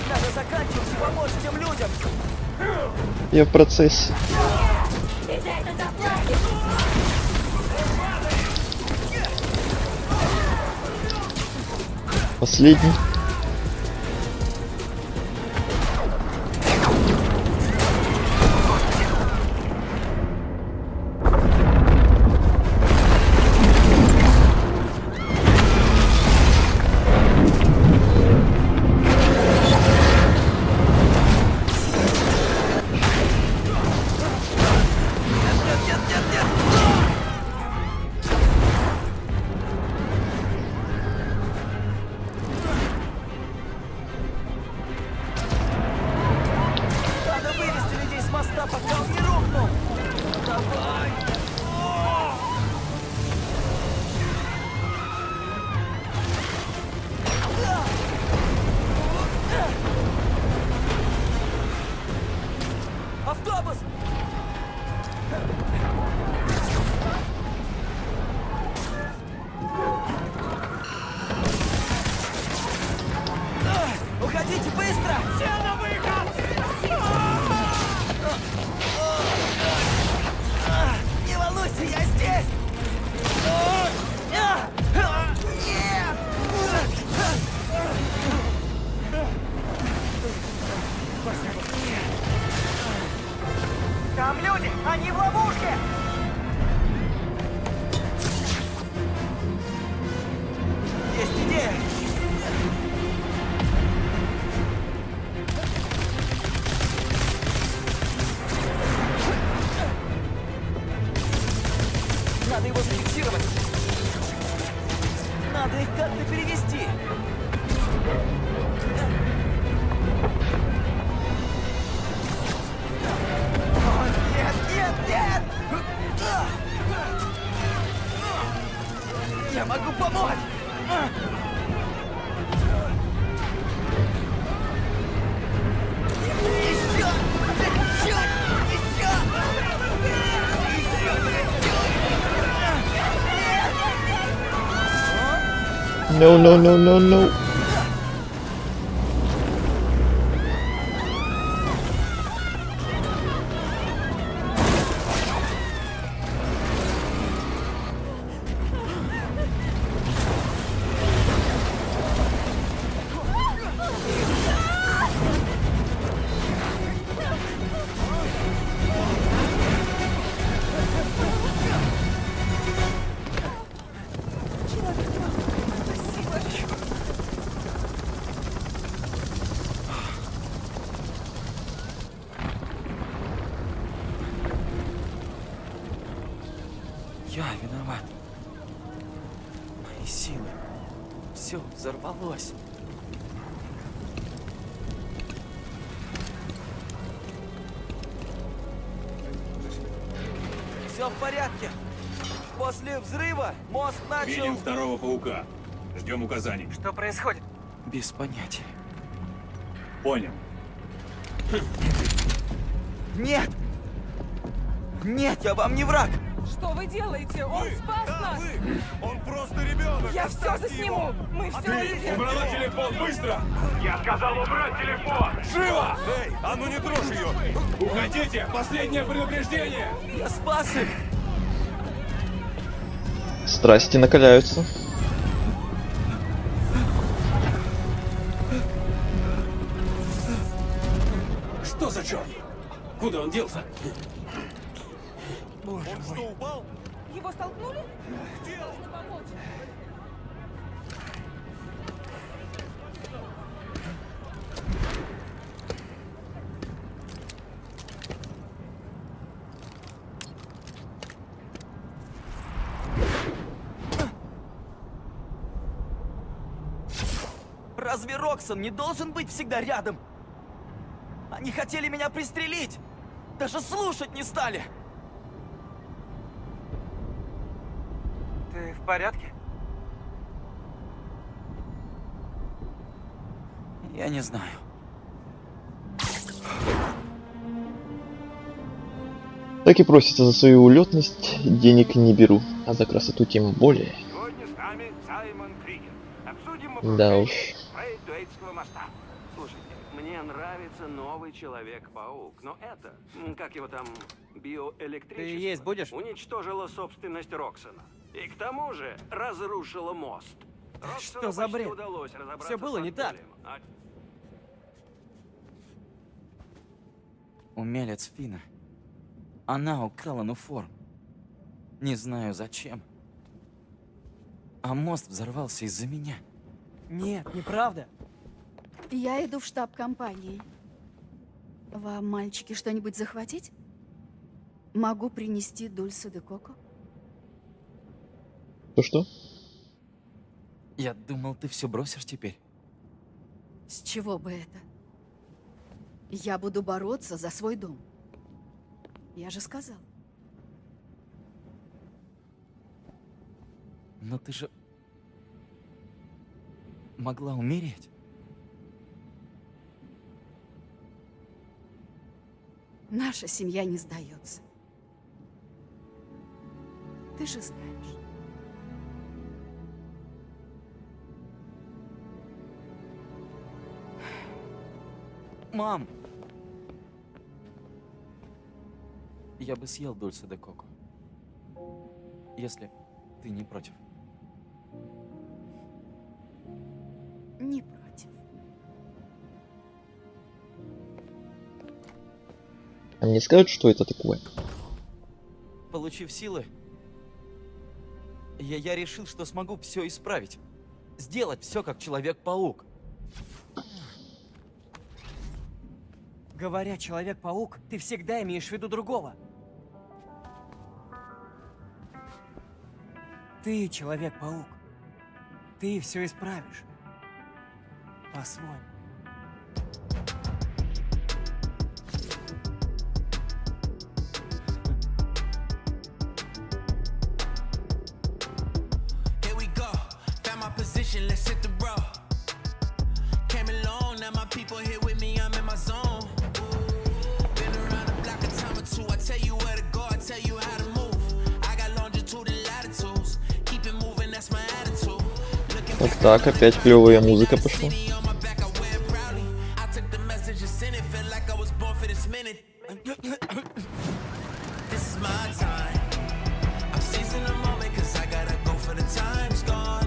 Надо заканчивать и помочь тем людям! Я в процессе. Ты за это заплатишь! Последний. Надо вывести людей с моста, пока он не рухнул! Давай! Автобус! Уходите быстро! Все на выход! Не волнуйся, я здесь! Нет! Там люди! Они в ловушке! Есть идея! Надо его зафиксировать. Надо их как-то перевести. О, нет, нет, нет! Я могу помочь! Еще! Еще! Еще! No, no, no, no, no. Я виноват. Мои силы. Все взорвалось. Все в порядке. После взрыва мост начал... Видим второго паука. Ждем указаний. Что происходит? Без понятия. Понял. Нет! Нет, я вам не враг! Что вы делаете? Он спас нас! Он просто ребенок! Я все засниму! Мы все увидим! Убрала телефон, быстро! Я сказал убрать телефон! Живо! Эй, а ну не трожь ее! Уходите! Последнее предупреждение! Я спас их! Страсти накаляются. Что за черт? Куда он делся? Он что, упал? Его столкнули? Разве Роксон не должен быть всегда рядом? Они хотели меня пристрелить! Даже слушать не стали! Ты в порядке? Я не знаю. Так и просится за свою улетность, денег не беру, а за красоту тем более. Сегодня с нами Саймон Кригер. Обсудим Да уж. Брейдуэйтского моста. Слушайте, мне нравится новый Человек-паук, но это, как его там, биоэлектричество, Ты есть будешь? уничтожило собственность Роксона. И к тому же разрушило мост. Что Роксону за почти бред? удалось разобраться Все было с не так. подпольем, а Умелец Фина. Она украла Нуформ. Не знаю зачем. А мост взорвался из-за меня. Нет, неправда. Я иду в штаб компании. Вам, мальчики, что-нибудь захватить? Могу принести Дульсо де Коко. Что? Я думал, ты все бросишь теперь. С чего бы это? Я буду бороться за свой дом. Я же сказал. Но ты же могла умереть. Наша семья не сдается. Ты же знаешь. Мам! Я бы съел Дульсо де Коко. Если ты не против. Не против. А мне скажут, что это такое? Получив силы, я решил, что смогу все исправить. Сделать все как Человек-паук. Говоря Человек-паук, ты всегда имеешь в виду другого. Ты Человек-паук. Ты все исправишь. По-своему. Here we go. Found my position, let's hit the road. Came alone, now my people here with me, I'm in my zone. Been around the block a time or two. I tell you where to go, I tell you how to move. I got longitude and latitudes. Keep it moving, that's my attitude. Так, опять клевая музыка пошла. I took the message and sent it, felt like I was born for this minute. This is my time. I'm seizing the moment cause I gotta go for the time's gone.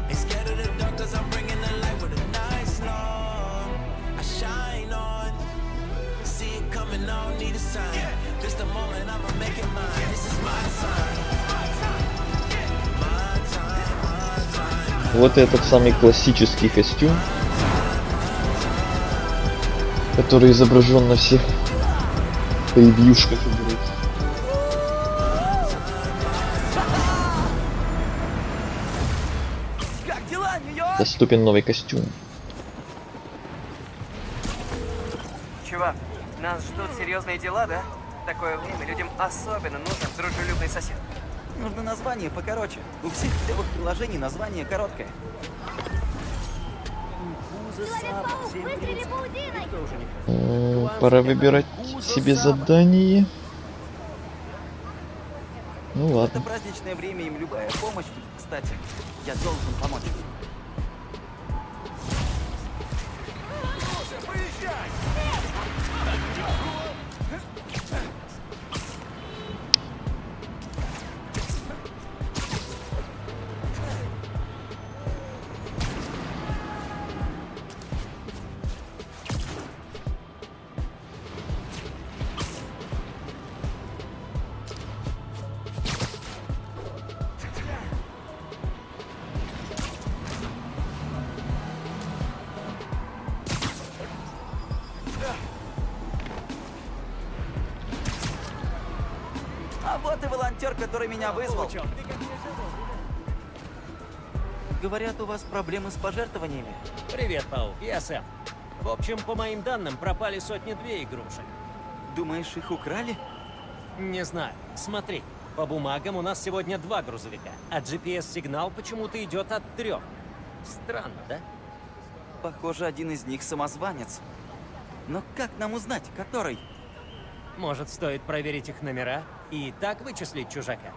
Ain't scared of the dark cause I'm bringing the light with a nice long. I shine on. See it coming, I don't need a sign. This the moment I'ma make it mine. This is my time. Вот этот самый классический костюм, который изображен на всех превьюшках игры. Доступен новый костюм. Чувак, нас ждут серьезные дела, да? В такое время людям особенно нужен дружелюбный сосед. Нужно название покороче. У всех клевых приложений название короткое. Пора выбирать себе задание. Ну Это ладно. праздничное время, им любая помощь. Кстати, я должен помочь. А вот и волонтер, который меня вызвал. Говорят, у вас проблемы с пожертвованиями. Привет, Паук, я Сэм. В общем, по моим данным, пропали сотни-две игрушек. Думаешь, их украли? Не знаю. Смотри, по бумагам у нас сегодня 2 грузовика, а GPS-сигнал почему-то идет от 3. Странно, да? Похоже, один из них самозванец. Но как нам узнать, который? Может, стоит проверить их номера и так вычислить чужака?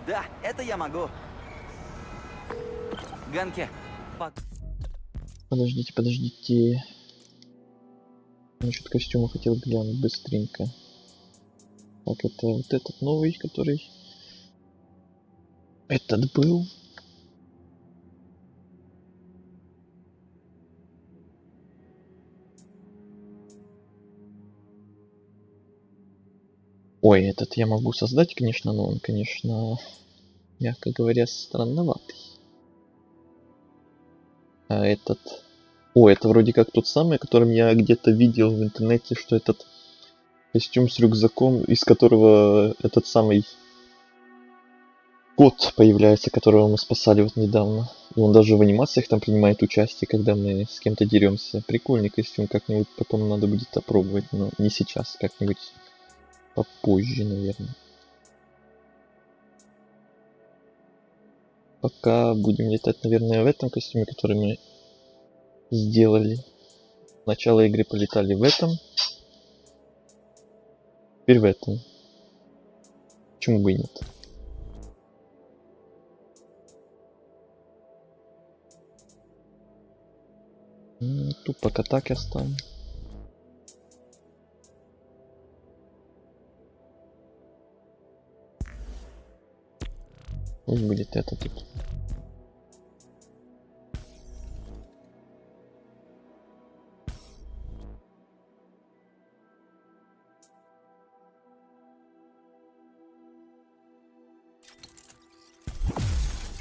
Да, это я могу. Ганке, Подождите. Насчет костюма хотел глянуть быстренько. Так, это вот этот новый, который... Этот был. Ой, этот я могу создать, конечно, но он, конечно, мягко говоря, странноватый. А этот... О, это вроде как тот самый, которым я где-то видел в интернете, что этот костюм с рюкзаком, из которого этот самый кот появляется, которого мы спасали вот недавно. И он даже в анимациях там принимает участие, когда мы с кем-то деремся. Прикольный костюм, как-нибудь потом надо будет опробовать, но не сейчас, как-нибудь попозже, наверное. Пока будем летать, наверное, в этом костюме, который мы сделали. Начало игры полетали в этом. Теперь в этом. Почему бы и нет? Тут пока так и оставим. Пусть будет это тут.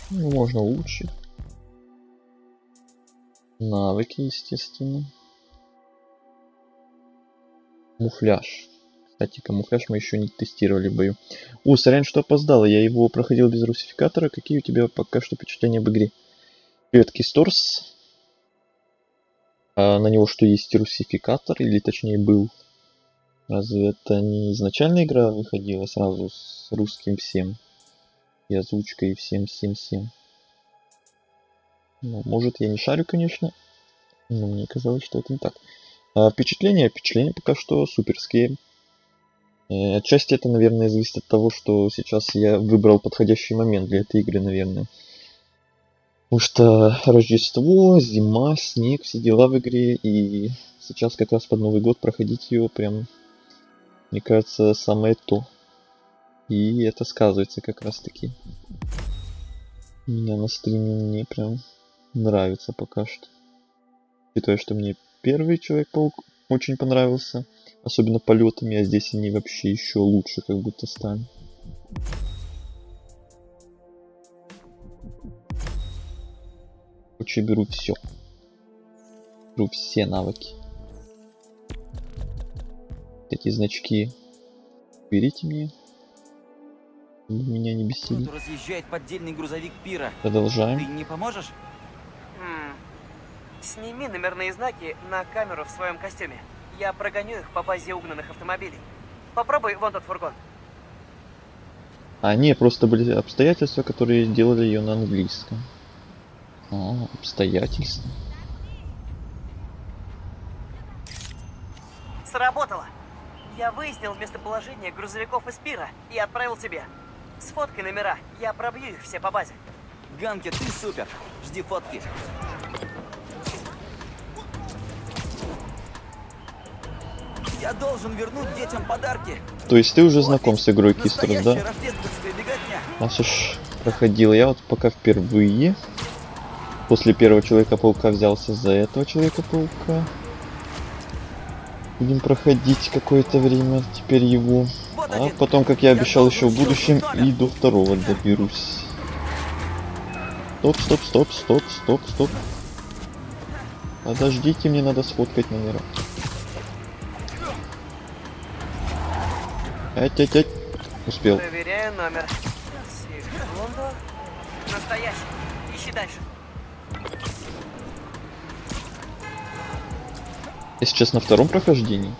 Ну, можно лучше. Навыки, естественно. Камуфляж. Кстати, камуфляж мы еще не тестировали в бою. О, сорян, что опоздала. Я его проходил без русификатора. Какие у тебя пока что впечатления об игре? Привет, Кисторс. А на него что, есть русификатор? Или точнее был? Разве это не изначальная игра выходила сразу с русским всем? И озвучкой, и всем. Ну, может, я не шарю, конечно. Но мне казалось, что это не так. Впечатления пока что суперские. Отчасти это, наверное, зависит от того, что сейчас я выбрал подходящий момент для этой игры, наверное. Потому что Рождество, зима, снег, все дела в игре. И сейчас как раз под Новый год проходить ее прям, мне кажется, самое то. И это сказывается как раз таки. У меня на стриме мне прям нравится пока что. Учитывая, что мне первый Человек-паук очень понравился. Особенно полетами, а здесь они вообще еще лучше как будто стали. Короче, беру все. Беру все навыки. Эти значки берите мне. Меня не бесили. Тут разъезжает поддельный грузовик Пира. Продолжаем. Ты не поможешь? Сними номерные знаки на камеру в своем костюме. Я прогоню их по базе угнанных автомобилей. Попробуй вон тот фургон. А, не, просто были обстоятельства, которые делали ее на английском. А, обстоятельства. Сработало. Я выяснил местоположение грузовиков из Пира и отправил тебе. Сфоткай номера, я пробью их все по базе. Ганки, ты супер. Жди фотки. Я должен вернуть детям подарки. То есть ты уже знаком с игрой Кистерс, да? Настоящая рождественская беготня. Раз уж проходил, я вот пока впервые после первого Человека-паука взялся за этого Человека-паука. Будем проходить какое-то время теперь его. А потом, как я обещал еще в будущем, и до второго доберусь. Стоп, стоп, стоп, стоп, стоп, стоп. Подождите, мне надо сфоткать номера. Ать. Успел. Проверяю номер. Секунду. Настоящий. Ищи дальше. Я сейчас на втором прохождении.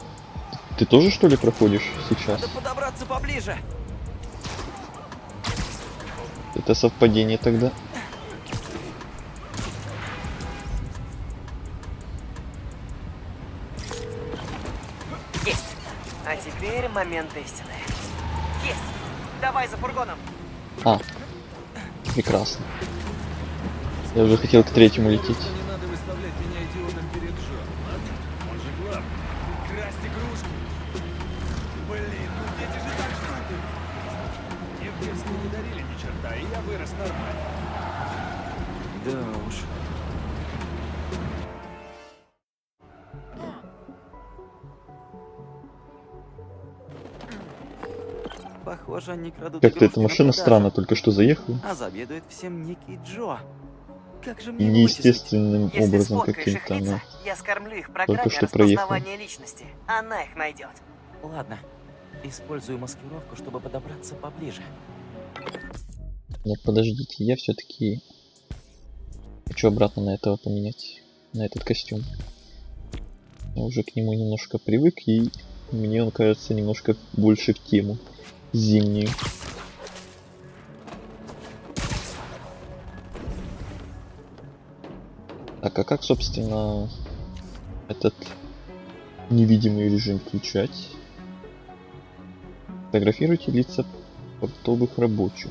Ты тоже, что ли, проходишь сейчас? Надо подобраться поближе. Это совпадение тогда. Есть. А теперь момент истины. Есть. Давай за фургоном. А, прекрасно. Я уже хотел к третьему лететь. Не надо выставлять меня идиотом перед Джо. Он же главный. Красть игрушки. Блин, ну дети же так ждут их. Мне в детстве не дарили ни черта, и я вырос нормально. Да уж. Похоже, они крадут Как-то игрушки эта на машина продажу. странно только что заехала. А заведует всем некий Джо. Как же И мне неестественным Если образом сфоткаешь их каким-то она. лица, я скормлю их Только программе что проехала. распознавания личности. Она их найдет. Ладно. Использую маскировку, чтобы подобраться поближе. Но подождите, я все-таки хочу обратно на этого поменять. На этот костюм. Я уже к нему немножко привык, и мне он кажется немножко больше в тему зимнюю. Так, а как, собственно, этот невидимый режим включать? Фотографируйте лица портовых рабочих.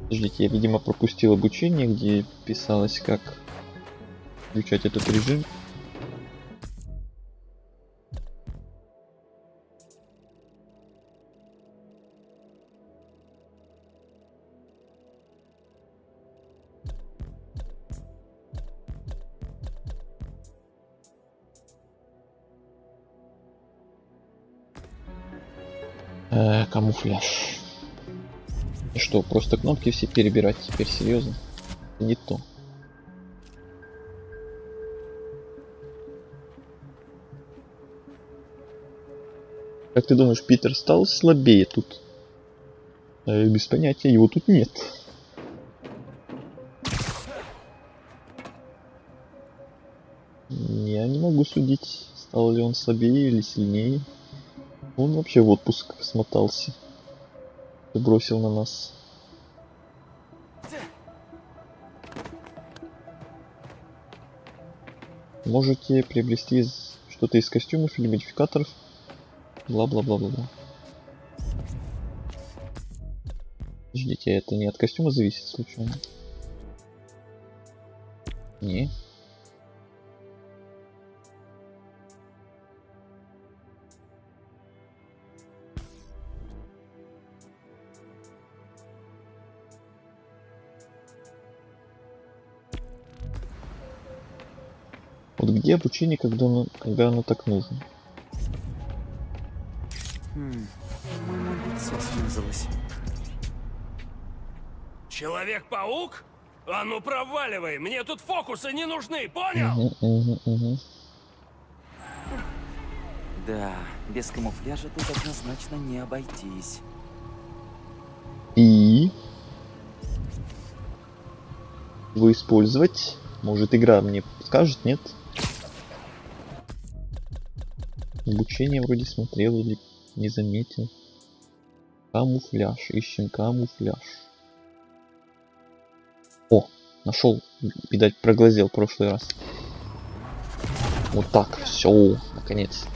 Подождите, я, видимо, пропустил обучение, где писалось, как включать этот режим. Камуфляж. И что, просто кнопки все перебирать теперь, серьезно? Не то. Как ты думаешь, Питер стал слабее тут? Без понятия, его тут нет. Я не могу судить, стал ли он слабее или сильнее. Он вообще в отпуск смотался. И бросил на нас. Можете приобрести что-то из костюмов или модификаторов. Бла-бла-бла-бла-бла. Подождите, это не от костюма зависит случайно? Не. Вот где обучение, когда оно так нужно? По-моему, лицо снизилось. Человек-паук? А ну проваливай, мне тут фокусы не нужны, понял? Да, без камуфляжа тут однозначно не обойтись. И его использовать. Может, игра мне скажет, нет? Обучение вроде смотрел или не заметил. Камуфляж. Ищем камуфляж. О, нашел. Видать, проглазел в прошлый раз. Вот так. Все, наконец.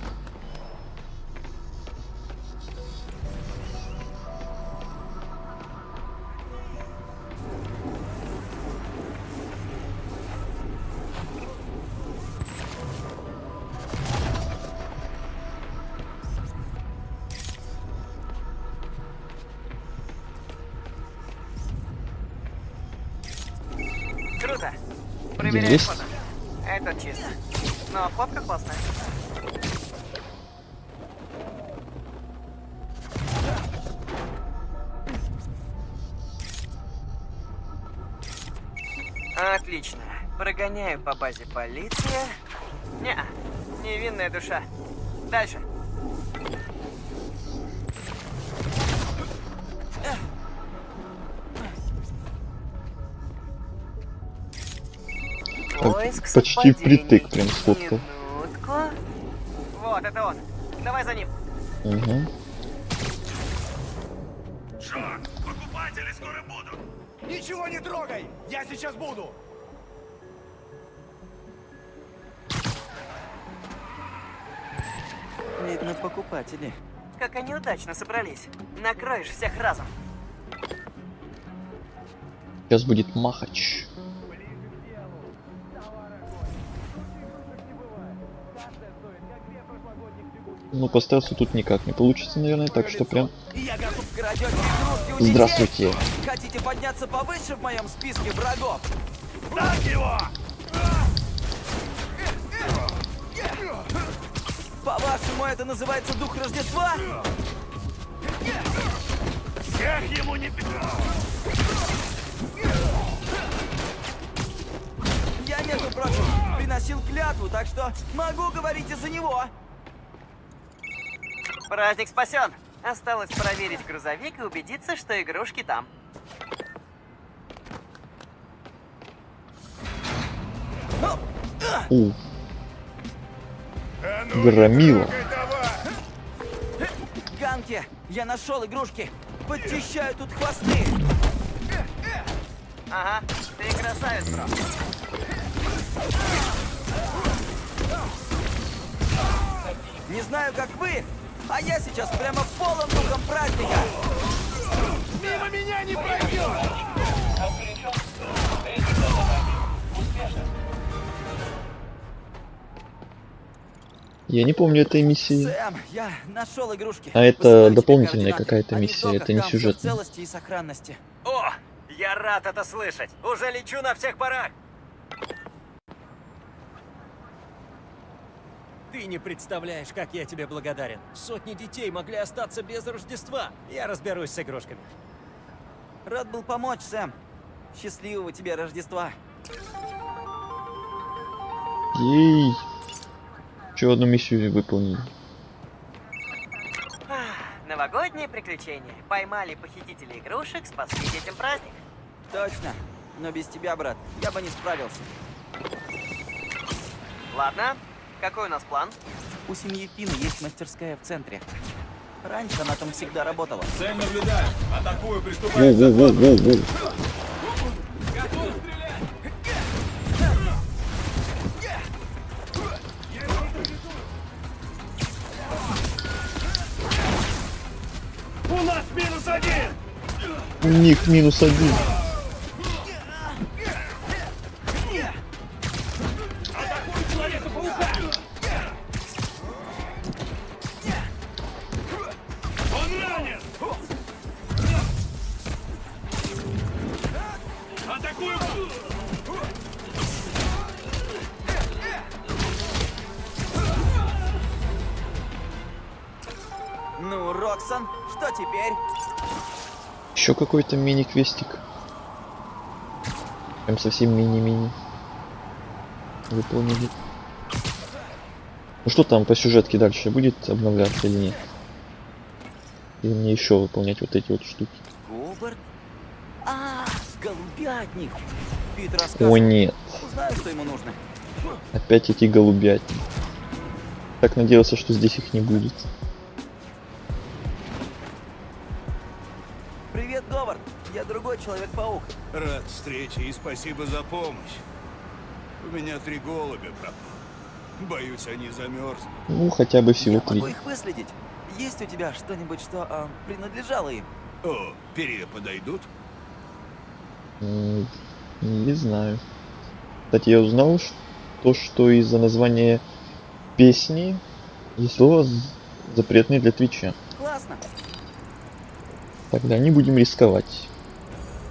Круто. Проверяю Есть. фото. Это чисто. Но фотка классная. Отлично. Прогоняю по базе полиция. Неа, невинная душа. Дальше. Поиск Почти совпадений. впритык прям сфоткал. Минутку. Вот, это он. Давай за ним. Угу. Джон, покупатели скоро будут. Ничего не трогай, я сейчас буду. Видно, покупатели. Как они удачно собрались. Накроешь всех разом. Сейчас будет махач. Ну, по стелсу тут никак не получится, наверное, так что прям... Я готов крадете игрушки у детей. Здравствуйте. Хотите подняться повыше в моем списке врагов? Так его! По-вашему, это называется дух Рождества? Всех ему не Я, между прочим, приносил клятву, так что могу говорить и за него. Праздник спасен. Осталось проверить грузовик и убедиться, что игрушки там. Громила. Ганки, я нашел игрушки. Подчищаю тут хвосты. Ага, ты красавец, бро. Не знаю, как вы, а я сейчас прямо полон духом праздника. Мимо меня не пройдет! Я не помню этой миссии. Сэм, я нашел игрушки. А это Посылаю тебе дополнительная координаты. какая-то Они миссия, только это не там, всё в сюжетная. целости и сохранности. О, я рад это слышать. Уже лечу на всех парах. Ты не представляешь, как я тебе благодарен. Сотни детей могли остаться без Рождества. Я разберусь с игрушками. Рад был помочь, Сэм. Счастливого тебе Рождества. Ей. Еще одну миссию выполнили. Новогодние приключения. Поймали похитителей игрушек, спасли детям праздник. Точно. Но без тебя, брат, я бы не справился. Ладно, какой у нас план? У семьи Финн есть мастерская в центре. Раньше она там всегда работала. Цель наблюдаю. Атакую, приступаю. Воу-воу-воу-воу-воу. Готов стрелять. У нас -1! У них -1. Атакую Человека-паука! Он ранен! Атакую! Ну, Роксон, что теперь? Еще какой-то мини-квестик. Прям совсем мини-мини. Выполнили. Ну что там по сюжетке дальше будет обновляться или нет? Или мне еще выполнять вот эти вот штуки? Губерт? А, Голубятник. Пит О рассказывал. нет, Узнаю, что ему нужно. опять эти голубятни. Так надеялся, что здесь их не будет. Привет, Говард. Я другой Человек-паук. Рад встрече и спасибо за помощь. У меня 3 голубя пропало. Боюсь, они замерзнут. Ну, хотя бы всего Я 3. могу их выследить. Есть у тебя что-нибудь, что принадлежало им? О, перья подойдут? Не знаю. Кстати, я узнал, что из-за названия песни есть слово запретное для Твича. Классно. Тогда не будем рисковать.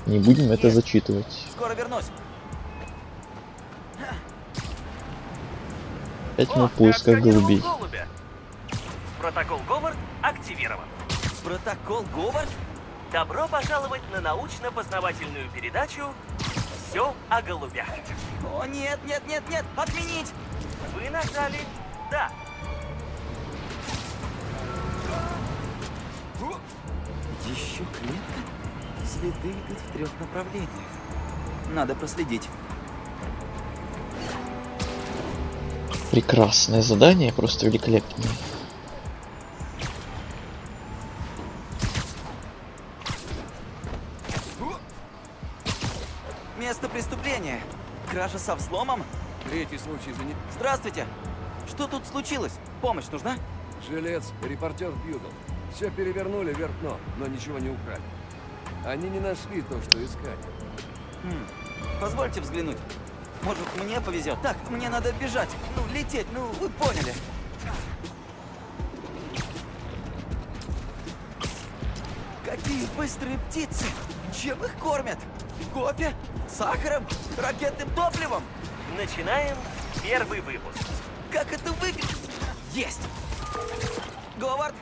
Не будем это зачитывать. Скоро вернусь. Опять мы в поисках голубей. Протокол Говард активирован. Протокол Говард? Добро пожаловать на научно-познавательную передачу «Все о голубях». О, нет, нет, нет, нет, отменить! Вы нажали «Да». Еще клетка? Следы идут в 3 направлениях. Надо проследить. Прекрасное задание, просто великолепное. Место преступления. Кража со взломом. 3-й случай за не... Здравствуйте. Что тут случилось? Помощь нужна? Жилец, репортер Бьюгл. Все перевернули вверх дном, но ничего не украли. Они не нашли то, что искали. Позвольте взглянуть. Может, мне повезет. Так, мне надо бежать. Ну, лететь, ну, вы поняли. Какие быстрые птицы! Чем их кормят? Кофе? Сахаром? Ракетным топливом? Начинаем первый выпуск. Как это выглядит? Есть! Говард,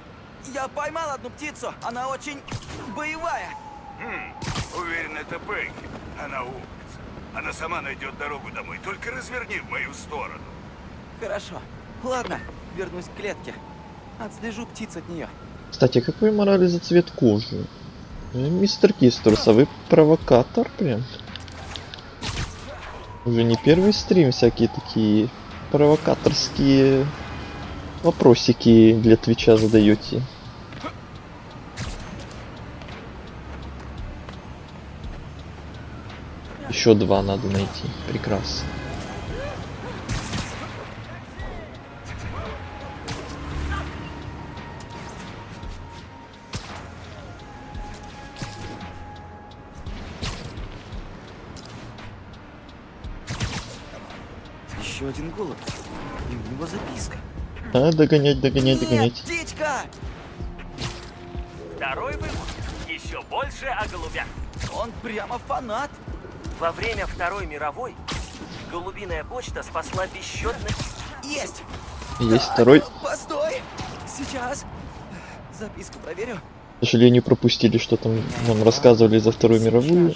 я поймал одну птицу. Она очень боевая. Уверен, это Пегги. Она умница. Она сама найдет дорогу домой. Только разверни в мою сторону. Хорошо. Ладно, вернусь к клетке. Отслежу птиц от нее. Кстати, какой морали за цвет кожи? Мистер Кистерс, а вы провокатор прям? Уже не первый стрим, всякие такие провокаторские вопросики для Твича задаете. Еще 2 надо найти. Прекрасно. Еще один голубь. И у него записка. А, догонять, догонять, догонять. Птичка! Второй выпуск. Еще больше о голубях. Он прямо фанат. Во время Второй мировой голубиная почта спасла бесчетных... Есть! Есть второй. Постой! Сейчас. Записку проверю. К сожалению, пропустили, что там нам рассказывали за Вторую мировую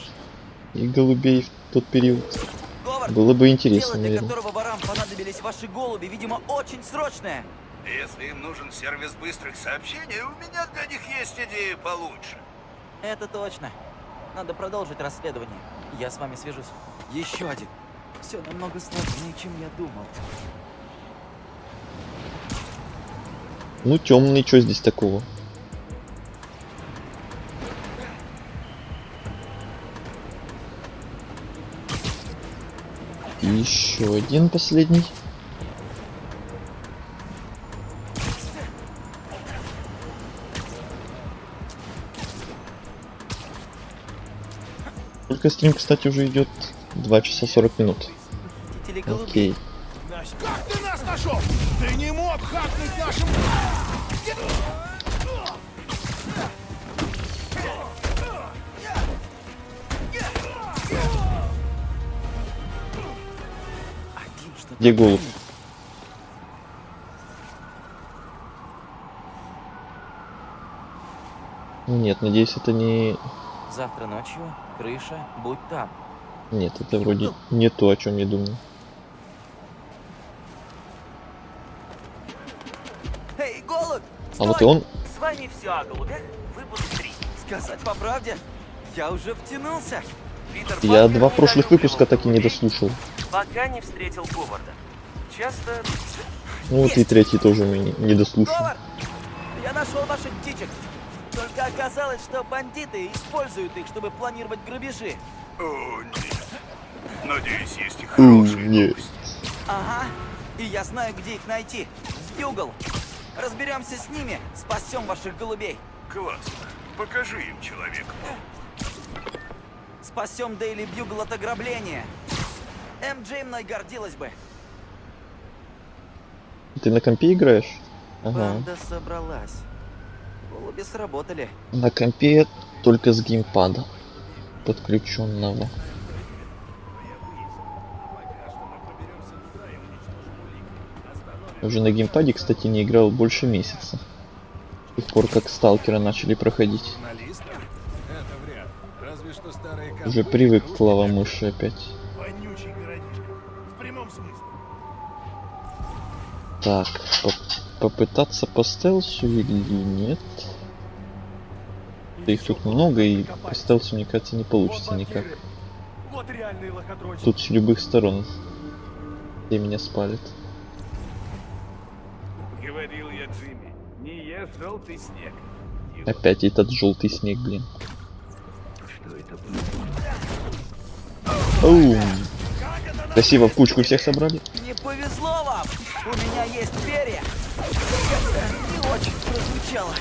и голубей в тот период. Было бы интересно, Дело, для наверное. которого ворам понадобились ваши голуби, видимо, очень срочное. Если им нужен сервис быстрых сообщений, у меня для них есть идея получше. Это точно. Надо продолжить расследование. Я с вами свяжусь. Еще один. Все намного сложнее, чем я думал. Ну, темный, что здесь такого? И еще один последний. Только стрим, кстати, уже идет 2 часа 40 минут. Окей. Как ты нас нашел? Ты не мог хакнуть нашим... Где голубь? Нет, надеюсь, это не... Завтра ночью, крыша, будь там. Нет, это вроде не то, о чем я думаю. Эй, голубь! А вот и он. С вами все о голубях, выпуск 3. Сказать по правде, я уже втянулся. Питер Я Паркер 2 прошлых недолюбливал выпуска так и не людей, дослушал. пока не встретил Говарда. Часто... Ну вот и 3 тоже мы не дослушал. Говард, я нашел ваших птичек. Только оказалось, что бандиты используют их, чтобы планировать грабежи. О, нет. Надеюсь, есть и У, хорошие нет. новости. Ага, и я знаю, где их найти. Бьюгл. Разберемся с ними, спасем ваших голубей. Классно. Покажи им, человек. Спасем Дейли Бьюгл от ограбления. МД мной гордилась бы. Ты на компе играешь? Ага. Банда собралась. Голуби сработали. На компе только с геймпада подключенного. Уже на геймпаде, кстати, не играл больше месяца. С тех пор, как сталкера начали проходить. Это вряд ли. Разве что старые Уже привык к клавомыши опять. Вонючий городишко. В прямом смысле. Так, попытаться по стелсу или нет? Да их тут много, и по стелсу, мне кажется, не получится никак. Вот реальные лохотрочки. Тут с любых сторон. Где меня спалит. Говорил я Джимми, не ешь желтый снег. Опять этот желтый снег, блин. Что это Оу. Красиво в кучку всех собрали. Не повезло вам! У меня есть перья! Это не очень прозвучало.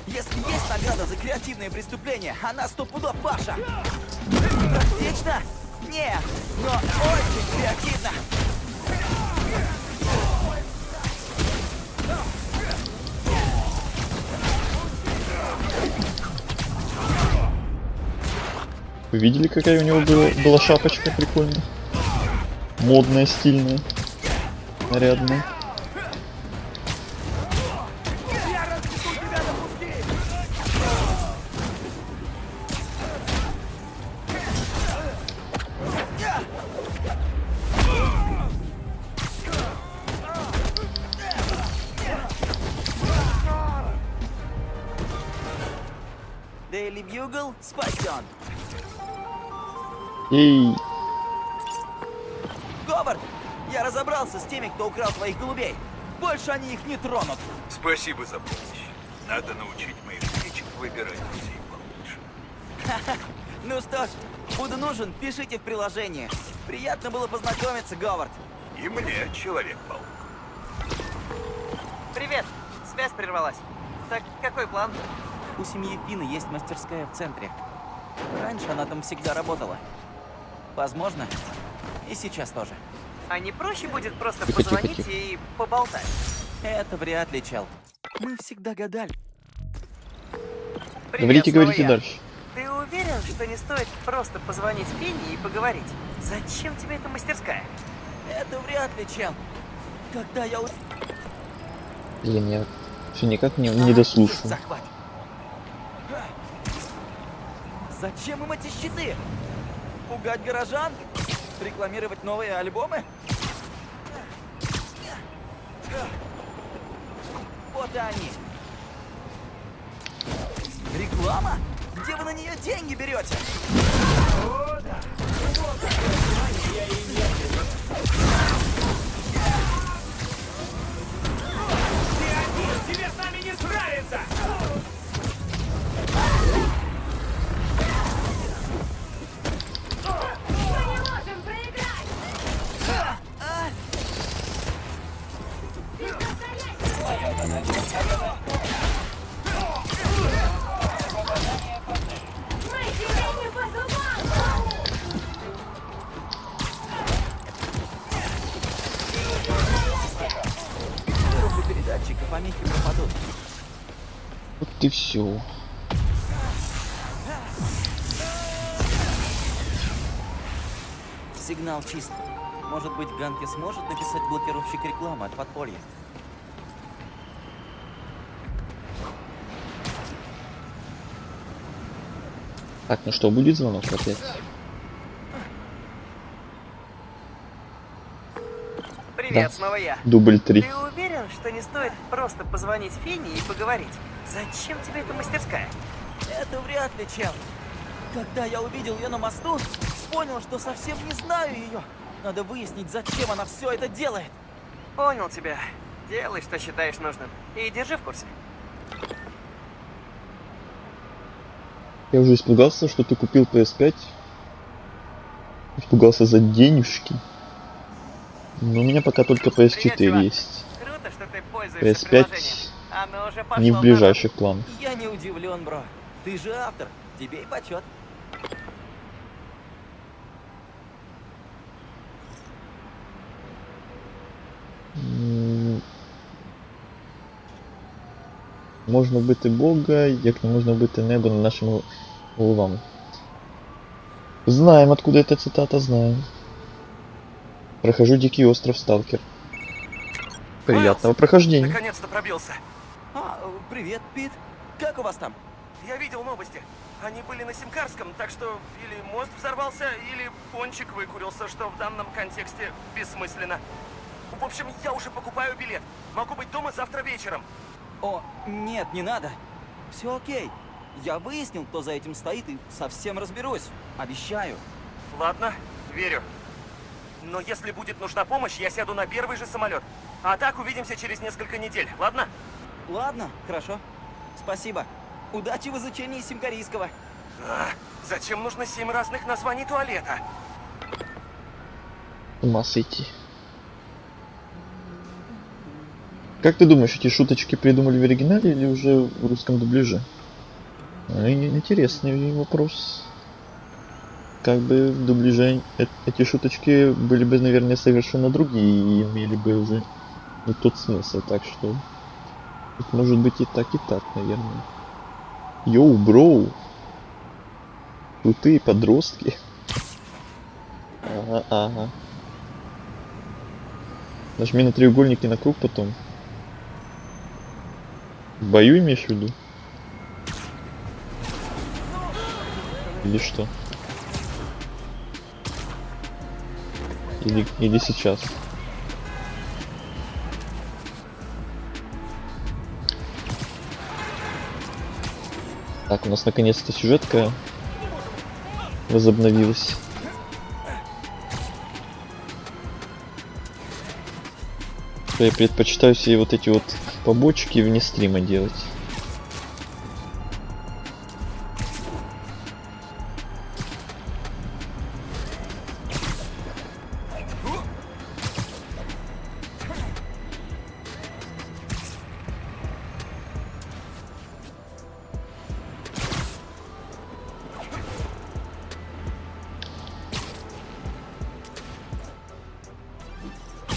Если есть награда за креативные преступления, она 100 пудов ваша! Практично? Нет, но очень креативно! Вы видели, какая у него была шапочка прикольная? Модная, стильная, нарядная. Дейли Бьюгл спасен! Эй, Говард! Я разобрался с теми, кто украл твоих голубей. Больше они их не тронут. Спасибо за помощь. Надо научить моих птичек выбирать друзей получше. Ну что ж, буду нужен, пишите в приложение. Приятно было познакомиться, Говард. И мне, Человек-паук. Привет! Связь прервалась. Так какой план? У семьи Фина есть мастерская в центре. Раньше она там всегда работала. Возможно, и сейчас тоже. А не проще будет просто Тихо, тихо, позвонить тихо. и поболтать? Это вряд ли, чел. Мы всегда гадали. говорите, снова говорите я. дальше. Ты уверен, что не стоит просто позвонить Фине и поговорить? Зачем тебе эта мастерская? Это вряд ли, чел. Когда я... Блин, я все никак не дослушал. Захват. Зачем им эти щиты? Пугать горожан? Рекламировать новые альбомы? Вот и они. Реклама? Где вы на нее деньги берете? Тебе с нами не справиться! Вырублю передатчик, и помехи пропадут. Вот и все. Сигнал чист. Может быть, Ганки сможет написать блокировщик рекламы от подполья? Так, ну что, будет звонок опять? Привет, Да. снова я. Дубль 3. Ты уверен, уверен, что не стоит просто позвонить Фене и поговорить. Зачем тебе эта мастерская? Это вряд ли, чел. Когда я увидел ее на мосту, понял, что совсем не знаю ее. Надо выяснить, зачем она все это делает. Понял тебя. Делай, что считаешь нужным. И держи в курсе. Я уже испугался, что ты купил PS5. Испугался за денежки. Но у меня пока только PS4 есть. Круто, что ты пользуешься PS5 приложением. Оно уже пошло не в в ближайших планах. Я не удивлен, бро. Ты же автор. Тебе и почет. Можна вбити Бога, як не можна вбити небо над нашими головами. Знаем, откуда эта цитата, знаем. Прохожу Дикий остров, Сталкер. Приятного прохождения. Наконец-то пробился. Привет, Пит. Как у вас там? Я видел новости. Они были на Симкарском, так что или мост взорвался, или пончик выкурился, что в данном контексте бессмысленно. В общем, я уже покупаю билет. Могу быть дома завтра вечером. О, нет, не надо. Все окей. Я выяснил, кто за этим стоит, и совсем разберусь. Обещаю. Ладно, верю. Но если будет нужна помощь, я сяду на первый же самолет. А так увидимся через несколько недель, ладно? Ладно, хорошо. Спасибо. Удачи в изучении симкарийского. Зачем нужно 7 разных названий туалета? С ума сойти. Как ты думаешь, эти шуточки придумали в оригинале или уже в русском дубляже? Интересный вопрос. Как бы в дубляже эти шуточки были бы, наверное, совершенно другие и имели бы уже не тот смысл, так что тут может быть и так, наверное. Йоу, броу! Крутые подростки. Ага. Нажми на треугольник и на круг потом. В бою имеешь в виду? Или что? Или сейчас? Так, у нас наконец-то сюжетка возобновилась. Я предпочитаю себе вот эти вот побочки вне стрима делать.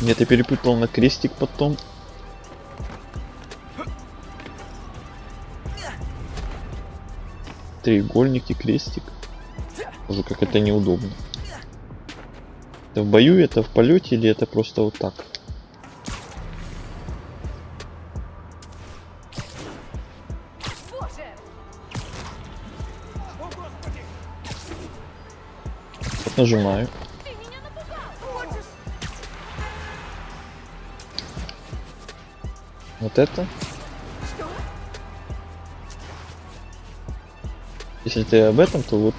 Нет, я перепутал на крестик потом. Треугольник и крестик. Уже как это неудобно. Это в бою, это в полете или это просто вот так? Вот нажимаю. Вот это. Если ты об этом, то вот.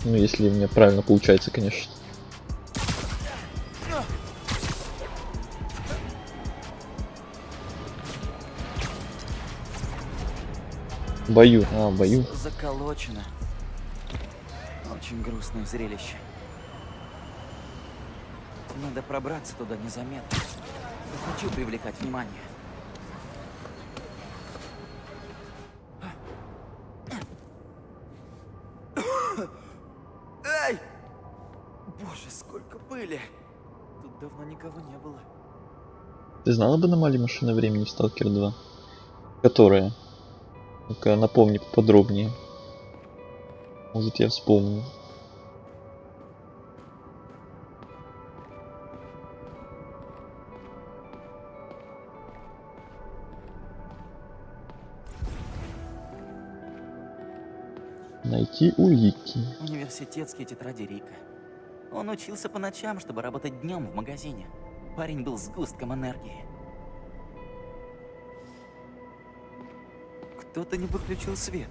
Ну, если у меня правильно получается, конечно. Бою. Бою. Заколочено. Очень грустное зрелище. Надо пробраться туда незаметно. Не хочу привлекать внимание. Эй! Боже, сколько пыли! Тут давно никого не было. Ты знал об аномалии машины времени в Сталкер 2? Которая? Ну-ка, напомни поподробнее. Может, я вспомню. Найти улики. Университетские тетради Рика. Он учился по ночам, чтобы работать днем в магазине. Парень был сгустком энергии. Кто-то не выключил свет.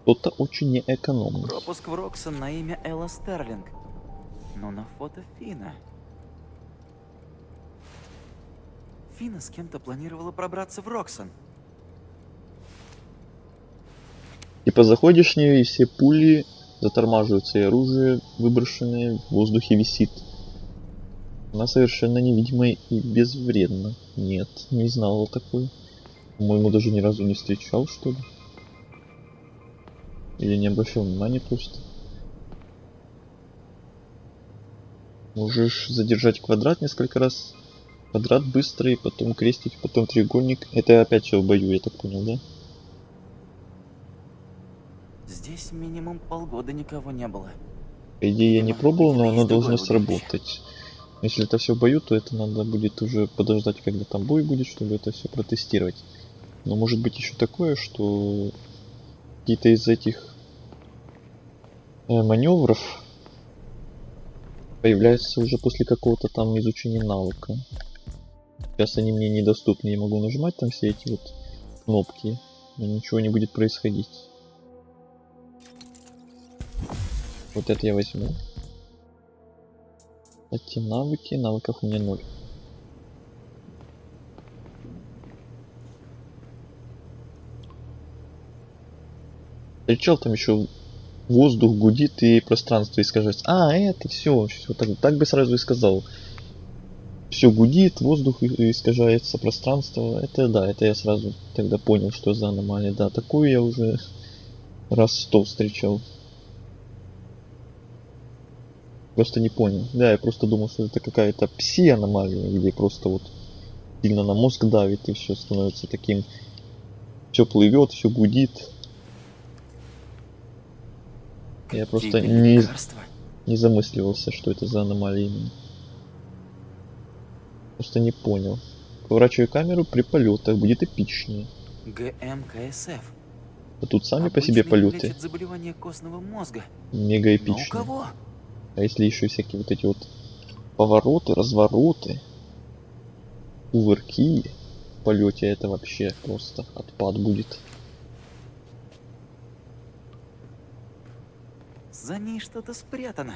Кто-то очень неэкономный. Пропуск в Роксон на имя Элла Стерлинг. Но на фото Фина. Фина с кем-то планировала пробраться в Роксон. Типа заходишь в нее, и все пули затормаживаются, и оружие, выброшенное в воздухе, висит. Она совершенно невидимая и безвредна. Нет, не знал о такой. По-моему, даже ни разу не встречал, что ли. Или не обращал внимания просто. Можешь задержать квадрат несколько раз. Квадрат быстрый, потом крестик, потом треугольник. Это опять все в бою, я так понял, да? Здесь минимум полгода никого не было. По идее, я не пробовал, но оно есть должно другое убежище. сработать. Если это все в бою, то это надо будет уже подождать, когда там бой будет, чтобы это все протестировать. Но может быть еще такое, что какие-то из этих маневров появляются уже после какого-то там изучения навыка. Сейчас они мне недоступны, я могу нажимать там все эти вот кнопки, но ничего не будет происходить. Вот это я возьму. Эти навыки, навыков у меня 0. Встречал там еще воздух гудит и пространство искажается. А, это все так бы сразу и сказал. Все гудит, воздух искажается, пространство. Это да, это я сразу тогда понял, что за аномалия. Да, такую я уже раз 100 встречал. Просто не понял. Да, я просто думал, что это какая-то пси-аномалия, где просто вот сильно на мозг давит и все становится таким. Все плывет, все гудит. Я просто не замысливался, что это за аномалия именно. Просто не понял. Поворачиваю камеру при полетах, будет эпичнее. ГМКСФ. А тут сами по себе полеты. Заболевание костного мозга. Мега эпичные. Но у кого? А если еще всякие вот эти вот повороты, развороты, кувырки в полете, это вообще просто отпад будет. За ней что-то спрятано.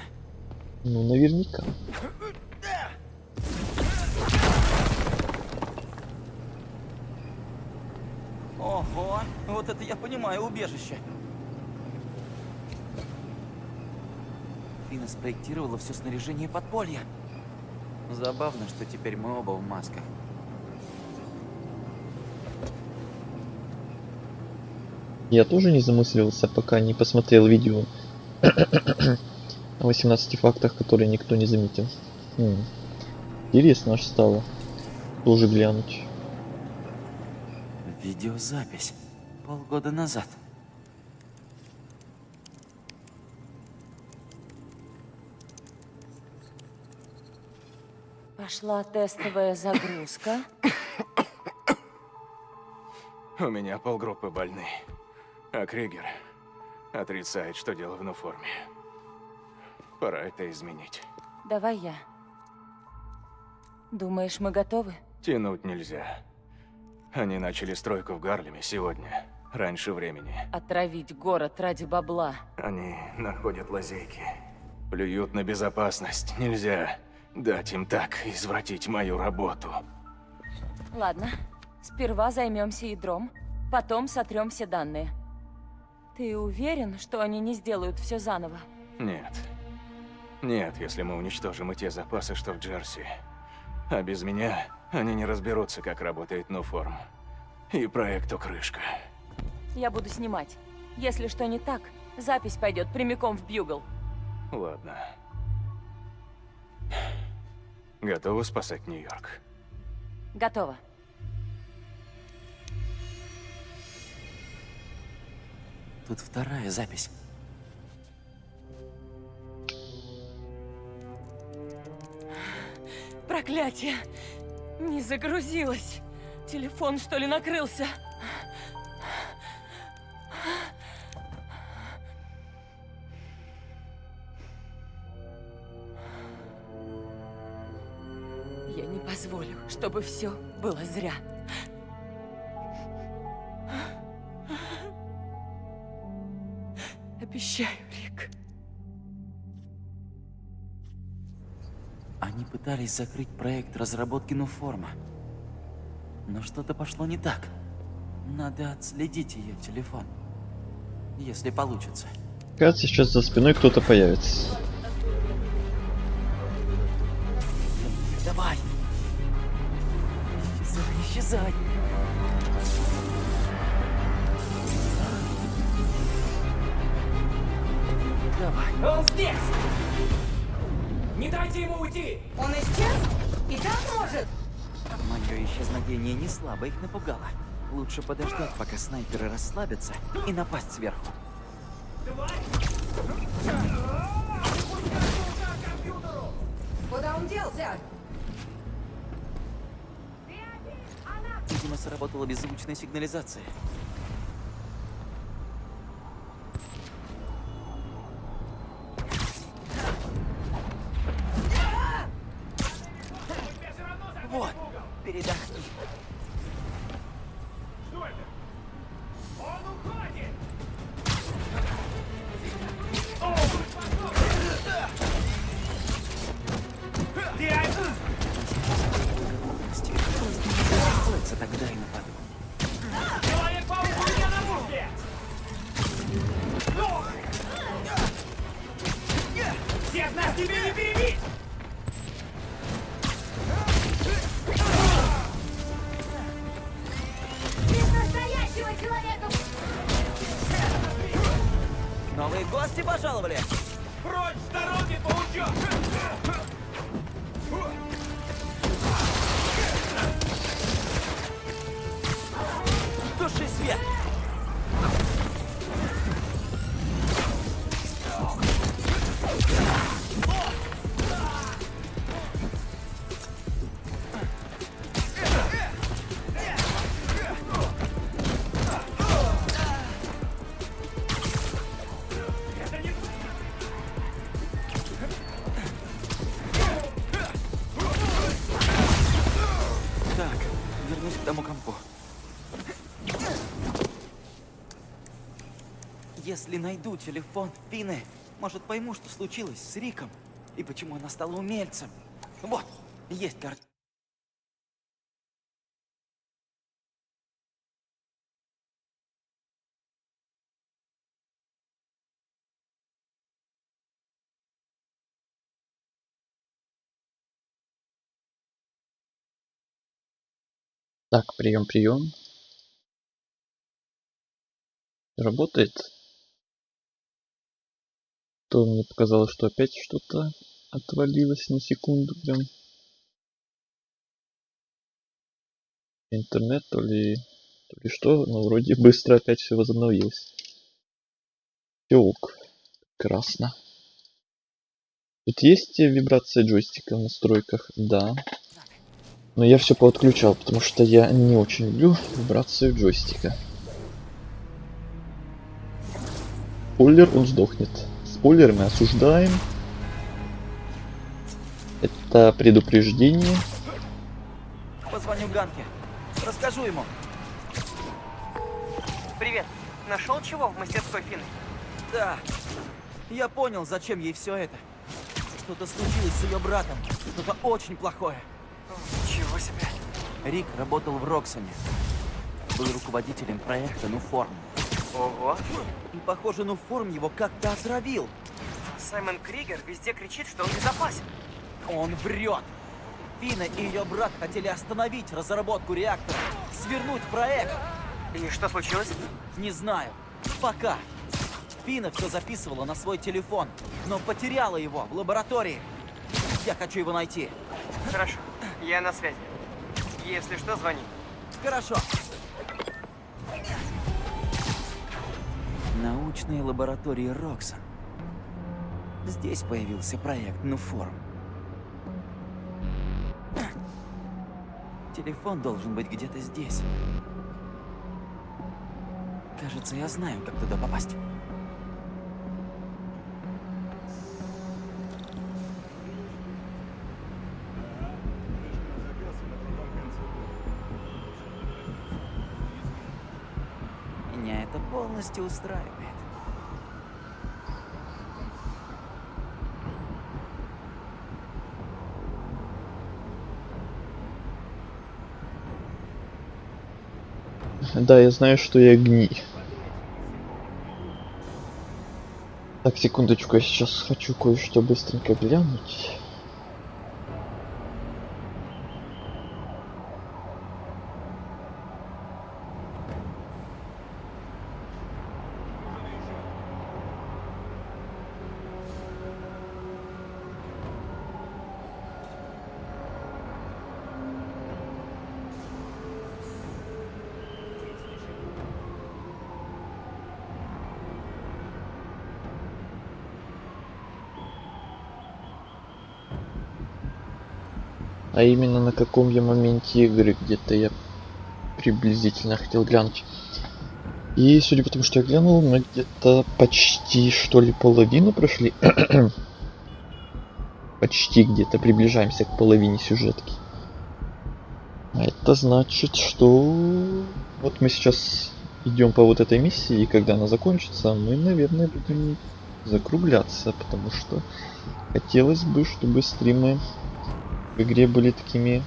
Ну, наверняка. Ого, вот это я понимаю, убежище. Фина спроектировала все снаряжение подполья. Забавно, что теперь мы оба в масках. Я тоже не замысливался, пока не посмотрел видео о 18 фактах, которые никто не заметил. Интересно аж стало тоже глянуть. Видеозапись. Полгода назад. Пошла тестовая загрузка. У меня полгруппы больны. А Кригер отрицает, что дело в форме. Пора это изменить. Давай я. Думаешь, мы готовы? Тянуть нельзя. Они начали стройку в Гарлеме сегодня, раньше времени. Отравить город ради бабла. Они находят лазейки. Плюют на безопасность. Нельзя дать им так извратить мою работу. Ладно. Сперва займемся ядром, потом сотрем все данные. Ты уверен, что они не сделают все заново? Нет. Нет, если мы уничтожим и те запасы, что в Джерси. А без меня они не разберутся, как работает Нуформ. И проекту крышка. Я буду снимать. Если что не так, запись пойдет прямиком в Бьюгл. Ладно. Готова спасать Нью-Йорк? Готово. Тут вторая запись. Проклятие! Не загрузилось. Телефон, что ли, накрылся? позволю, чтобы все было зря. Обещаю, Рик. Они пытались закрыть проект разработки Нуформа. Но что-то пошло не так. Надо отследить ее телефон. Если получится. Кажется, сейчас за спиной кто-то появится. Давай! Исчезай, исчезай! Давай. Он здесь! Не дайте ему уйти! Он исчез? И так может? Мое исчезновение не слабо их напугало. Лучше подождать, пока снайперы расслабятся, и напасть сверху. Куда он делся? Видимо, сработала беззвучная сигнализация. Вот, передохни. Что это? Он уходит! Успокоиться, тогда и нападу. Человек-паук у меня на мушке! Всех нас тебе не перебить! Без настоящего человека! Новые гости пожаловали! Прочь с дороги, паучок! Туши свет! Так, вернусь к тому компу. Если найду телефон Фины, может, пойму, что случилось с Риком и почему она стала умельцем. Вот, есть карта. Так, прием, прием. Работает. То мне показалось, что опять что-то отвалилось на секунду прям. Интернет, то ли что, но вроде быстро опять все возобновилось. Ок, прекрасно. Тут есть вибрация джойстика в настройках? Да. Но я все поотключал, потому что я не очень люблю вибрацию джойстика. Спойлер, он сдохнет. Спойлер мы осуждаем. Это предупреждение. Позвоню Ганке. Расскажу ему. Привет. Нашел чего в мастерской Фины? Да. Я понял, зачем ей все это. Что-то случилось с ее братом. Что-то очень плохое. Ничего себе. Рик работал в Роксоне. Был руководителем проекта Нуформ. Ого. И похоже, Нуформ его как-то отравил. Саймон Кригер везде кричит, что он безопасен. Он врет. Фина и ее брат хотели остановить разработку реактора, свернуть проект. И что случилось? Не знаю. Пока. Фина все записывала на свой телефон, но потеряла его в лаборатории. Я хочу его найти. Хорошо. Я на связи. Если что, звони. Хорошо. Научные лаборатории Роксон. Здесь появился проект Нуформ. Телефон должен быть где-то здесь. Кажется, я знаю, как туда попасть. полностью устраивает. Да, я знаю, что я гний. Так, секундочку, я сейчас хочу кое-что быстренько глянуть. А именно на каком я моменте игры где-то я приблизительно хотел глянуть. И судя по тому, что я глянул, мы где-то почти что ли половину прошли. Почти где-то приближаемся к половине сюжетки. А это значит, что вот мы сейчас идем по вот этой миссии, и когда она закончится, мы, наверное, будем закругляться, потому что хотелось бы, чтобы стримы в игре были такими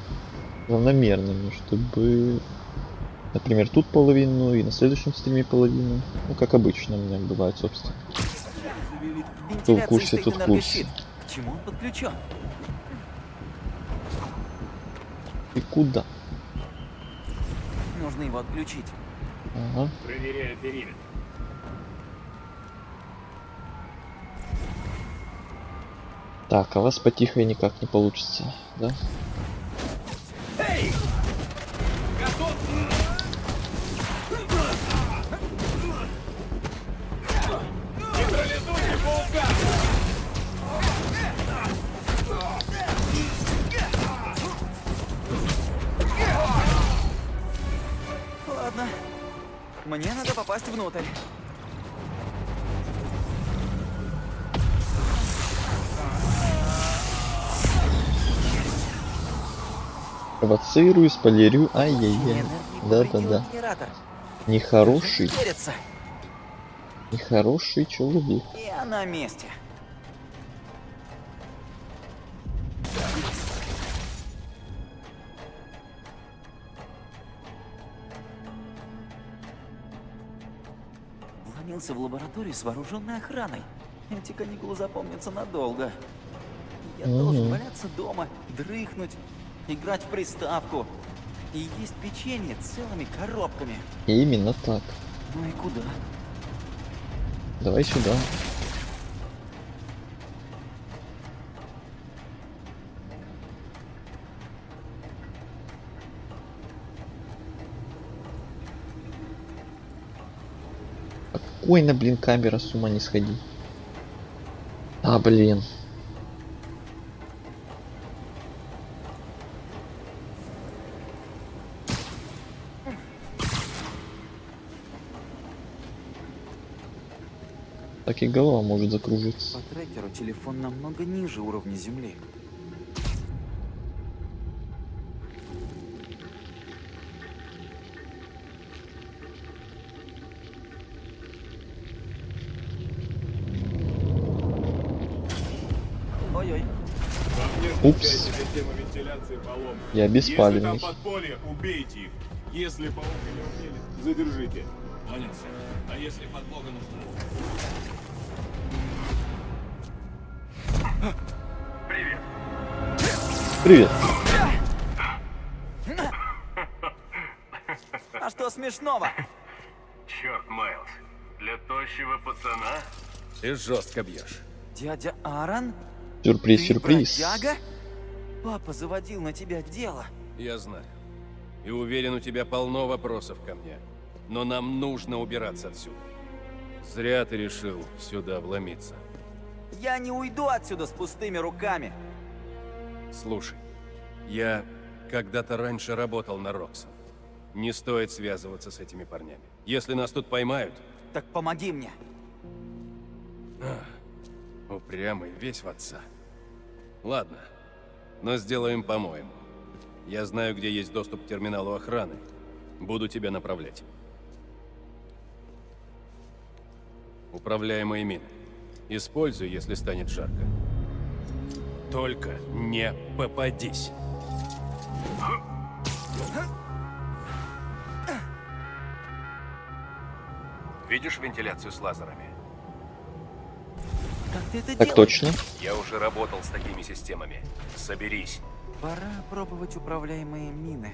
равномерными, чтобы, например, тут половину и на следующем стриме половину. Ну, как обычно у меня бывает, собственно. Кто в курсе, тот в курсе. К чему он подключен? И куда? Нужно его отключить. Ага. Проверяю периметр. Так, а вас потихо никак не получится, да? Эй! Готов! Нейтрализуйте паука! Ладно. Мне надо попасть внутрь. Провоцирую, спойлерю, ай-яй-яй. Да-да-да. Нехороший. Нехороший человек. Я на месте. Вломился в лабораторию с вооруженной охраной. Эти каникулы запомнятся надолго. Я должен валяться дома, дрыхнуть, играть в приставку и есть печенье целыми коробками. Именно так. Ну и куда? Давай сюда. Спокойно, блин, камера, с ума не сходи. А, блин. Так и голова может закружиться. По трекеру телефон намного ниже уровня земли. Ой-ой. Упс. Система вентиляции поломана. Я беспалевный. Если там подполье, убейте их. Если паук или умелец, задержите. Понял, сэр. А если подмога нужна? Привет. Привет. А что смешного? Черт, Майлз. Для тощего пацана? Ты жестко бьешь. Дядя Аарон? Сюрприз, Ты сюрприз. бродяга? Папа заводил на тебя дело. Я знаю. И уверен, у тебя полно вопросов ко мне. Но нам нужно убираться отсюда. Зря ты решил сюда вломиться. Я не уйду отсюда с пустыми руками. Слушай, я когда-то раньше работал на Роксон. Не стоит связываться с этими парнями. Если нас тут поймают... Так помоги мне. Упрямый, весь в отца. Ладно, но сделаем по-моему. Я знаю, где есть доступ к терминалу охраны. Буду тебя направлять. Управляемые мины. Используй, если станет жарко. Только не попадись. Видишь вентиляцию с лазерами? Как ты это Так делаешь? точно. Я уже работал с такими системами. Соберись. Пора пробовать управляемые мины.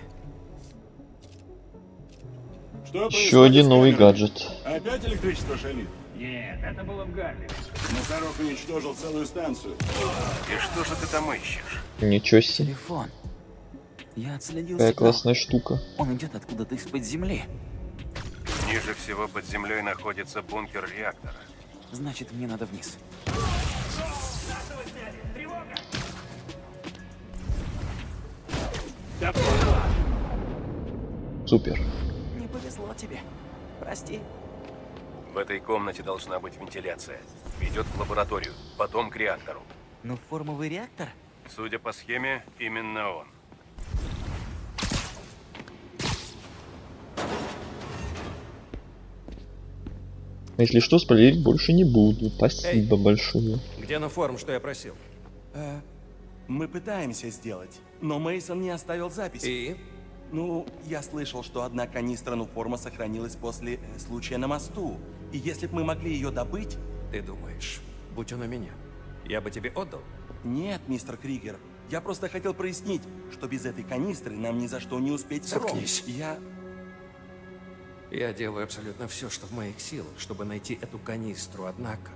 Что Еще один новый гаджет. Опять электричество шалит? Нет, это было в Гарлеме. Носорог уничтожил целую станцию. И что же ты там ищешь? Ничего себе. Телефон. Я отследил Какая сигнал. классная штука. Он идет откуда-то из-под земли. Ниже всего под землей находится бункер реактора. Значит, мне надо вниз. Супер. Не повезло тебе. Прости. В этой комнате должна быть вентиляция. Ведет в лабораторию, потом к реактору. Ну, формовый реактор? Судя по схеме, именно он. Если что, спойлерить больше не буду. Спасибо большое. Где ноформ, что я просил? Мы пытаемся сделать, но Мейсон не оставил записи. И? Ну, я слышал, что одна канистра нуформа сохранилась после случая на мосту. И если бы мы могли ее добыть... Ты думаешь, будь он у меня, я бы тебе отдал? Нет, мистер Кригер. Я просто хотел прояснить, что без этой канистры нам ни за что не успеть в срок. Заткнись. Я делаю абсолютно все, что в моих силах, чтобы найти эту канистру, однако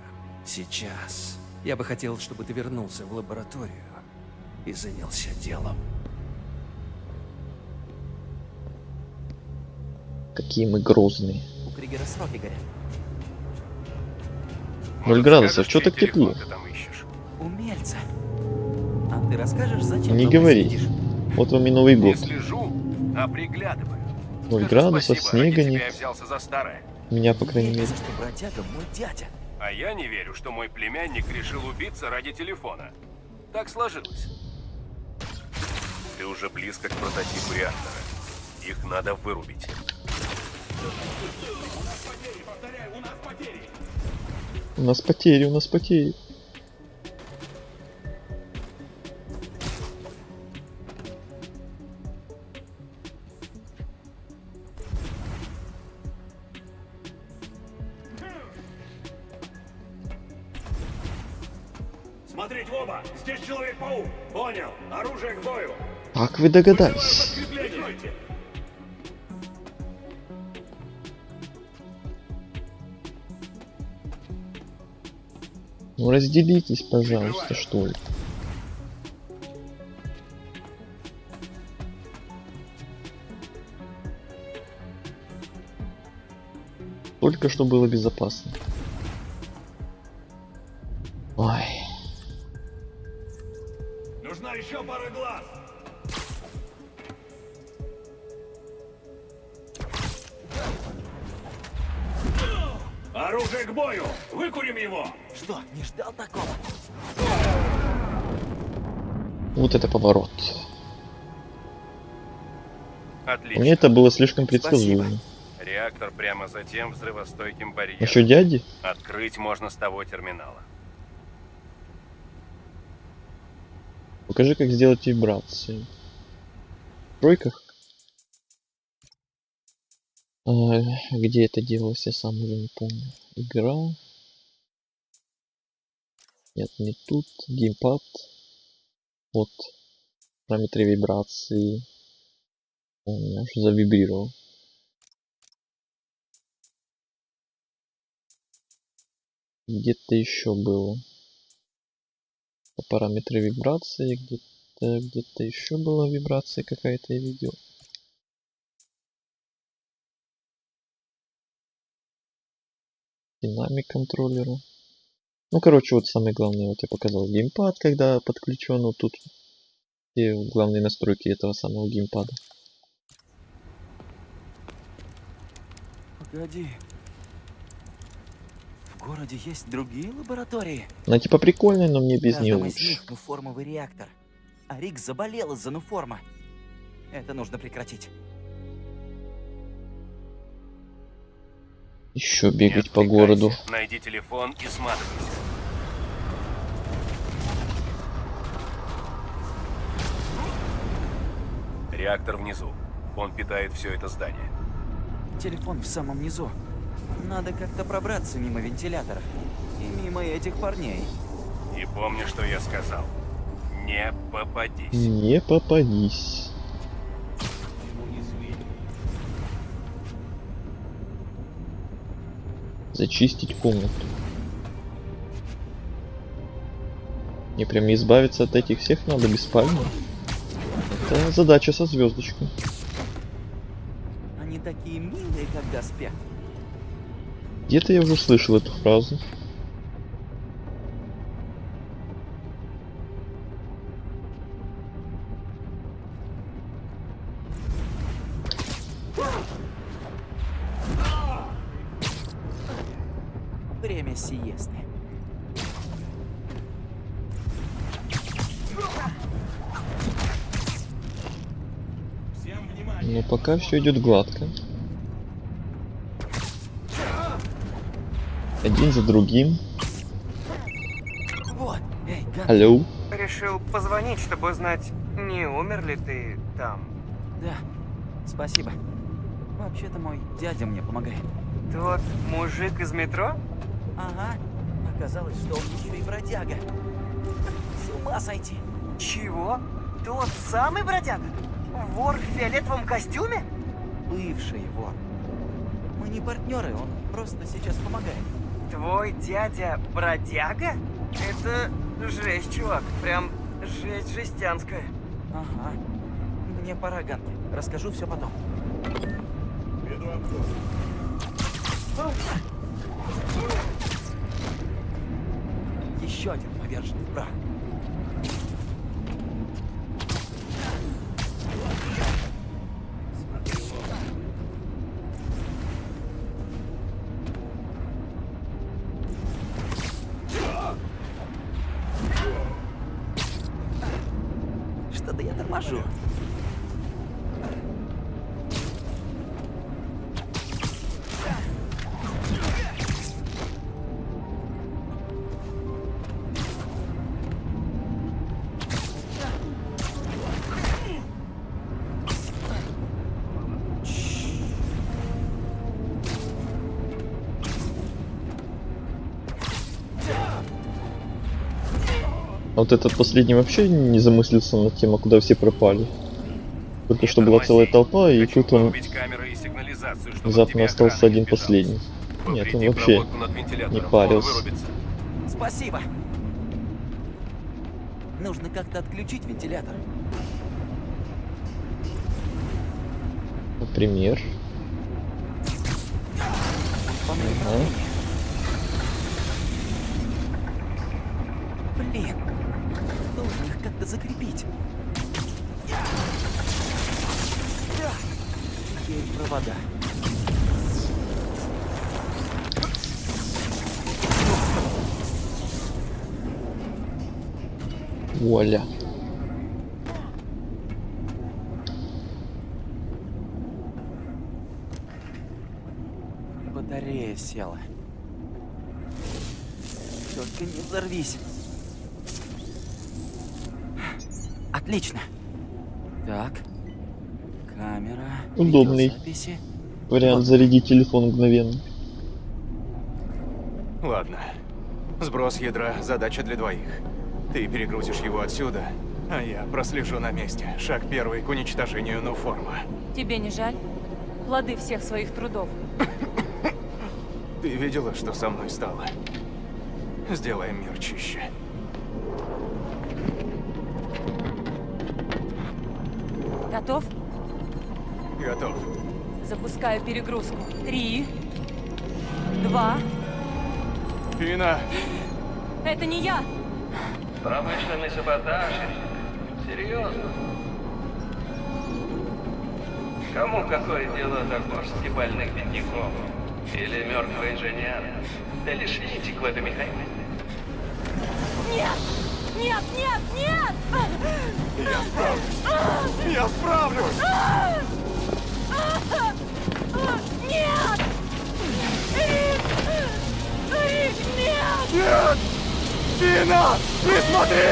сейчас я бы хотел, чтобы ты вернулся в лабораторию и занялся делом. Какие мы грозные. У Кригера сроки горят. 0 градусов, что так тепло? Умельца. А ты расскажешь, зачем Не там говори. сидишь? Вот вам и Новый Не год. слежу, а приглядываю. 0 градусов, Спасибо, ради снега тебя нет. я взялся за старое. Меня, по крайней мере. Что бродяга мой дядя. А я не верю, что мой племянник решил убиться ради телефона. Так сложилось. Ты уже близко к прототипу реактора. Их надо вырубить. У нас потери, у нас потери. Смотреть в оба! Здесь Человек-паук! Понял! Оружие к бою! Как вы догадались? Подкрепление! Ну разделитесь, пожалуйста, что ли. Только что было безопасно. Ой. Нужна еще пара глаз! Оружие к бою! Выкурим его! Что, не ждал такого? Вот это поворот. Отлично. Мне это было слишком предсказуемо. Реактор прямо за тем взрывостойким барьером. Еще дяди? Открыть можно с того терминала. Покажи, как сделать вибрации. В тройках? Где это делалось, я сам уже не помню. Игра. Нет, не тут. Геймпад. Вот. Параметры вибрации. Он у меня уже завибрировал. Где-то еще было. Параметры вибрации. Где-то еще была вибрация какая-то, я видел. Динамик контроллера. Ну, короче, вот самое главное, вот я показал геймпад, когда подключен, вот тут и главные настройки этого самого геймпада. Погоди. В городе есть другие лаборатории? Она типа прикольная, но мне без нее Каждом из лучше. них нуформовый реактор. А Рик заболел из-за нуформа. Это нужно прекратить. Еще бегать по городу. Найди телефон и сматывайся. Реактор внизу. Он питает все это здание. Телефон в самом низу. Надо как-то пробраться мимо вентиляторов. И мимо этих парней. И помни, что я сказал. Не попадись. Не попадись. Зачистить комнату. Мне прям избавиться от этих всех надо без спальни. Это задача со звездочкой. Они такие милые, когда спят. Где-то я уже слышал эту фразу. Время сиесты. Но пока все идет гладко. Один за другим. Вот, эй, Ган. Алло. Решил позвонить, чтобы узнать, не умер ли ты там. Да, спасибо. Вообще-то мой дядя мне помогает. Тот мужик из метро? Ага. Оказалось, что он еще и бродяга. С ума сойти. Чего? Тот самый бродяга? Вор в фиолетовом костюме? Бывший вор. Мы не партнеры, он просто сейчас помогает. Твой дядя бродяга? Это жесть, чувак. Прям жесть жестянская. Ага. Мне пора, Ганки. Расскажу все потом. Веду обзор. Еще один поверженный в прах. Что-то я торможу. А вот этот последний вообще не замыслился над тем, а куда все пропали. Только что была целая толпа, и тут он внезапно остался один последний. Нет, он вообще не парился. Спасибо. Нужно как-то отключить вентилятор. Например. Ага. Блин, должен их как-то закрепить. Теперь провода. Вуаля. Батарея села. Только не взорвись. Отлично. Так. Камера. Удобный видеозаписи. вариант зарядить телефон мгновенно. Ладно. Сброс ядра – задача для двоих. Ты перегрузишь его отсюда, а я прослежу на месте. Шаг первый к уничтожению Нуформа. Тебе не жаль? Плоды всех своих трудов. Ты видела, что со мной стало? Сделаем мир чище. Готов? Готов. Запускаю перегрузку. 3, 2. Пина! Это не я! Промышленный саботаж. Серьезно? Кому какое дело до горстки больных бедняков? Или мертвого инженера? Да лишь нитик в этой механике. Нет! Нет, нет, нет! Я справлюсь! Я справлюсь! Нет! Тина! Не смотри!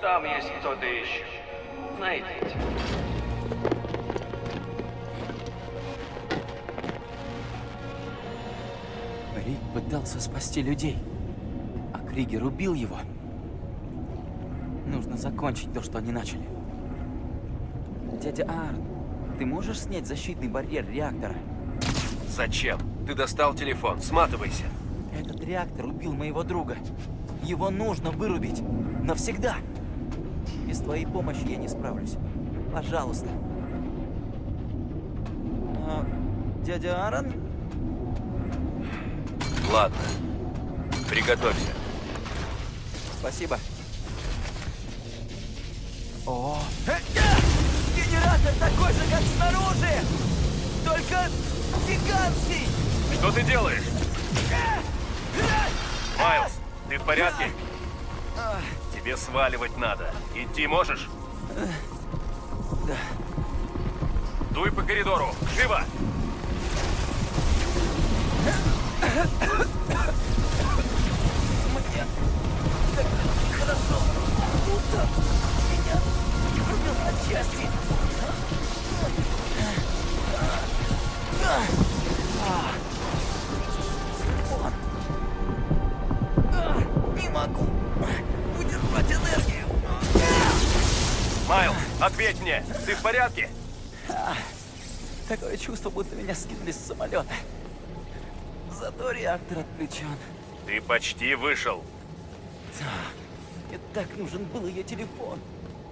Там есть кто-то еще. Найдите. Рик пытался спасти людей, а Кригер убил его. Нужно закончить то, что они начали. Дядя Арн, ты можешь снять защитный барьер реактора? Зачем? Ты достал телефон, сматывайся. Этот реактор убил моего друга. Его нужно вырубить. Навсегда. Без твоей помощи я не справлюсь. Пожалуйста. Дядя Аарон? Ладно. Приготовься. Спасибо. О! Генератор такой же, как снаружи! Только гигантский! Что ты делаешь? Майлз, ты в порядке? Тебе сваливать надо. Идти можешь? Да. Дуй по коридору. Живо! Мне так хорошо. Будто меня рубил на части. Не могу удержать энергию. Майлз, ответь мне. Ты в порядке? Такое чувство, будто меня скинули с самолета. Зато реактор отключен. Ты почти вышел. Мне так нужен был ее телефон.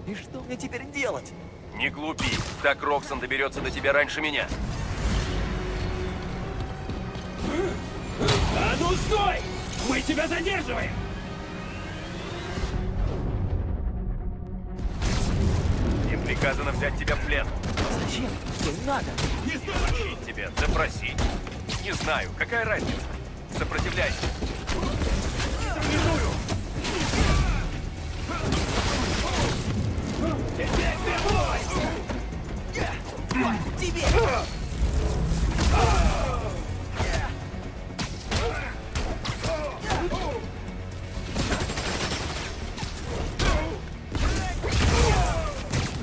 И что мне теперь делать? Не глупи. Так Роксон доберется до тебя раньше меня. А ну стой! Мы тебя задерживаем! Им приказано взять тебя в плен. Зачем? Что им надо? Изучить тебя, допросить. Не знаю, какая разница. Сопротивляйся. Тебе!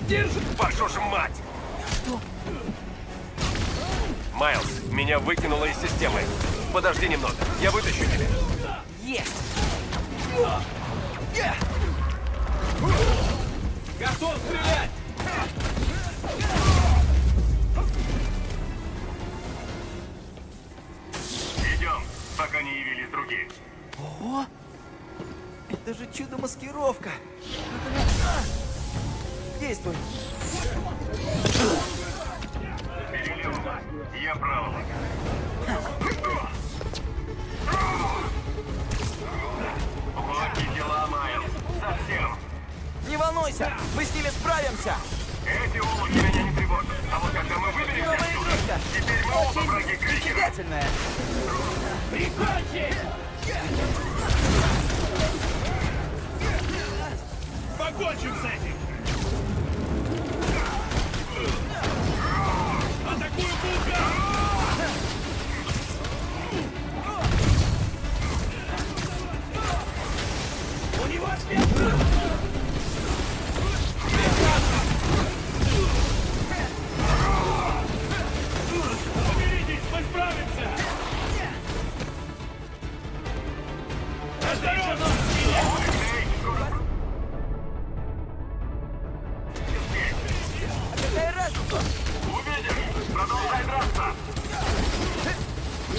Держи! Вашу ж мать! Что? Майлз, меня выкинуло из системы. Подожди немного, я вытащу тебя. Есть! Готов стрелять! Идем, пока не явились другие. Ого! Это же чудо-маскировка! Действуй! Перелево, я правого. Плохие дела, Майлз. Совсем. Не волнуйся! Мы с ними справимся! Эти улуки меня не тревожат. А вот когда мы выберемся Новая игрушка! теперь мы оба враги Кригера. Притягательная! Прикончи! Покончим с этим! Атакую вулкан! У него ответ! Уберитесь, мы справимся! Осторожно! Какая разница? Увидишь? Продолжай драться!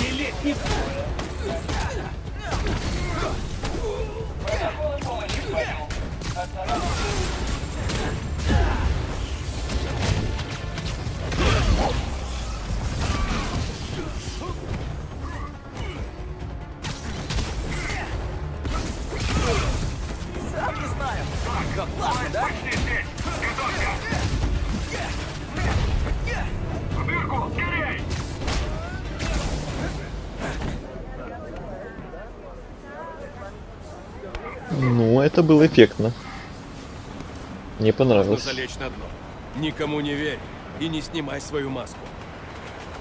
Не лезь, не... Сам не знаю! Как классно, да? Почти здесь! Готовься! В дырку! Скорей! Ну, это было эффектно. Мне Нужно понравилось. залечь на дно. Никому не верь и не снимай свою маску.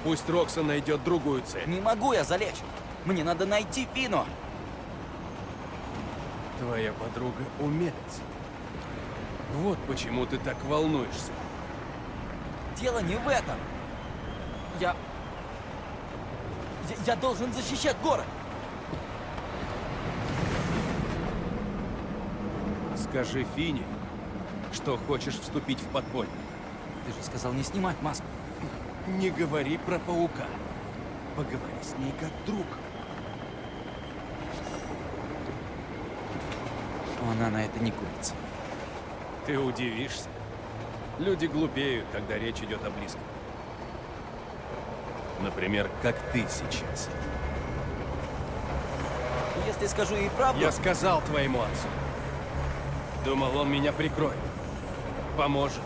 Пусть Роксон найдет другую цель. Не могу я залечь. Мне надо найти Фину. Твоя подруга умелец. Вот почему ты так волнуешься. Дело не в этом. Я должен защищать город. Скажи Фине, что хочешь вступить в подполье. Ты же сказал не снимать маску. Не говори про паука. Поговори с ней как друг. Она на это не купится. Ты удивишься. Люди глупеют, когда речь идет о близком. Например, как ты сейчас. Если скажу ей правду... Я сказал твоему отцу. Думал, он меня прикроет. Поможет.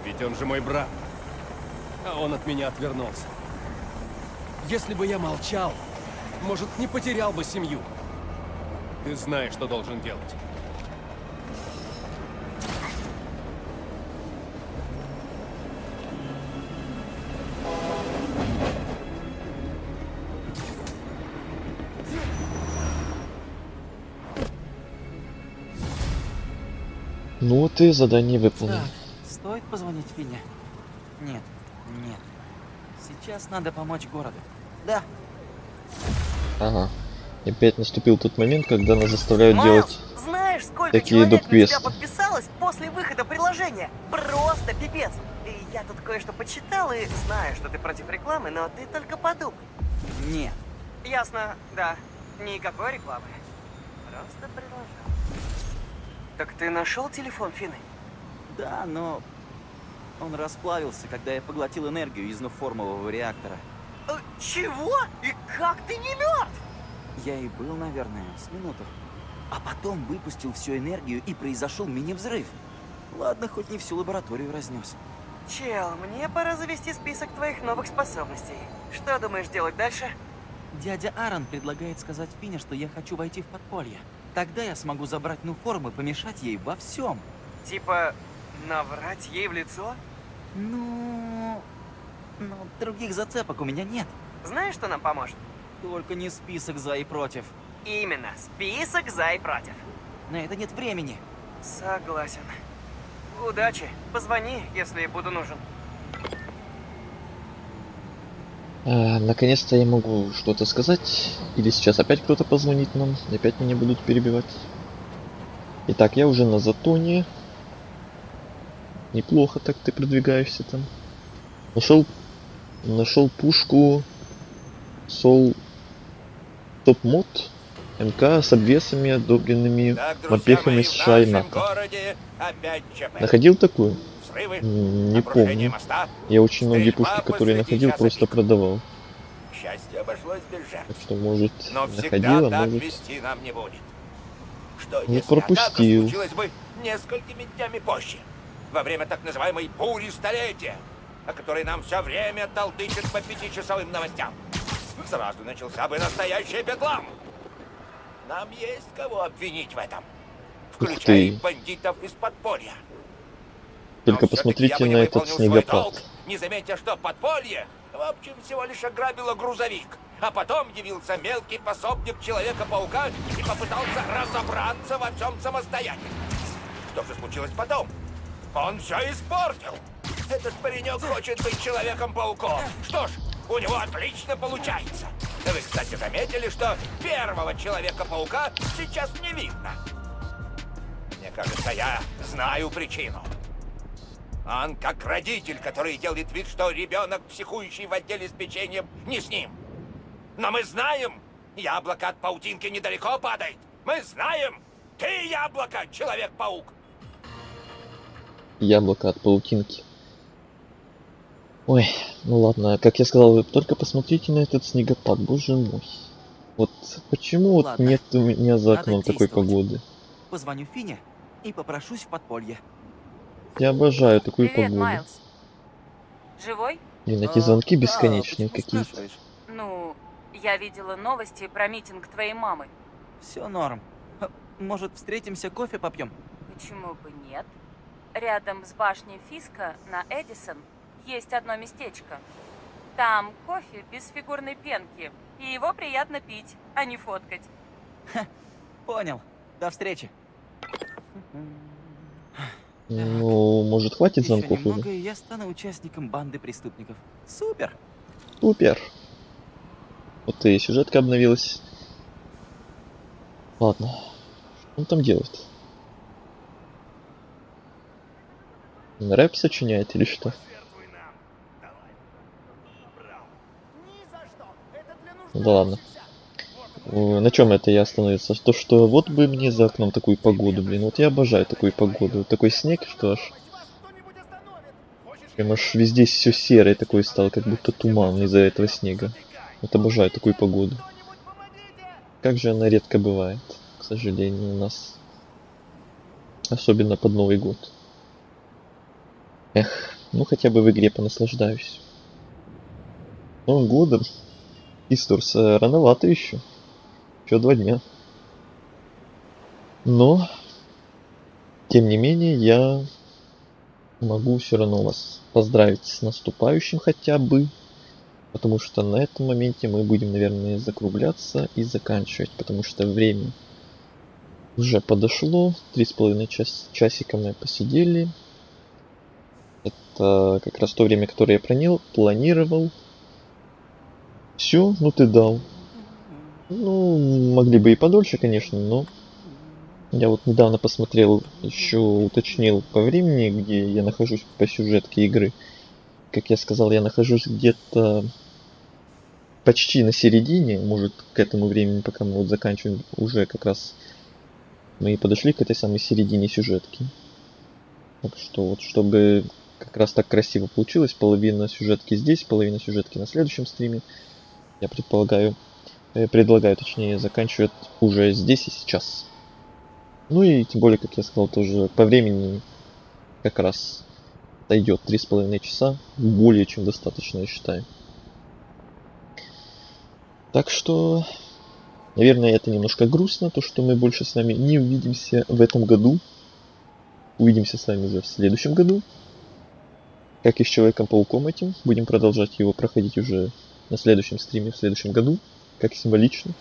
Ведь он же мой брат. А он от меня отвернулся. Если бы я молчал, может, не потерял бы семью. Ты знаешь, что должен делать. Ну вот и задание выполнено. Так, стоит позвонить Фине? Нет, нет. Сейчас надо помочь городу. Да. Ага. И опять наступил тот момент, когда нас заставляют делать Знаешь, сколько такие человек на тебя доп-квесты. подписалось после выхода приложения? Просто пипец. И я тут кое-что почитал и знаю, что ты против рекламы, но ты только подумай. Нет. Ясно, да. Никакой рекламы. Просто приложение. Так ты нашел телефон Фины? Да, но он расплавился, когда я поглотил энергию из нуформового реактора. Чего? И как ты не мертв? Я и был, наверное, с минуту. А потом выпустил всю энергию, и произошел мини-взрыв. Ладно, хоть не всю лабораторию разнес. Чел, мне пора завести список твоих новых способностей. Что думаешь делать дальше? Дядя Аарон предлагает сказать Фине, что я хочу войти в подполье. Тогда я смогу забрать нуформ и помешать ей во всем. Типа, наврать ей в лицо? Ну, других зацепок у меня нет. Знаешь, что нам поможет? Только не список за и против. Именно, список за и против. На это нет времени. Согласен. Удачи. Позвони, если буду нужен. Наконец-то я могу что-то сказать. Или сейчас опять кто-то позвонит нам, и опять меня будут перебивать. Итак, я уже на Затоне. Неплохо так ты продвигаешься там. Нашел пушку Сол Топ-мод МК с обвесами, одобренными морпехами США и НАТО. Находил такую? Не помню. Я очень многие пушки, которые находил, просто продавал. К счастью, обошлось без жертв. Так что, может, Но всегда находил, а так может... вести нам не будет. Что Не если пропустил. атака случилась бы несколькими днями позже, во время так называемой бури столетия, о которой нам все время толдычат по 5-часовым новостям? Сразу начался бы настоящий бедлам. Нам есть кого обвинить в этом, включая и бандитов из подполья. Только посмотрите на этот снегопад. Не заметя, что подполье, в общем, всего лишь ограбило грузовик. А потом явился мелкий пособник Человека-паука и попытался разобраться во всем самостоятельно. Что же случилось потом? Он все испортил. Этот паренек хочет быть Человеком-пауком. Что ж, у него отлично получается. Вы, кстати, заметили, что первого Человека-паука сейчас не видно? Мне кажется, я знаю причину. Он как родитель, который делает вид, что ребенок, психующий в отделе с печеньем, не с ним. Но мы знаем, яблоко от паутинки недалеко падает. Мы знаем, ты яблоко, Человек-паук. Яблоко от паутинки. Ой, ну ладно, как я сказал, вы только посмотрите на этот снегопад, боже мой. Вот почему вот нет у меня за окном такой погоды? Позвоню Фине и попрошусь в подполье. Я обожаю такую Привет, погоду. Майлз. Живой? Блин, эти звонки бесконечные какие-то. Ну, я видела новости про митинг твоей мамы. Все норм. Может, встретимся, кофе попьем? Почему бы нет? рядом с башней Фиска на Эдисон есть одно местечко. Там кофе без фигурной пенки, и его приятно пить, а не фоткать. Понял. До встречи. Ну, может, хватит Еще звонков немного, уже? и я стану участником банды преступников. Супер! Супер! Вот и сюжетка обновилась. Ладно. Что он там делает? Рэп сочиняет или что? Да ладно. На чем это я остановился? То, что вот бы мне за окном такую погоду, блин. Вот я обожаю такую погоду. Такой снег, что аж... Прям аж везде все серое такое стало, как будто туман из-за этого снега. Вот обожаю такую погоду. Как же она редко бывает, к сожалению, у нас. Особенно под Новый год. Эх, ну хотя бы в игре понаслаждаюсь. Новым годом. Исторс, рановато еще. Еще 2 дня. Но, тем не менее, я могу все равно вас поздравить с наступающим хотя бы. Потому что на этом моменте мы будем, наверное, закругляться и заканчивать. Потому что время уже подошло. 3,5 часика мы посидели. Это как раз то время, которое я планировал. Все, ну ты дал. Ну, могли бы и подольше, конечно, но я вот недавно посмотрел, еще уточнил по времени, где я нахожусь по сюжетке игры. Как я сказал, я нахожусь где-то почти на середине, может, к этому времени, пока мы вот заканчиваем, уже как раз мы и подошли к этой самой середине сюжетки. Так что вот, чтобы как раз так красиво получилось, половина сюжетки здесь, половина сюжетки на следующем стриме, я предлагаю, точнее, заканчивать уже здесь и сейчас. Ну и тем более, как я сказал, тоже по времени как раз дойдет 3,5 часа. Более чем достаточно, я считаю. Так что, наверное, это немножко грустно, то что мы больше с вами не увидимся в этом году. Увидимся с вами уже в следующем году. Как и с Человеком-пауком этим. Будем продолжать его проходить уже на следующем стриме в следующем году. Как символично.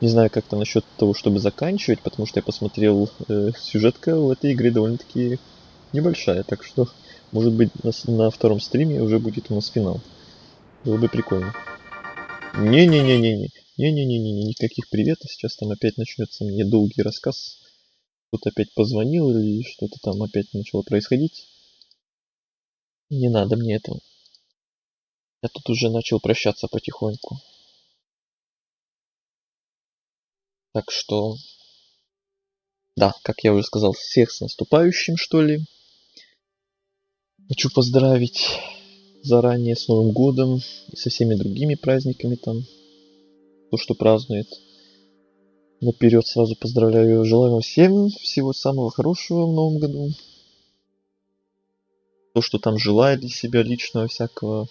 Не знаю, как-то насчет того, чтобы заканчивать, потому что я посмотрел, сюжетка у этой игры довольно-таки небольшая. Так что, может быть, на втором стриме уже будет у нас финал. Было бы прикольно. Не-не-не-не-не. Не-не-не-не, никаких приветов. Сейчас там опять начнется мне долгий рассказ. Кто-то опять позвонил или что-то там опять начало происходить. Не надо мне этого. Я тут уже начал прощаться потихоньку. Так что... Да, как я уже сказал, всех с наступающим, что ли. Хочу поздравить заранее с Новым годом и со всеми другими праздниками там. То, что празднует. Наперед сразу поздравляю. Желаю вам всем всего самого хорошего в Новом году. То, что там желает для себя личного всякого.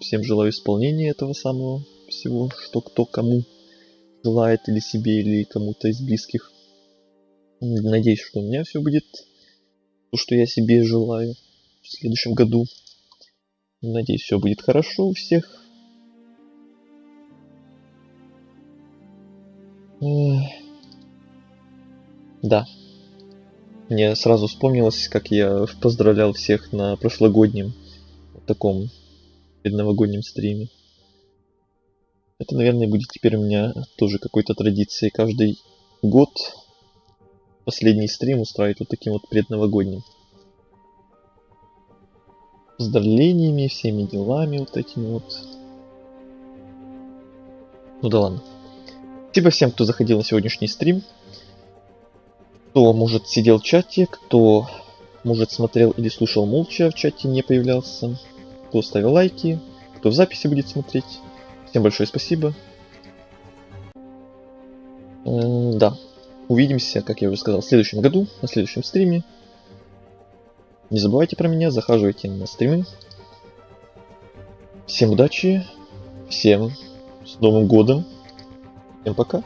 Всем желаю исполнения этого самого всего, что кто кому желает, или себе, или кому-то из близких. Надеюсь, что у меня все будет то, что я себе желаю в следующем году. Надеюсь, все будет хорошо у всех. Да. Мне сразу вспомнилось, как я поздравлял всех на прошлогоднем таком предновогоднем стриме. Это, наверное, будет теперь у меня тоже какой-то традицией. Каждый год последний стрим устраивать вот таким вот предновогодним. Поздравлениями, всеми делами вот этими вот. Ну да ладно. Спасибо всем, кто заходил на сегодняшний стрим. Кто, может, сидел в чате, кто, может, смотрел или слушал молча в чате, не появлялся. Кто ставил лайки, кто в записи будет смотреть. Всем большое спасибо. Да. Увидимся, как я уже сказал, в следующем году, на следующем стриме. Не забывайте про меня, захаживайте на стримы. Всем удачи, всем с Новым годом. Всем пока.